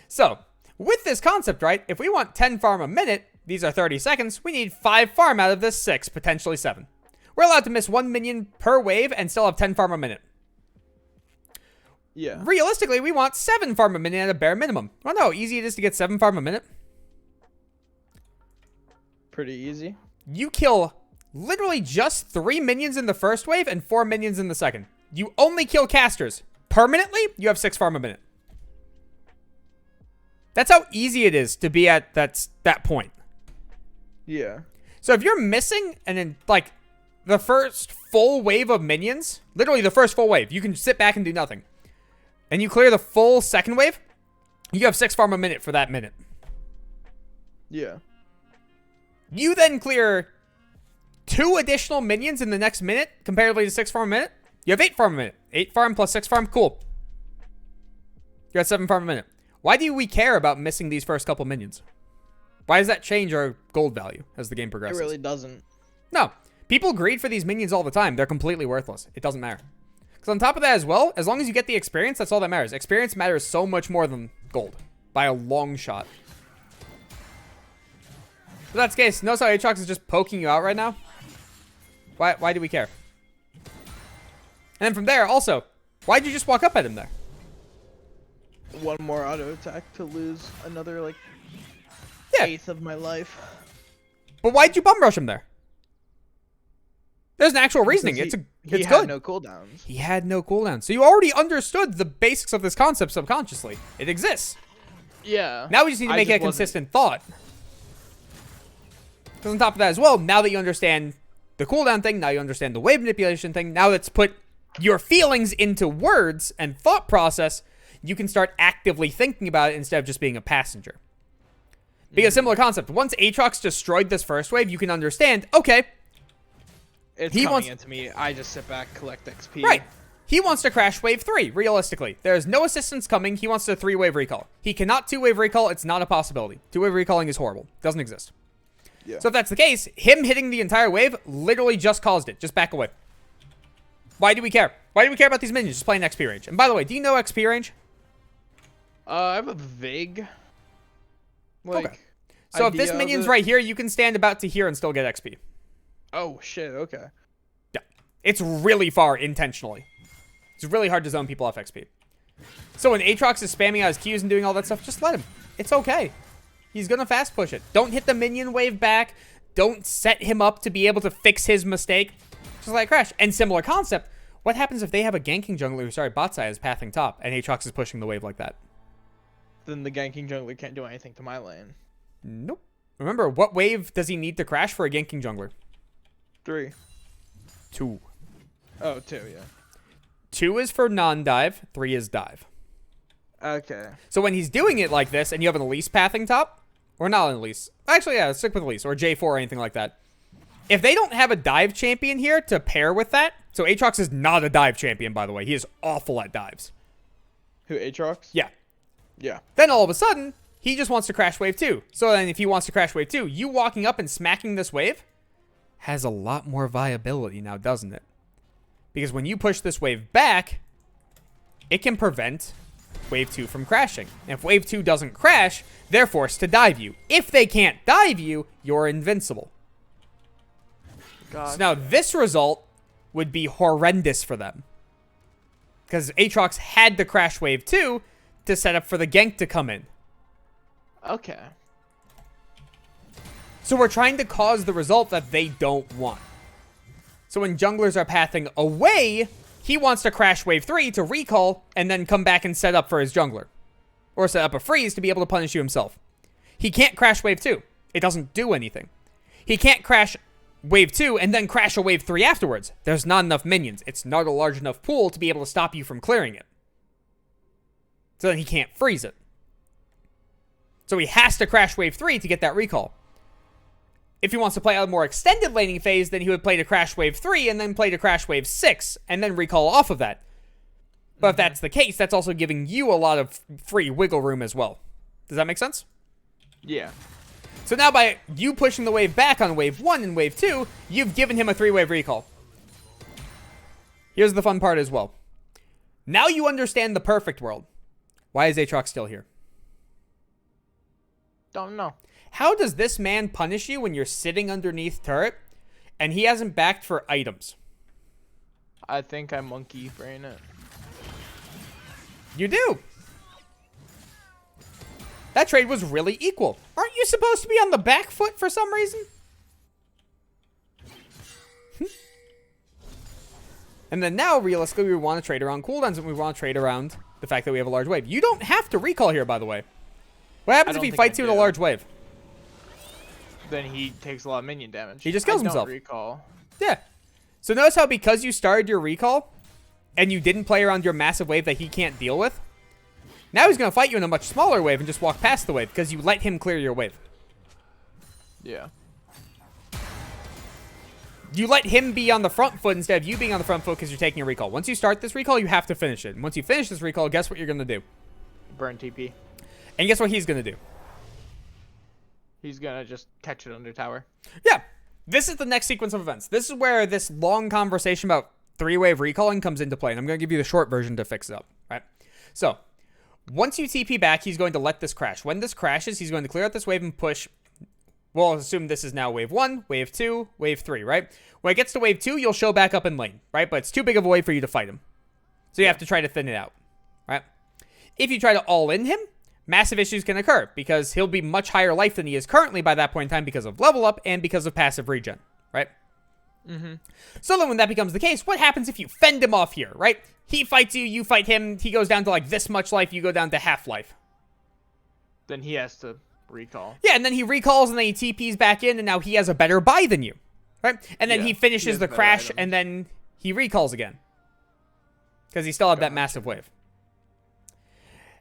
So, with this concept, right? If we want 10 farm a minute, these are 30 seconds, we need 5 farm out of this 6, potentially 7. We're allowed to miss 1 minion per wave and still have 10 farm a minute. Yeah. Realistically, we want 7 farm a minute at a bare minimum. Well, no, how easy it is to get 7 farm a minute. Pretty easy. You kill literally just 3 minions in the first wave and 4 minions in the second. You only kill casters. Permanently, you have 6 farm a minute. That's how easy it is to be at that point. Yeah. So if you're missing and then like the first full wave of minions, literally the first full wave, you can sit back and do nothing. And you clear the full second wave, you have 6 farm a minute for that minute. Yeah. You then clear 2 additional minions in the next minute, comparatively to 6 farm a minute. You have 8 farm a minute. 8 farm plus 6 farm, cool. You're at 7 farm a minute. Why do we care about missing these first couple minions? Why does that change our gold value as the game progresses? It really doesn't. No. People greed for these minions all the time. They're completely worthless. It doesn't matter. Because on top of that as well, as long as you get the experience, that's all that matters. Experience matters so much more than gold. By a long shot. If that's the case, notice how Aatrox is just poking you out right now? Why do we care? And then from there, also, why'd you just walk up at him there? One more auto attack to lose another, like, Yeah. eighth of my life. But why'd you bum rush him there? There's an actual reasoning. He It's had good. no cooldowns. He had no cooldown. So you already understood the basics of this concept subconsciously. It exists. Yeah. Now we just need to make it a consistent thought. Because on top of that as well, now that you understand the cooldown thing, now you understand the wave manipulation thing, now let's put your feelings into words and thought process, you can start actively thinking about it instead of just being a passenger. Because similar concept, once Aatrox destroyed this first wave, you can understand, okay, It's He coming wants- into me. I just sit back, collect XP. right. He wants to crash wave 3, realistically. There's no assistance coming. He wants to 3-wave recall. He cannot 2-wave recall. It's not a possibility. 2-wave recalling is horrible. Doesn't exist. Yeah. So if that's the case, him hitting the entire wave literally just caused it. Just back away. Why do we care? Why do we care about these minions just playing XP range? And by the way, do you know XP range? I have a vague, like, Okay. So if this idea of minion's it. right here, you can stand about to here and still get XP. Oh shit. Okay. Yeah. It's really far intentionally. It's really hard to zone people off XP. So when Aatrox is spamming out his Qs and doing all that stuff, just let him. It's okay. He's going to fast push it. Don't hit the minion wave back. Don't set him up to be able to fix his mistake. Just let it crash. And similar concept, what happens if they have a ganking jungler who started bot side is pathing top and Aatrox is pushing the wave like that? Then the ganking jungler can't do anything to my lane. Nope. Remember, what wave does he need to crash for a ganking jungler? 3. 2. Oh, 2, yeah. 2 is for non-dive, 3 is dive. Okay. So when he's doing it like this, and you have an Elise pathing top, or not an Elise. Actually, yeah, stick with Elise, or J4 or anything like that. If they don't have a dive champion here to pair with that, so Aatrox is not a dive champion, by the way. He is awful at dives. Who, Aatrox? Yeah. Yeah. Then all of a sudden, he just wants to crash wave 2. So then if he wants to crash wave 2, you walking up and smacking this wave has a lot more viability now, doesn't it? Because when you push this wave back, it can prevent wave 2 from crashing. And if wave 2 doesn't crash, they're forced to dive you. If they can't dive you, you're invincible. God. So now this result would be horrendous for them. Because Aatrox had to crash wave 2 to set up for the gank to come in. Okay. So we're trying to cause the result that they don't want. So when junglers are pathing away, he wants to crash wave 3 to recall and then come back and set up for his jungler. Or set up a freeze to be able to punish you himself. He can't crash wave 2. It doesn't do anything. He can't crash wave 2 and then crash a wave 3 afterwards. There's not enough minions. It's not a large enough pool to be able to stop you from clearing it. So then he can't freeze it. So he has to crash wave 3 to get that recall. If he wants to play out a more extended laning phase, then he would play to crash wave 3 and then play to crash wave 6 and then recall off of that. But if that's the case, that's also giving you a lot of free wiggle room as well. Does that make sense? Yeah. So now by you pushing the wave back on wave 1 and wave 2, you've given him a 3-wave recall. Here's the fun part as well. Now you understand the perfect world. Why is Aatrox still here? Don't know. How does this man punish you when you're sitting underneath turret and he hasn't backed for items? I think I monkey brain it. You do. That trade was really equal. Aren't you supposed to be on the back foot for some reason? And then now, realistically, we want to trade around cooldowns and we want to trade around the fact that we have a large wave. You don't have to recall here, by the way. What happens if he fights you in a large wave? Then he takes a lot of minion damage. He just kills I don't himself. Recall. Yeah. So notice how because you started your recall and you didn't play around your massive wave that he can't deal with, now he's going to fight you in a much smaller wave and just walk past the wave because you let him clear your wave. Yeah. You let him be on the front foot instead of you being on the front foot because you're taking a recall. Once you start this recall, you have to finish it. And once you finish this recall, guess what you're going to do? Burn TP. And guess what he's going to do? He's gonna just catch it under tower. Yeah. This is the next sequence of events. This is where this long conversation about 3-wave recalling comes into play. And I'm going to give you the short version to fix it up. Right? So, once you TP back, he's going to let this crash. When this crashes, he's going to clear out this wave and push. We'll assume this is now wave 1, wave 2, wave 3, right? When it gets to wave 2, you'll show back up in lane, right? But it's too big of a wave for you to fight him. So you have to try to thin it out, right? If you try to all-in him, massive issues can occur because he'll be much higher life than he is currently by that point in time because of level up and because of passive regen, right? Mm-hmm. So then when that becomes the case, what happens if you fend him off here, right? He fights you, you fight him, he goes down to like this much life, you go down to half life. Then he has to recall. Yeah, and then he recalls and then he TPs back in and now he has a better buy than you, right? And then he finishes the crash and then he recalls again. Because he still had that massive wave.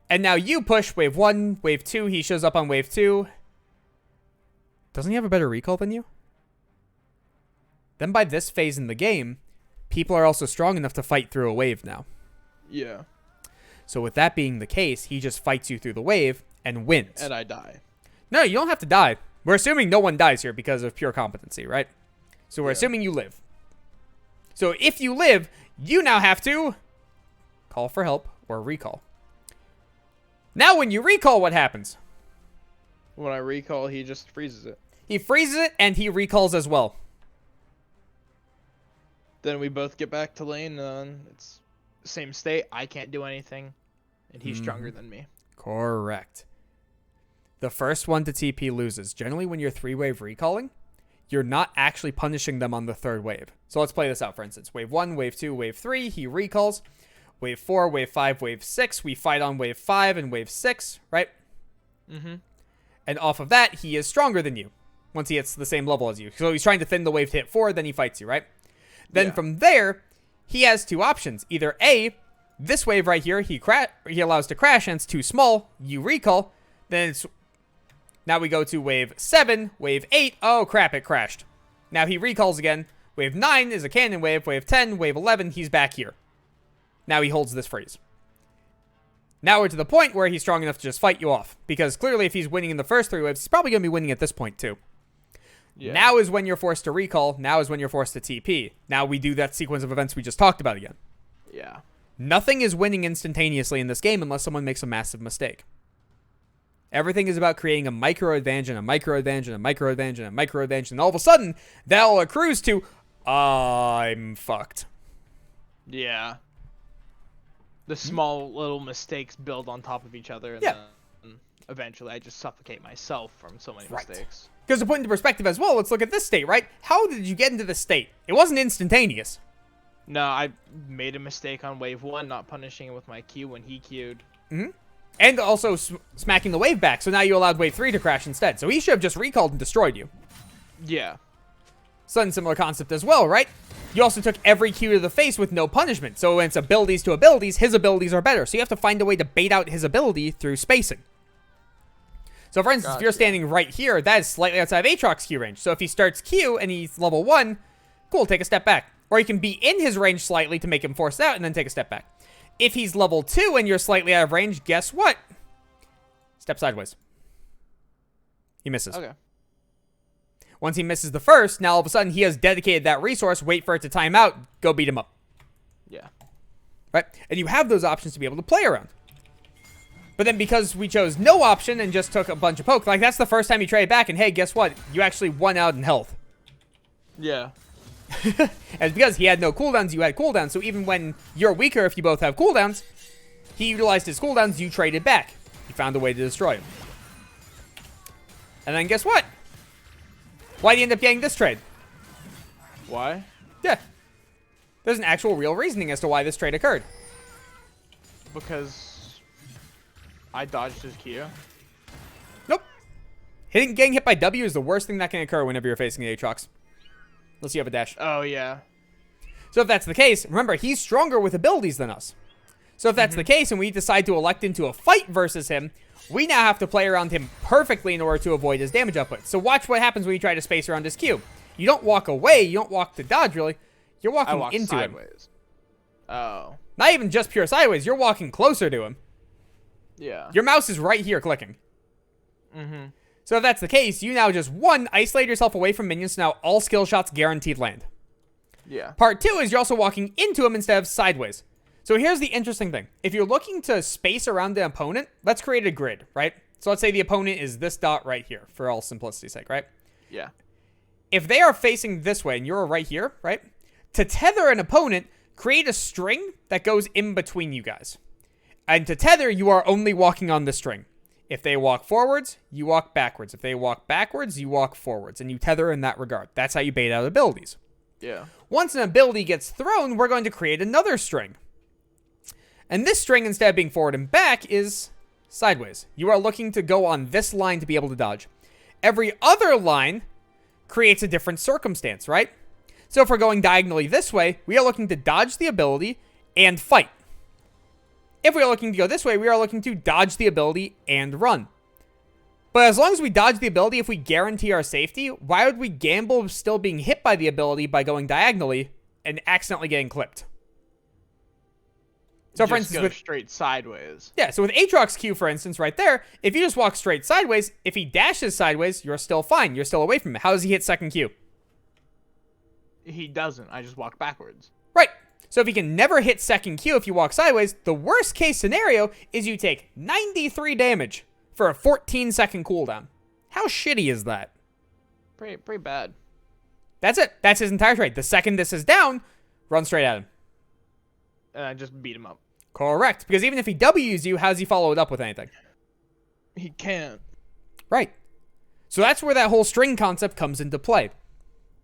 And now you push wave 1, wave 2, he shows up on wave 2. Doesn't he have a better recall than you? Then by this phase in the game, people are also strong enough to fight through a wave now. Yeah. So with that being the case, he just fights you through the wave and wins. And I die. No, you don't have to die. We're assuming no one dies here because of pure competency, right? So we're assuming you live. So if you live, you now have to call for help or recall. Now when you recall, what happens? When I recall, he just freezes it. He freezes it and he recalls as well. Then we both get back to lane, and it's the same state. I can't do anything, and he's stronger than me. Correct. The first one to TP loses. Generally, when you're 3-wave recalling, you're not actually punishing them on the third wave. So let's play this out, for instance. Wave 1, wave 2, wave 3, he recalls. Wave 4, wave 5, wave 6, we fight on wave 5 and wave 6, right? Mm-hmm. And off of that, he is stronger than you once he hits the same level as you. So he's trying to thin the wave to hit 4, then he fights you, right? Then from there, he has two options. Either A, this wave right here, he allows to crash and it's too small. You recall. Then it's... Now we go to wave 7, wave 8. Oh, crap, it crashed. Now he recalls again. Wave 9 is a cannon wave. Wave 10, wave 11, he's back here. Now he holds this freeze. Now we're to the point where he's strong enough to just fight you off. Because clearly if he's winning in the first 3 waves, he's probably going to be winning at this point too. Yeah. Now is when you're forced to recall. Now is when you're forced to TP. Now we do that sequence of events we just talked about again. Yeah. Nothing is winning instantaneously in this game unless someone makes a massive mistake. Everything is about creating a micro advantage and a micro advantage and a micro advantage and a micro advantage. And all of a sudden, that all accrues to, I'm fucked. Yeah. The small little mistakes build on top of each other. And then eventually I just suffocate myself from so many mistakes. Because to put into perspective as well, let's look at this state, right? How did you get into this state? It wasn't instantaneous. No, I made a mistake on wave 1, not punishing him with my Q when he Q'd. Mm-hmm. And also smacking the wave back, so now you allowed wave 3 to crash instead. So he should have just recalled and destroyed you. Yeah. Similar concept as well, right? You also took every Q to the face with no punishment. So when it's abilities to abilities, his abilities are better. So you have to find a way to bait out his ability through spacing. So for instance, if you're standing right here, that is slightly outside of Aatrox's Q range. So if he starts Q and he's level 1, cool, take a step back. Or you can be in his range slightly to make him force out and then take a step back. If he's level 2 and you're slightly out of range, guess what? Step sideways. He misses. Okay. Once he misses the first, now all of a sudden he has dedicated that resource, wait for it to time out, go beat him up. Yeah. Right? And you have those options to be able to play around. But then because we chose no option and just took a bunch of poke, like that's the first time you traded back and hey, guess what? You actually won out in health. Yeah. And because he had no cooldowns, you had cooldowns. So even when you're weaker, if you both have cooldowns, he utilized his cooldowns, you traded back. You found a way to destroy him. And then guess what? Why do you end up getting this trade? Why? Yeah. There's an actual real reasoning as to why this trade occurred. Because I dodged his Q. Nope. Getting hit by W is the worst thing that can occur whenever you're facing the Aatrox. Unless you have a dash. Oh, yeah. So if that's the case, remember, he's stronger with abilities than us. So if that's the case and we decide to elect into a fight versus him, we now have to play around him perfectly in order to avoid his damage output. So watch what happens when you try to space around his Q. You don't walk away. You don't walk to dodge, really. You're I walking walk into him. sideways. Oh. Not even just pure sideways. You're walking closer to him. Yeah. Your mouse is right here clicking. Mm-hmm. So if that's the case, you now just, one, isolate yourself away from minions, so now all skill shots guaranteed land. Yeah. Part 2 is you're also walking into him instead of sideways. So here's the interesting thing. If you're looking to space around the opponent, let's create a grid, right? So let's say the opponent is this dot right here, for all simplicity's sake, right? Yeah. If they are facing this way and you're right here, right? To tether an opponent, create a string that goes in between you guys. And to tether, you are only walking on the string. If they walk forwards, you walk backwards. If they walk backwards, you walk forwards. And you tether in that regard. That's how you bait out abilities. Yeah. Once an ability gets thrown, we're going to create another string. And this string, instead of being forward and back, is sideways. You are looking to go on this line to be able to dodge. Every other line creates a different circumstance, right? So if we're going diagonally this way, we are looking to dodge the ability and fight. If we are looking to go this way, we are looking to dodge the ability and run. But as long as we dodge the ability, if we guarantee our safety, why would we gamble still being hit by the ability by going diagonally and accidentally getting clipped? So for Just instance, go with straight sideways. yeah, so with Aatrox's Q, for instance, right there, if you just walk straight sideways, if he dashes sideways, you're still fine. You're still away from him. How does he hit second Q? He doesn't. I just walk backwards. Right. So if he can never hit second Q if you walk sideways, the worst case scenario is you take 93 damage for a 14-second cooldown. How shitty is that? Pretty bad. That's it. That's his entire trade. The second this is down, run straight at him. And I just beat him up. Correct. Because even if he W's you, how does he follow it up with anything? He can't. Right. So that's where that whole string concept comes into play.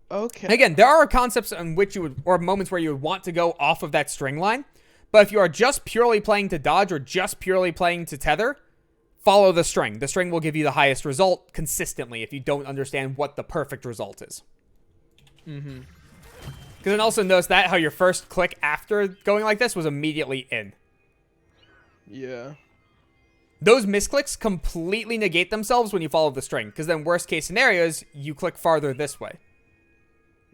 Okay. Again, there are concepts in which you would, or moments where you would want to go off of that string line. But if you are just purely playing to dodge or just purely playing to tether, follow the string. The string will give you the highest result consistently if you don't understand what the perfect result is. Mm-hmm. Because then also notice that how your first click after going like this was immediately in. Yeah. Those misclicks completely negate themselves when you follow the string. Because then worst case scenarios, you click farther this way.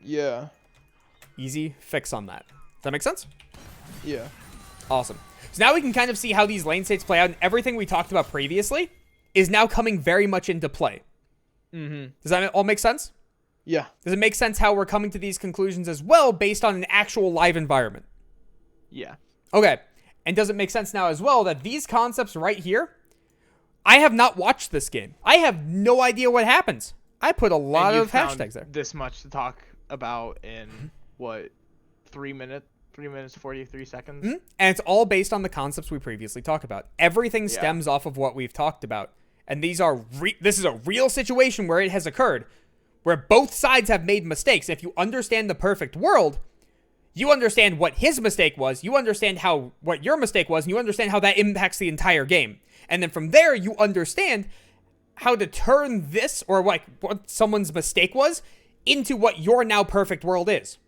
Yeah. Easy fix on that. Does that make sense? Yeah. Awesome. So now we can kind of see how these lane states play out, and everything we talked about previously is now coming very much into play. Mm-hmm. Does that all make sense? Yeah. Does it make sense how we're coming to these conclusions as well based on an actual live environment? Yeah. Okay. And does it make sense now as well that these concepts right here, I have not watched this game. I have no idea what happens. I put a lot of hashtags there. This much to talk about in what, 3 minutes? 3 minutes 43 seconds. Mm-hmm. And it's all based on the concepts we previously talked about. Everything stems off of what we've talked about. And these are this is a real situation where it has occurred, where both sides have made mistakes. If you understand the perfect world, you understand what his mistake was, you understand what your mistake was, and you understand how that impacts the entire game. And then from there, you understand how to turn this, or like what someone's mistake was, into what your now perfect world is.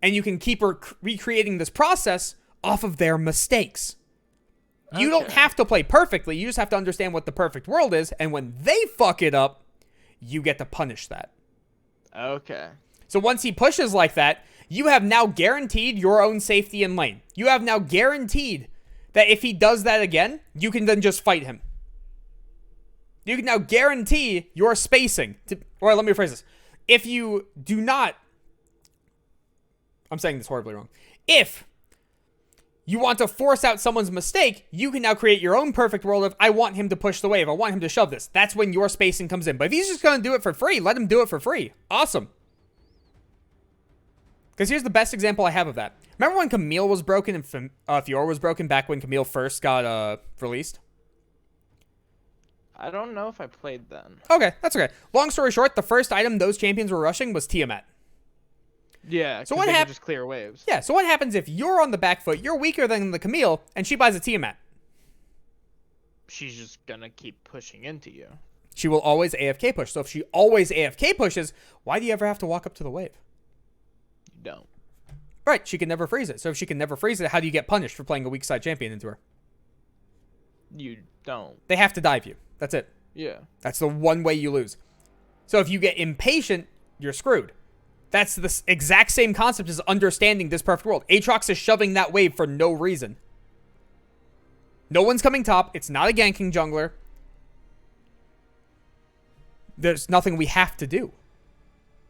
And you can keep recreating this process off of their mistakes. You don't have to play perfectly. You just have to understand what the perfect world is. And when they fuck it up, you get to punish that. Okay. So once he pushes like that, you have now guaranteed your own safety in lane. You have now guaranteed that if he does that again, you can then just fight him. You can now guarantee your spacing. Or let me rephrase this. If you do not... I'm saying this horribly wrong. If you want to force out someone's mistake, you can now create your own perfect world of, I want him to push the wave. I want him to shove this. That's when your spacing comes in. But if he's just going to do it for free, let him do it for free. Awesome. Because here's the best example I have of that. Remember when Camille was broken and Fiora was broken back when Camille first got released? I don't know if I played then. Okay, that's okay. Long story short, the first item those champions were rushing was Tiamat. Yeah, so what happens? Just clear waves. Yeah, so what happens if you're on the back foot, you're weaker than the Camille, and she buys a Tiamat? She's just gonna keep pushing into you. She will always AFK push. So if she always AFK pushes, why do you ever have to walk up to the wave? You don't. Right, she can never freeze it. So if she can never freeze it, how do you get punished for playing a weak side champion into her? You don't. They have to dive you. That's it. Yeah. That's the one way you lose. So if you get impatient, you're screwed. That's the exact same concept as understanding this perfect world. Aatrox is shoving that wave for no reason. No one's coming top. It's not a ganking jungler. There's nothing we have to do.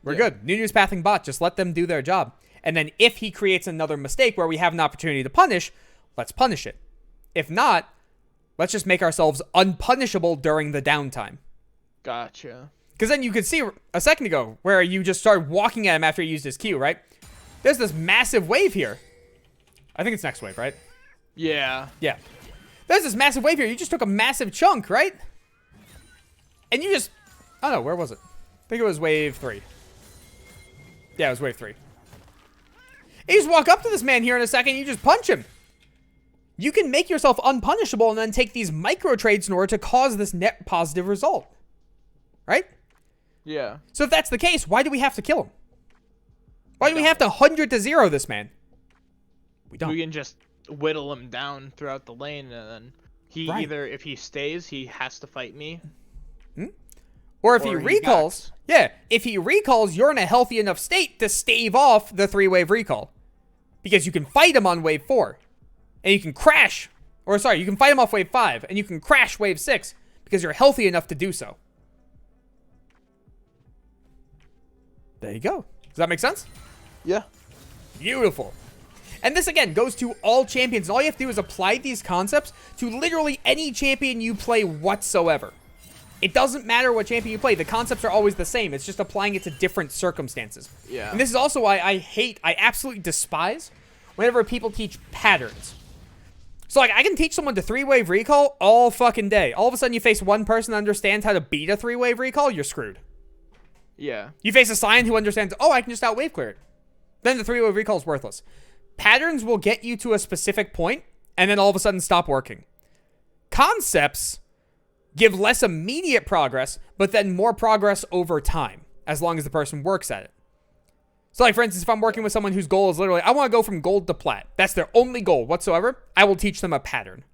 We're good. Nunu's pathing bot. Just let them do their job. And then if he creates another mistake where we have an opportunity to punish, let's punish it. If not, let's just make ourselves unpunishable during the downtime. Gotcha. Because then you could see a second ago where you just started walking at him after he used his Q, right? There's this massive wave here. I think it's next wave, right? Yeah. Yeah. There's this massive wave here. You just took a massive chunk, right? And you just... I don't know. Where was it? I think it was wave 3. Yeah, it was wave 3. You just walk up to this man here in a second. You just punch him. You can make yourself unpunishable and then take these micro trades in order to cause this net positive result. Right? Yeah. So if that's the case, why do we have to kill him? Why do we have to 100-0 this man? We don't. We can just whittle him down throughout the lane, and then he either, if he stays, he has to fight me. Or if he recalls, if he recalls, you're in a healthy enough state to stave off the 3-wave recall. Because you can fight him on wave 4. And you can crash, or sorry, you can fight him off wave 5, and you can crash wave 6, because you're healthy enough to do so. There you go. Does that make sense? Yeah. Beautiful. And this, again, goes to all champions. And all you have to do is apply these concepts to literally any champion you play whatsoever. It doesn't matter what champion you play. The concepts are always the same. It's just applying it to different circumstances. Yeah. And this is also why I absolutely despise whenever people teach patterns. So, like, I can teach someone to 3-wave recall all fucking day. All of a sudden, you face one person that understands how to beat a 3-wave recall, you're screwed. Yeah. You face a Scion who understands, oh, I can just out-wave clear it. Then the 3-wave recall is worthless. Patterns will get you to a specific point, and then all of a sudden stop working. Concepts give less immediate progress, but then more progress over time, as long as the person works at it. So, like, for instance, if I'm working with someone whose goal is literally, I want to go from gold to plat. That's their only goal whatsoever. I will teach them a pattern.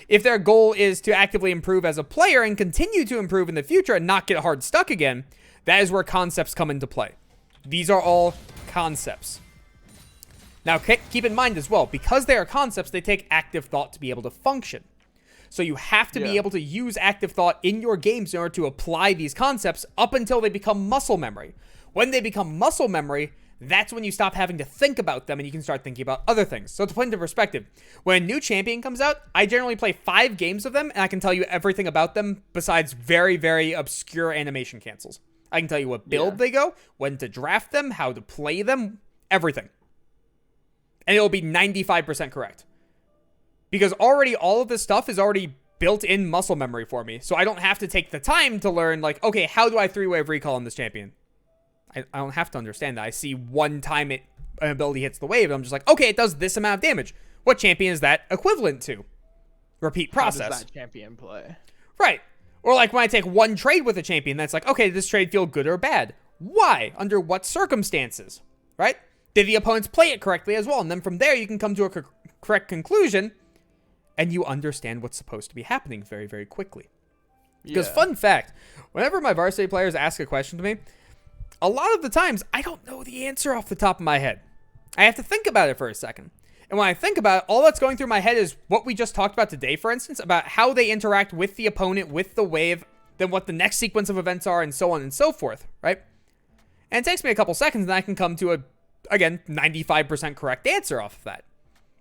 If their goal is to actively improve as a player and continue to improve in the future and not get hard stuck again, that is where concepts come into play. These are all concepts. Now, keep in mind as well, because they are concepts, they take active thought to be able to function. So you have to be able to use active thought in your games in order to apply these concepts up until they become muscle memory. When they become muscle memory, that's when you stop having to think about them and you can start thinking about other things. So to put into perspective, when a new champion comes out, I generally play 5 games of them and I can tell you everything about them besides very, very obscure animation cancels. I can tell you what build they go, when to draft them, how to play them, everything. And it will be 95% correct. Because already all of this stuff is already built in muscle memory for me. So I don't have to take the time to learn, like, okay, how do I 3-wave recall on this champion? I don't have to understand that. I see one time an ability hits the wave, and I'm just like, okay, it does this amount of damage. What champion is that equivalent to? Repeat process. How does that champion play? Right. Or like when I take one trade with a champion, that's like, okay, did this trade feel good or bad? Why? Under what circumstances? Right? Did the opponents play it correctly as well? And then from there, you can come to a correct conclusion, and you understand what's supposed to be happening very, very quickly. Because fun fact, whenever my varsity players ask a question to me, a lot of the times, I don't know the answer off the top of my head. I have to think about it for a second. And when I think about it, all that's going through my head is what we just talked about today, for instance, about how they interact with the opponent, with the wave, then what the next sequence of events are, and so on and so forth, right? And it takes me a couple seconds, and I can come to a, again, 95% correct answer off of that.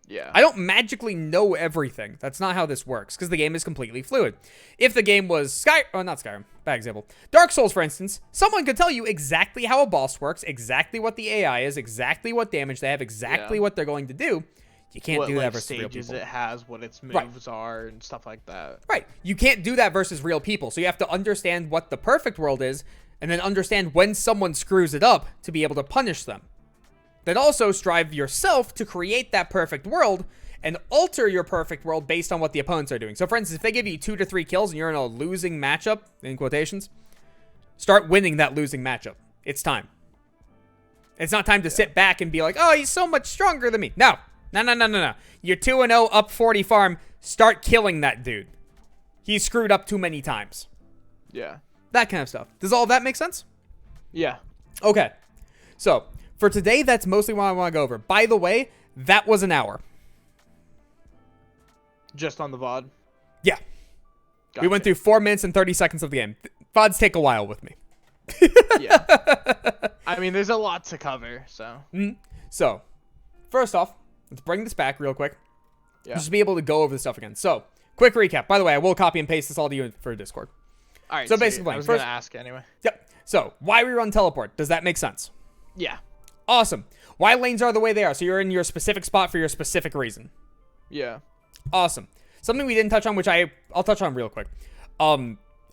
Yeah. I don't magically know everything. That's not how this works, because the game is completely fluid. If the game was not Skyrim, bad example. Dark Souls, for instance, someone could tell you exactly how a boss works, exactly what the AI is, exactly what damage they have, exactly what they're going to do. You can't do that versus real people. What stages it has, what its moves are, and stuff like that. Right. You can't do that versus real people. So you have to understand what the perfect world is, and then understand when someone screws it up to be able to punish them. Then also strive yourself to create that perfect world and alter your perfect world based on what the opponents are doing. So for instance, if they give you 2 to 3 kills and you're in a losing matchup, in quotations, start winning that losing matchup. It's time. It's not time to sit back and be like, oh, he's so much stronger than me. No. You're 2-0 up 40 farm. Start killing that dude. He's screwed up too many times. Yeah. That kind of stuff. Does all of that make sense? Yeah. Okay. So, for today, that's mostly what I want to go over. By the way, that was an hour. Just on the VOD? Yeah. Gotcha. We went through 4 minutes and 30 seconds of the game. VODs take a while with me. Yeah. I mean, there's a lot to cover, so. So, first off, let's bring this back real quick. Yeah. Just to be able to go over the stuff again. So, quick recap. By the way, I will copy and paste this all to you for Discord. All right. So basically, I was first- going to ask anyway. Yep. So, why we run teleport? Does that make sense? Yeah. Awesome. Why lanes are the way they are? So you're in your specific spot for your specific reason. Yeah. Awesome. Something we didn't touch on, which I'll touch on real quick.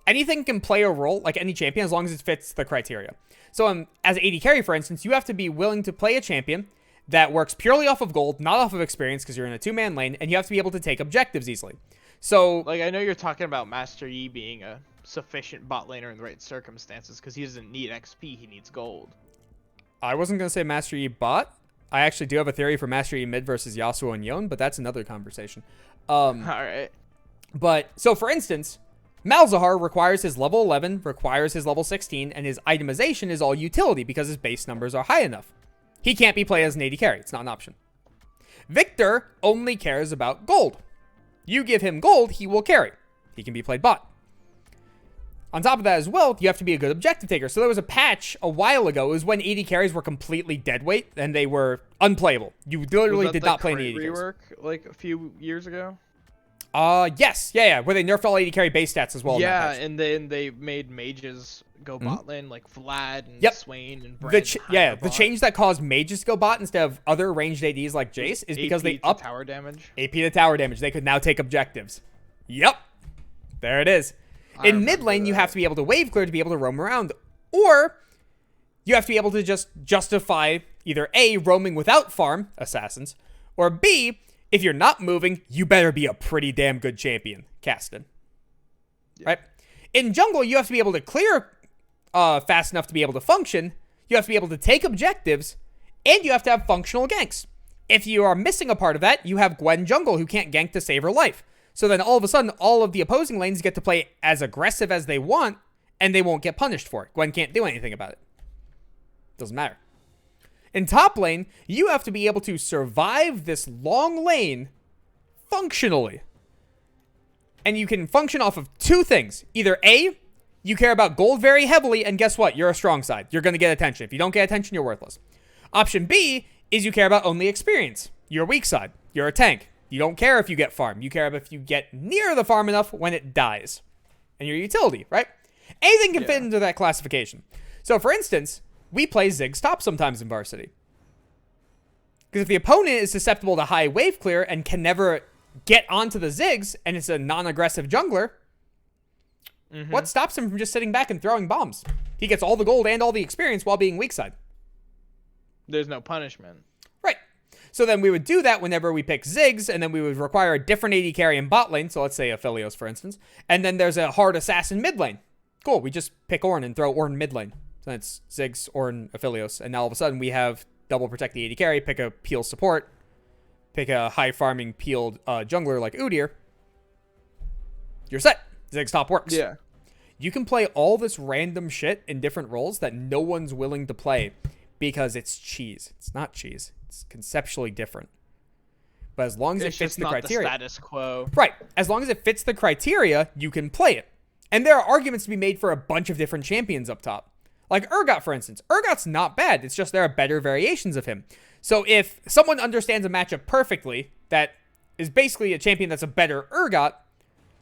Anything can play a role, like any champion, as long as it fits the criteria. So as AD carry, for instance, you have to be willing to play a champion that works purely off of gold, not off of experience, because you're in a 2-man lane, and you have to be able to take objectives easily. So, like, I know you're talking about Master Yi being a sufficient bot laner in the right circumstances, because he doesn't need XP, he needs gold. I wasn't going to say Master Yi bot. I actually do have a theory for Master Yi mid versus Yasuo and Yon, but that's another conversation. All right. But, so for instance, Malzahar requires his level 11, requires his level 16, and his itemization is all utility because his base numbers are high enough. He can't be played as an AD carry. It's not an option. Victor only cares about gold. You give him gold, he will carry. He can be played bot. On top of that as well, you have to be a good objective taker. So there was a patch a while ago. It was when AD carries were completely dead weight and they were unplayable. You literally did not play any AD carries. Rework like a few years ago? Yes. Yeah. Where they nerfed all AD carry base stats as well. Yeah, and then they made mages go bot lane, like Vlad and Swain and Brand. The change that caused mages to go bot instead of other ranged ADs like Jace is because they upped tower damage. AP to tower damage. They could now take objectives. Yep. There it is. In mid lane, you have to be able to wave clear to be able to roam around. Or you have to be able to just justify either A, roaming without farm, assassins, or B, if you're not moving, you better be a pretty damn good champion, Caston. Yeah. Right? In jungle, you have to be able to clear fast enough to be able to function. You have to be able to take objectives, and you have to have functional ganks. If you are missing a part of that, you have Gwen jungle who can't gank to save her life. So then all of a sudden, all of the opposing lanes get to play as aggressive as they want, and they won't get punished for it. Gwen can't do anything about it. Doesn't matter. In top lane, you have to be able to survive this long lane functionally. And you can function off of two things. Either A, you care about gold very heavily, and guess what? You're a strong side. You're going to get attention. If you don't get attention, you're worthless. Option B is you care about only experience. You're a weak side. You're a tank. You don't care if you get farm. You care about if you get near the farm enough when it dies. And your utility, right? Anything can fit into that classification. So, for instance, we play Ziggs top sometimes in varsity. Because if the opponent is susceptible to high wave clear and can never get onto the Ziggs, and it's a non-aggressive jungler, what stops him from just sitting back and throwing bombs? He gets all the gold and all the experience while being weak side. There's no punishment. Right. So then we would do that whenever we pick Ziggs, and then we would require a different AD carry in bot lane, so let's say Aphelios, for instance, and then there's a hard assassin mid lane. Cool, we just pick Ornn and throw Ornn mid lane. So it's Ziggs, Ornn, Aphelios, and now all of a sudden we have double protect the AD carry, pick a peel support, pick a high farming peeled jungler like Udyr. You're set. Ziggs top works. Yeah. You can play all this random shit in different roles that no one's willing to play because it's cheese. It's not cheese. It's conceptually different. But as long as it fits the criteria. The status quo. Right. As long as it fits the criteria, you can play it. And there are arguments to be made for a bunch of different champions up top. Like Urgot, for instance. Urgot's not bad. It's just there are better variations of him. So if someone understands a matchup perfectly that is basically a champion that's a better Urgot,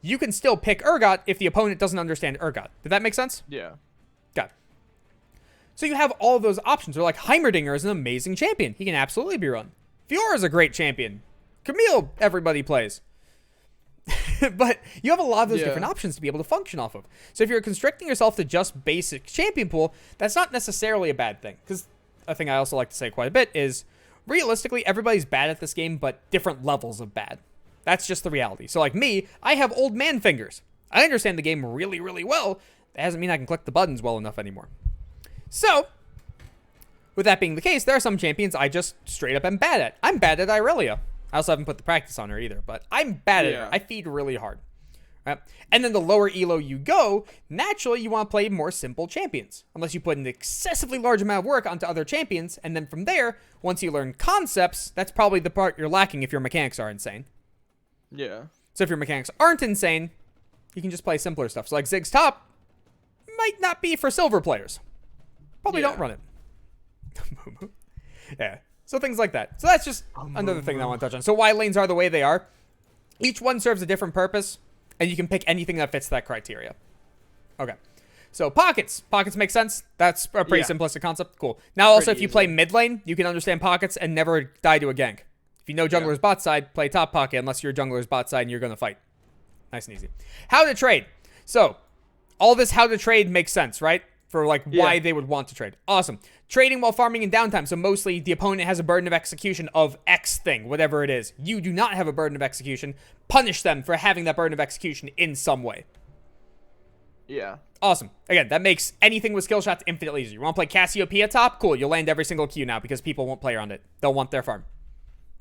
you can still pick Urgot if the opponent doesn't understand Urgot. Did that make sense? Yeah. Got it. So you have all of those options. Or like Heimerdinger is an amazing champion. He can absolutely be run. Fiora is a great champion. Camille, everybody plays. But you have a lot of those different options to be able to function off of. So if you're constricting yourself to just basic champion pool, that's not necessarily a bad thing. Because a thing I also like to say quite a bit is, realistically, everybody's bad at this game, but different levels of bad. That's just the reality. So like me, I have old man fingers. I understand the game really, really well. That doesn't mean I can click the buttons well enough anymore. So, with that being the case, there are some champions I just straight up am bad at. I'm bad at Irelia. I also haven't put the practice on her either, but I'm bad at her. I feed really hard. Right? And then the lower elo you go, naturally you want to play more simple champions. Unless you put an excessively large amount of work onto other champions, and then from there, once you learn concepts, that's probably the part you're lacking if your mechanics are insane. Yeah. So if your mechanics aren't insane, you can just play simpler stuff. So like Zig's top might not be for silver players. Probably don't run it. Yeah. So things like that. So that's just another thing that I want to touch on. So why lanes are the way they are. Each one serves a different purpose, and you can pick anything that fits that criteria. Okay. So pockets. Pockets make sense. That's a pretty simplistic concept. Cool. Now also, if you play mid lane, you can understand pockets and never die to a gank. If you know jungler's bot side, play top pocket unless you're jungler's bot side and you're going to fight. Nice and easy. How to trade. So all this how to trade makes sense, right? For like why they would want to trade. Awesome. Trading while farming in downtime. So mostly the opponent has a burden of execution of X thing, whatever it is. You do not have a burden of execution. Punish them for having that burden of execution in some way. Yeah. Awesome. Again, that makes anything with skill shots infinitely easier. You want to play Cassiopeia top? Cool. You'll land every single Q now because people won't play around it. They'll want their farm.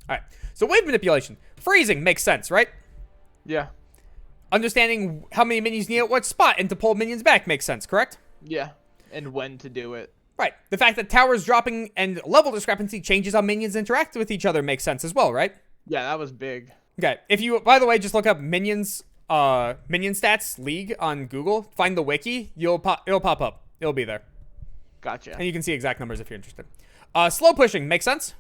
All right. So wave manipulation. Freezing makes sense, right? Yeah. Understanding how many minions you need at what spot and to pull minions back makes sense, correct? Yeah. And when to do it. Right. The fact that towers dropping and level discrepancy changes how minions interact with each other makes sense as well, right? Yeah, that was big. Okay. If you, by the way, just look up minion stats league on Google, find the wiki, it'll pop up. It'll be there. Gotcha. And you can see exact numbers if you're interested. Slow pushing makes sense.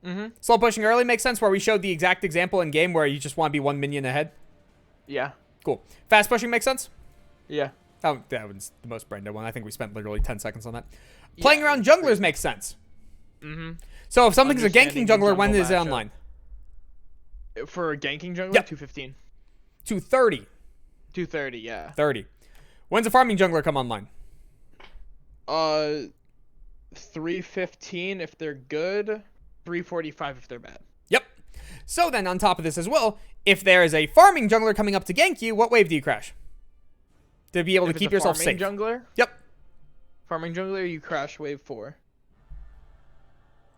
Mm-hmm. Slow pushing early makes sense, where we showed the exact example in game where you just want to be one minion ahead. Yeah. Cool. Fast pushing makes sense. Yeah. Oh, that was the most brain dead one. I think we spent literally 10 seconds on that. Playing around junglers makes sense. Mm-hmm. So if something's a ganking jungler, when is it matchup. online? For a ganking jungler, Yep. 215. 2:30. 230, yeah. 30. When's a farming jungler come online? 315 if they're good, 345 if they're bad. Yep. So then on top of this as well, if there is a farming jungler coming up to gank you, what wave do you crash? To be able to keep yourself safe. Farming jungler? Yep. Farming jungler, you crash wave 4.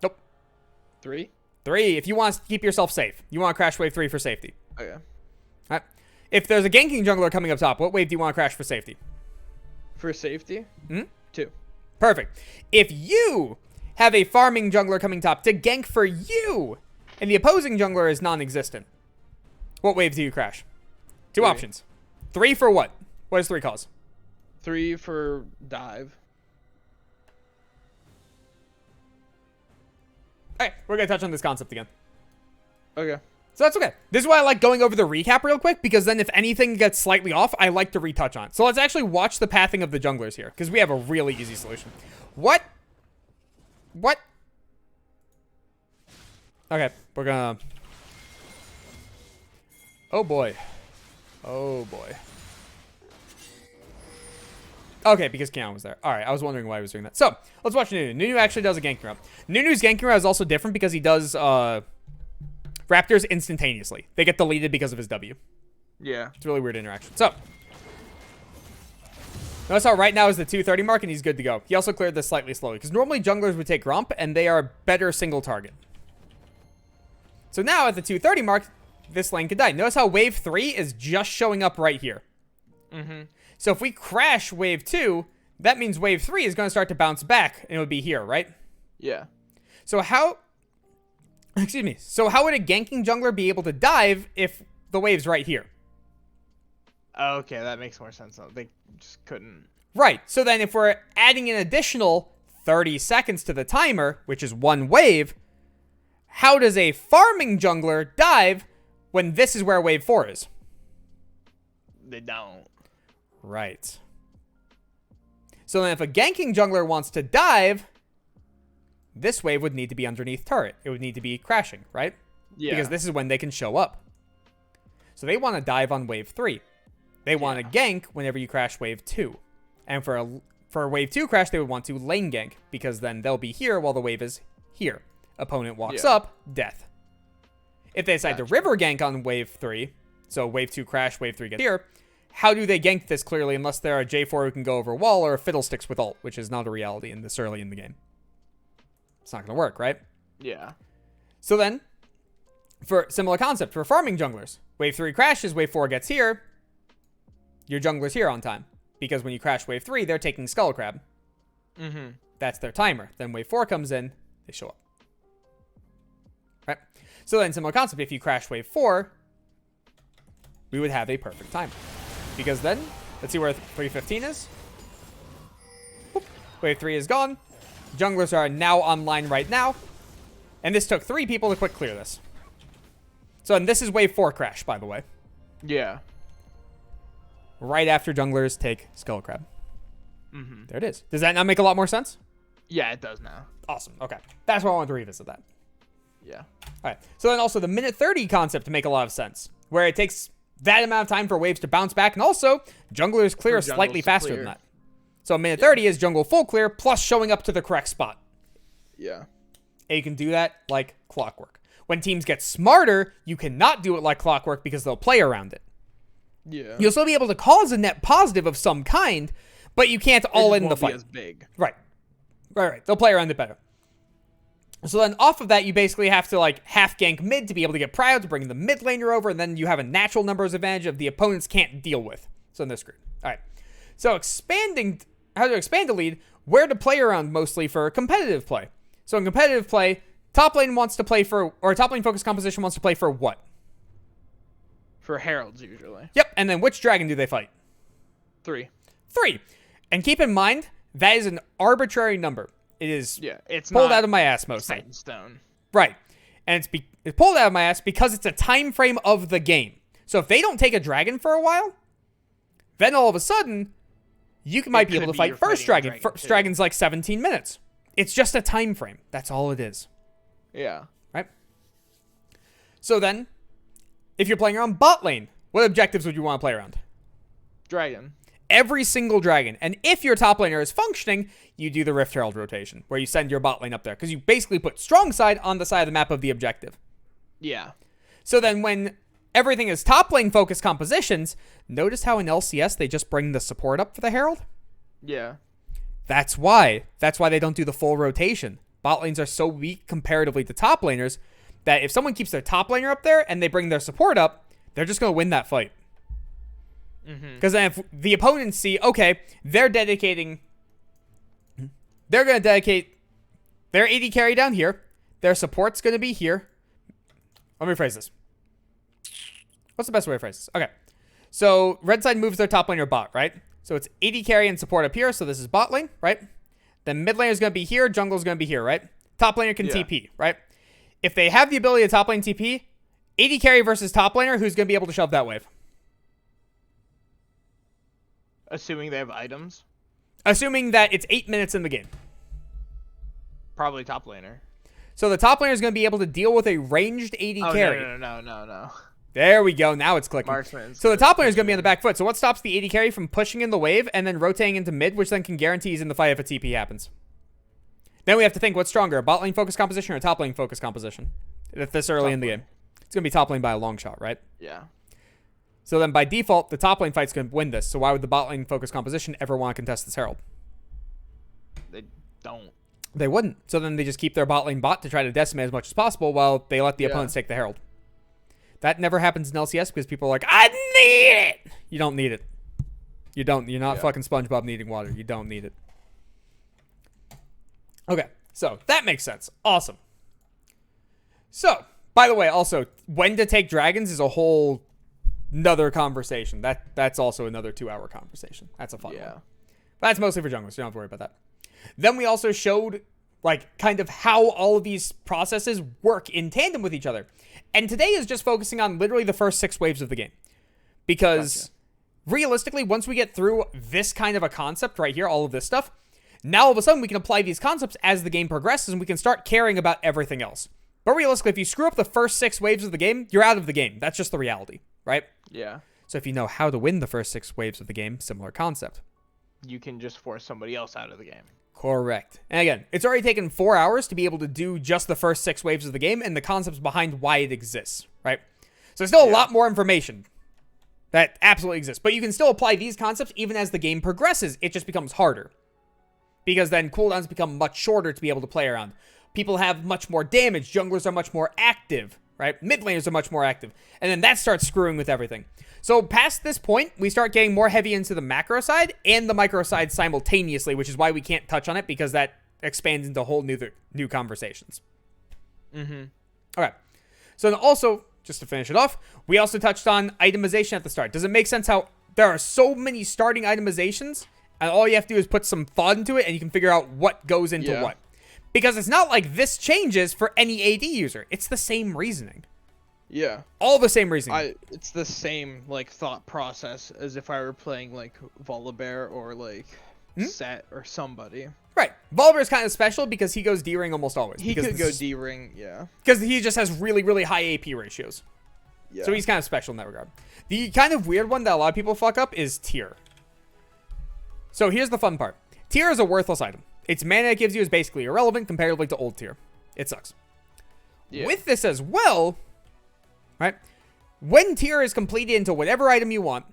Nope. 3? 3. If you want to keep yourself safe, you want to crash wave 3 for safety. Okay. All right. If there's a ganking jungler coming up top, what wave do you want to crash for safety? For safety? 2. Perfect. If you have a farming jungler coming top to gank for you, and the opposing jungler is non-existent, what wave do you crash? 2 options. 3 for what? What does 3 cause? 3 for dive. Alright, we're going to touch on this concept again. Okay. So that's okay. This is why I like going over the recap real quick, because then if anything gets slightly off, I like to retouch on it. So let's actually watch the pathing of the junglers here, because we have a really easy solution. What? Okay, we're gonna... Oh boy. Okay, because Keanu was there. Alright, I was wondering why he was doing that. So, let's watch Nunu. Nunu actually does a ganking route. Nunu's ganking route is also different because he does, Raptors instantaneously. They get deleted because of his W. Yeah. It's a really weird interaction. So, notice how right now is the 230 mark and he's good to go. He also cleared this slightly slowly because normally junglers would take Grump and they are better single target. So now at the 230 mark, this lane could die. Notice how wave 3 is just showing up right here. Mm-hmm. So if we crash wave 2, that means wave 3 is going to start to bounce back and it would be here, right? Yeah. So how... Excuse me. So how would a ganking jungler be able to dive if the wave's right here? Okay, that makes more sense. They just couldn't. Right. So then if we're adding an additional 30 seconds to the timer, which is 1 wave, how does a farming jungler dive when this is where wave 4 is? They don't. Right. So then if a ganking jungler wants to dive, this wave would need to be underneath turret. It would need to be crashing, right? Yeah. Because this is when they can show up. So they want to dive on wave 3. They want to gank whenever you crash wave 2. And for a wave 2 crash, they would want to lane gank, because then they'll be here while the wave is here. Opponent walks up, death. If they decide to river gank on wave 3, so wave 2 crash, wave 3 gets here, how do they gank this clearly unless they're a J4 who can go over a wall or a Fiddlesticks with ult, which is not a reality in this early in the game. It's not going to work, right? Yeah. So then, for similar concept, for farming junglers, wave 3 crashes, wave 4 gets here, your junglers here on time. Because when you crash wave 3, they're taking Skull Crab. Mm-hmm. That's their timer. Then wave 4 comes in, they show up. Right? So then, similar concept, if you crash wave 4, we would have a perfect timer. Because then, let's see where 315 is. Boop. Wave 3 is gone. Junglers are now online right now. And this took 3 people to quick clear this. So, and this is wave 4 crash, by the way. Yeah. Right after junglers take Skull Crab. Mm-hmm. There it is. Does that now make a lot more sense? Yeah, it does now. Awesome. Okay. That's why I wanted to revisit that. Yeah. All right. So then also the minute 30 concept to make a lot of sense, where it takes that amount of time for waves to bounce back, and also junglers clear slightly faster than that. So minute 30 is jungle full clear plus showing up to the correct spot. Yeah. And you can do that like clockwork. When teams get smarter, you cannot do it like clockwork because they'll play around it. Yeah. You'll still be able to cause a net positive of some kind, but you can't all in the fight. As big. Right. They'll play around it better. So then off of that, you basically have to like half gank mid to be able to get prio to bring the mid laner over, and then you have a natural numbers advantage of the opponents can't deal with. So they're screwed. All right. So how to expand a lead, where to play around mostly for competitive play. So in competitive play, top lane wants to play for, or top lane focused composition wants to play for what? For heralds, usually. Yep. And then which dragon do they fight? 3. 3. And keep in mind, that is an arbitrary number. It is it's pulled out of my ass mostly. Set in stone. Right. And it's pulled out of my ass because it's a time frame of the game. So if they don't take a dragon for a while, then all of a sudden, you might be able to fight first dragon. First dragon's like 17 minutes. It's just a time frame. That's all it is. Yeah. Right? So then, if you're playing around bot lane, what objectives would you want to play around? Dragon. Every single dragon. And if your top laner is functioning, you do the Rift Herald rotation, where you send your bot lane up there. Because you basically put strong side on the side of the map of the objective. Yeah. So then when everything is top lane focused compositions, notice how in LCS they just bring the support up for the Herald? Yeah. That's why. That's why they don't do the full rotation. Bot lanes are so weak comparatively to top laners that if someone keeps their top laner up there and they bring their support up, they're just going to win that fight. Because then if the opponents see, okay, they're going to dedicate their AD carry down here. Their support's going to be here. Let me rephrase this. What's the best way to phrase this? Okay. So red side moves their top laner bot, right? So it's AD carry and support up here. So this is bot lane, right? Then mid lane is going to be here. Jungle is going to be here, right? Top laner can TP, right? If they have the ability to top lane TP, AD carry versus top laner, who's going to be able to shove that wave? Assuming they have items. Assuming that it's 8 minutes in the game. Probably top laner. So the top laner is going to be able to deal with a ranged AD carry. No. There we go. Now it's clicking. Marksman's So the top laner is going to be on the back foot. So what stops the AD carry from pushing in the wave and then rotating into mid, which then can guarantee he's in the fight if a TP happens? Then we have to think what's stronger, a bot lane focus composition or a top lane focus composition? If this early in the game. It's going to be top lane by a long shot, right? Yeah. So then by default, the top lane fight's going to win this. So why would the bot lane focus composition ever want to contest this Herald? They don't. They wouldn't. So then they just keep their bot lane bot to try to decimate as much as possible while they let the opponents take the Herald. That never happens in LCS because people are like, I need it! You don't need it. You don't. You're not fucking SpongeBob needing water. You don't need it. Okay. So that makes sense. Awesome. So, by the way, also, when to take dragons is a whole another conversation. That's also another 2-hour conversation. That's a fun one. But that's mostly for junglers, so you don't have to worry about that. Then we also showed, like, kind of how all of these processes work in tandem with each other. And today is just focusing on literally the first 6 waves of the game. Because, realistically, once we get through this kind of a concept right here, all of this stuff, now all of a sudden we can apply these concepts as the game progresses and we can start caring about everything else. But realistically, if you screw up the first 6 waves of the game, you're out of the game. That's just the reality, right? Yeah. So if you know how to win the first 6 waves of the game, similar concept. You can just force somebody else out of the game. Correct. And again, it's already taken 4 hours to be able to do just the first 6 waves of the game and the concepts behind why it exists, right? So there's still a lot more information that absolutely exists. But you can still apply these concepts even as the game progresses. It just becomes harder. Because then cooldowns become much shorter to be able to play around. People have much more damage. Junglers are much more active, right? Mid laners are much more active. And then that starts screwing with everything. So past this point, we start getting more heavy into the macro side and the micro side simultaneously, which is why we can't touch on it, because that expands into whole new conversations. Mm-hmm. Okay. So then also, just to finish it off, we also touched on itemization at the start. Does it make sense how there are so many starting itemizations, and all you have to do is put some thought into it, and you can figure out what goes into what? Because it's not like this changes for any AD user. It's the same reasoning. Yeah. All the same reasoning. It's the same, like, thought process as if I were playing, like, Volibear or, like, Set or somebody. Right. Volibear is kind of special because he goes D-ring almost always. He could go D-ring, yeah. Because he just has really, really high AP ratios. Yeah. So he's kind of special in that regard. The kind of weird one that a lot of people fuck up is Tear. So here's the fun part. Tear is a worthless item. Its mana it gives you is basically irrelevant comparatively to old Tear. It sucks. Yeah. With this as well, right? When Tear is completed into whatever item you want,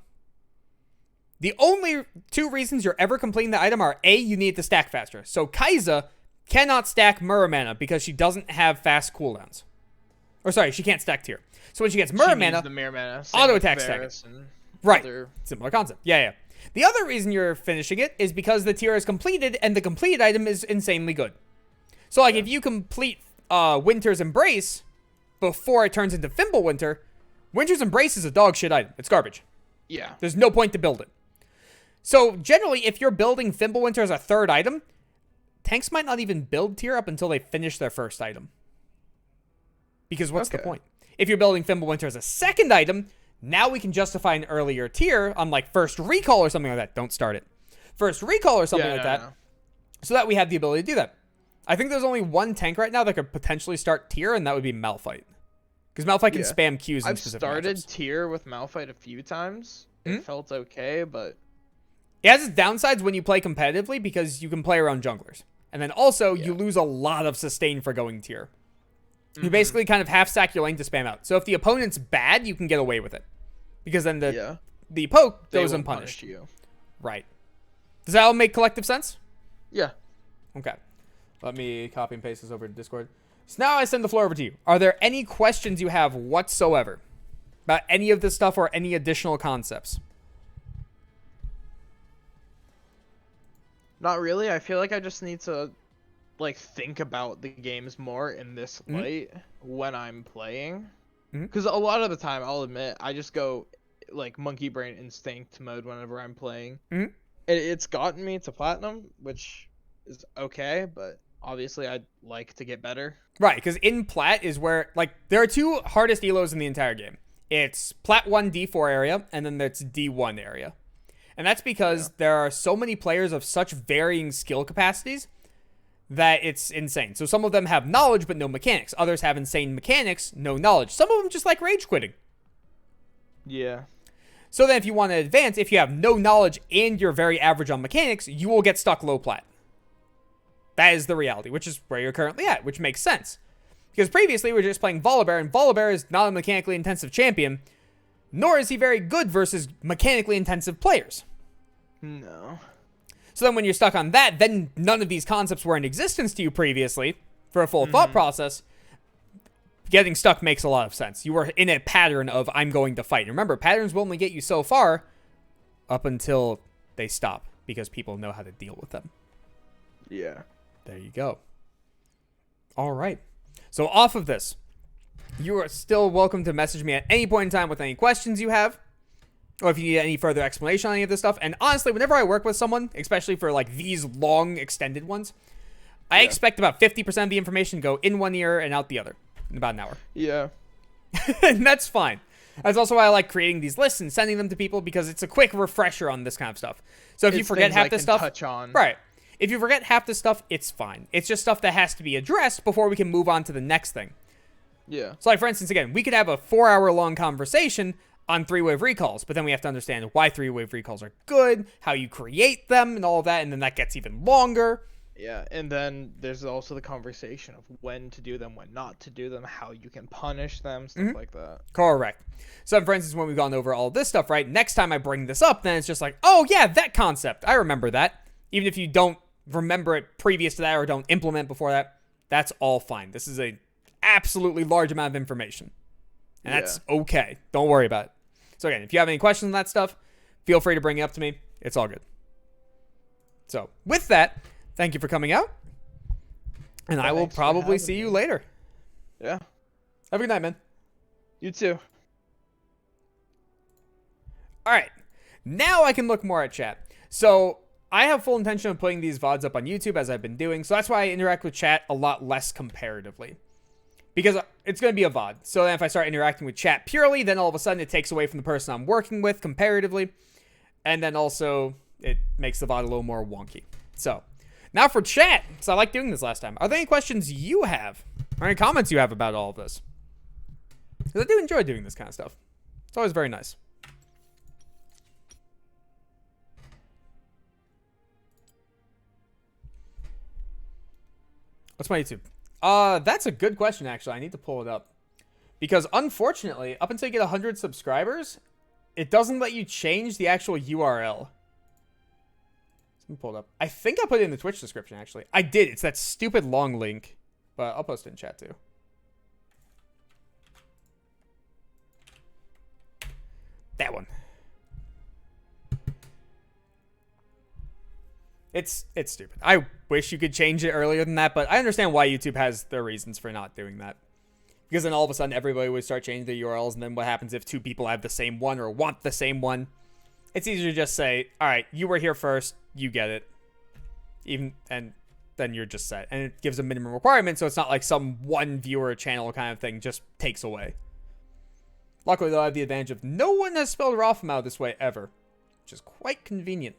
the only two reasons you're ever completing the item are A, you need it to stack faster. So Kai'Sa cannot stack Mirror Mana because she doesn't have fast cooldowns. Or sorry, she can't stack Tear. So when she gets Mirror Mana, the Mirror Mana, auto attack stack. Right. Other... Similar concept. Yeah. The other reason you're finishing it is because the tier is completed and the completed item is insanely good. So like if you complete Winter's Embrace before it turns into Fimbulwinter, Winter's Embrace is a dog shit item. It's garbage. Yeah. There's no point to build it. So generally, if you're building Fimbulwinter as a third item, tanks might not even build tier up until they finish their first item. Because what's the point? If you're building Fimbulwinter as a second item, now we can justify an earlier tier on like First Recall or something like that. Don't start it. First Recall or something like that. So that we have the ability to do that. I think there's only one tank right now that could potentially start tier, and that would be Malphite. Because Malphite can spam Qs in specific I've started matchups. tier with Malphite a few times. It felt okay, but... It has its downsides when you play competitively because you can play around junglers. And then also, you lose a lot of sustain for going tier. You basically kind of half-stack your lane to spam out. So if the opponent's bad, you can get away with it. Because then the poke goes unpunished. You. Right. Does that all make collective sense? Yeah. Okay. Let me copy and paste this over to Discord. So now I send the floor over to you. Are there any questions you have whatsoever about any of this stuff or any additional concepts? Not really. I feel like I just need to like think about the games more in this light when I'm playing. Because a lot of the time, I'll admit, I just go like monkey brain instinct mode whenever I'm playing. It's gotten me to platinum, which is okay, but obviously I'd like to get better. Right, because in plat is where, like, there are two hardest elos in the entire game. It's plat 1 D4 area, and then there's D1 area. And that's because there are so many players of such varying skill capacities that it's insane. So some of them have knowledge but no mechanics. Others have insane mechanics, no knowledge. Some of them just like rage quitting. Yeah. So then if you want to advance, if you have no knowledge and you're very average on mechanics, you will get stuck low plat. That is the reality, which is where you're currently at, which makes sense. Because previously we were just playing Volibear, and Volibear is not a mechanically intensive champion, nor is he very good versus mechanically intensive players. No. So then when you're stuck on that, then none of these concepts were in existence to you previously for a full thought process. Getting stuck makes a lot of sense. You were in a pattern of, I'm going to fight. Remember, patterns will only get you so far up until they stop because people know how to deal with them. Yeah. There you go. All right. So off of this, you are still welcome to message me at any point in time with any questions you have, or if you need any further explanation on any of this stuff. And honestly, whenever I work with someone, especially for like these long extended ones, I expect about 50% of the information to go in one ear and out the other in about an hour. Yeah. And that's fine. That's also why I like creating these lists and sending them to people, because it's a quick refresher on this kind of stuff. So if you forget half this stuff, touch on. right. If you forget half the stuff, it's fine. It's just stuff that has to be addressed before we can move on to the next thing. Yeah. So like, for instance, again, we could have a 4-hour long conversation on 3-wave recalls, but then we have to understand why 3-wave recalls are good, how you create them, and all of that, and then that gets even longer. Yeah, and then there's also the conversation of when to do them, when not to do them, how you can punish them, stuff like that. Correct. So, for instance, when we've gone over all this stuff, right, next time I bring this up, then it's just like, oh, yeah, that concept. I remember that. Even if you don't remember it previous to that or don't implement before that, that's all fine. This is a absolutely large amount of information. And that's okay. Don't worry about it. So again, if you have any questions on that stuff, feel free to bring it up to me. It's all good. So with that, thank you for coming out. And I will probably see you later. Yeah. Have a good night, man. You too. All right. Now I can look more at chat. So I have full intention of putting these VODs up on YouTube as I've been doing. So that's why I interact with chat a lot less comparatively. Because it's going to be a VOD. So then if I start interacting with chat purely, then all of a sudden it takes away from the person I'm working with comparatively. And then also it makes the VOD a little more wonky. So now for chat. So I like doing this last time. Are there any questions you have? Or any comments you have about all of this? Because I do enjoy doing this kind of stuff. It's always very nice. What's my YouTube? That's a good question, actually. I need to pull it up. Because, unfortunately, up until you get 100 subscribers, it doesn't let you change the actual URL. Let me pull it up. I think I put it in the Twitch description, actually. I did. It's that stupid long link. But I'll post it in chat, too. That one. It's stupid. I wish you could change it earlier than that, but I understand why YouTube has their reasons for not doing that. Because then all of a sudden everybody would start changing their URLs, and then what happens if two people have the same one or want the same one? It's easier to just say, all right, you were here first, you get it. And then you're just set. And it gives a minimum requirement, so it's not like some one viewer channel kind of thing just takes away. Luckily, though, I have the advantage of no one has spelled Ralpham this way ever, which is quite convenient.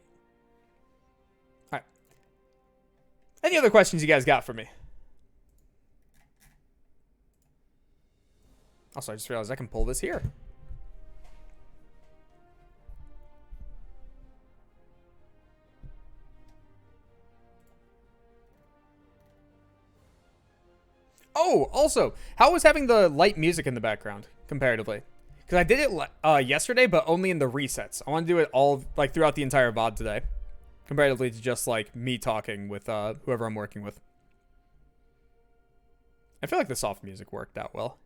Any other questions you guys got for me? Also, I just realized I can pull this here. Oh, also, how was having the light music in the background comparatively? Because I did it yesterday, but only in the resets. I want to do it all like throughout the entire VOD today. Comparatively to just, like, me talking with whoever I'm working with. I feel like the soft music worked out well.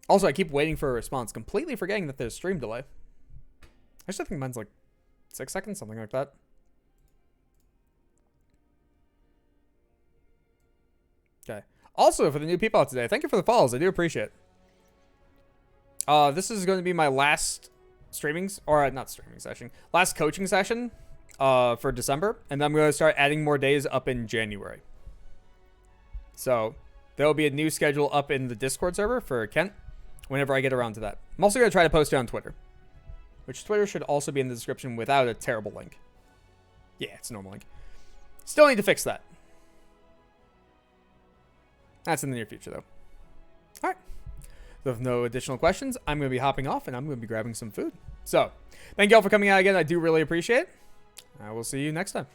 Also, I keep waiting for a response, completely forgetting that there's stream delay. I still think mine's, like, 6 seconds, something like that. Okay. Also, for the new people out today, thank you for the follows. I do appreciate it. This is going to be my last last coaching session for December, and then I'm going to start adding more days up in January. So there will be a new schedule up in the Discord server for Kent whenever I get around to that. I'm also going to try to post it on Twitter, which Twitter should also be in the description without a terrible link. Yeah, it's a normal link. Still need to fix that. That's in the near future, though. All right. With no additional questions, I'm going to be hopping off, and I'm going to be grabbing some food. So, thank you all for coming out again. I do really appreciate it. I will see you next time.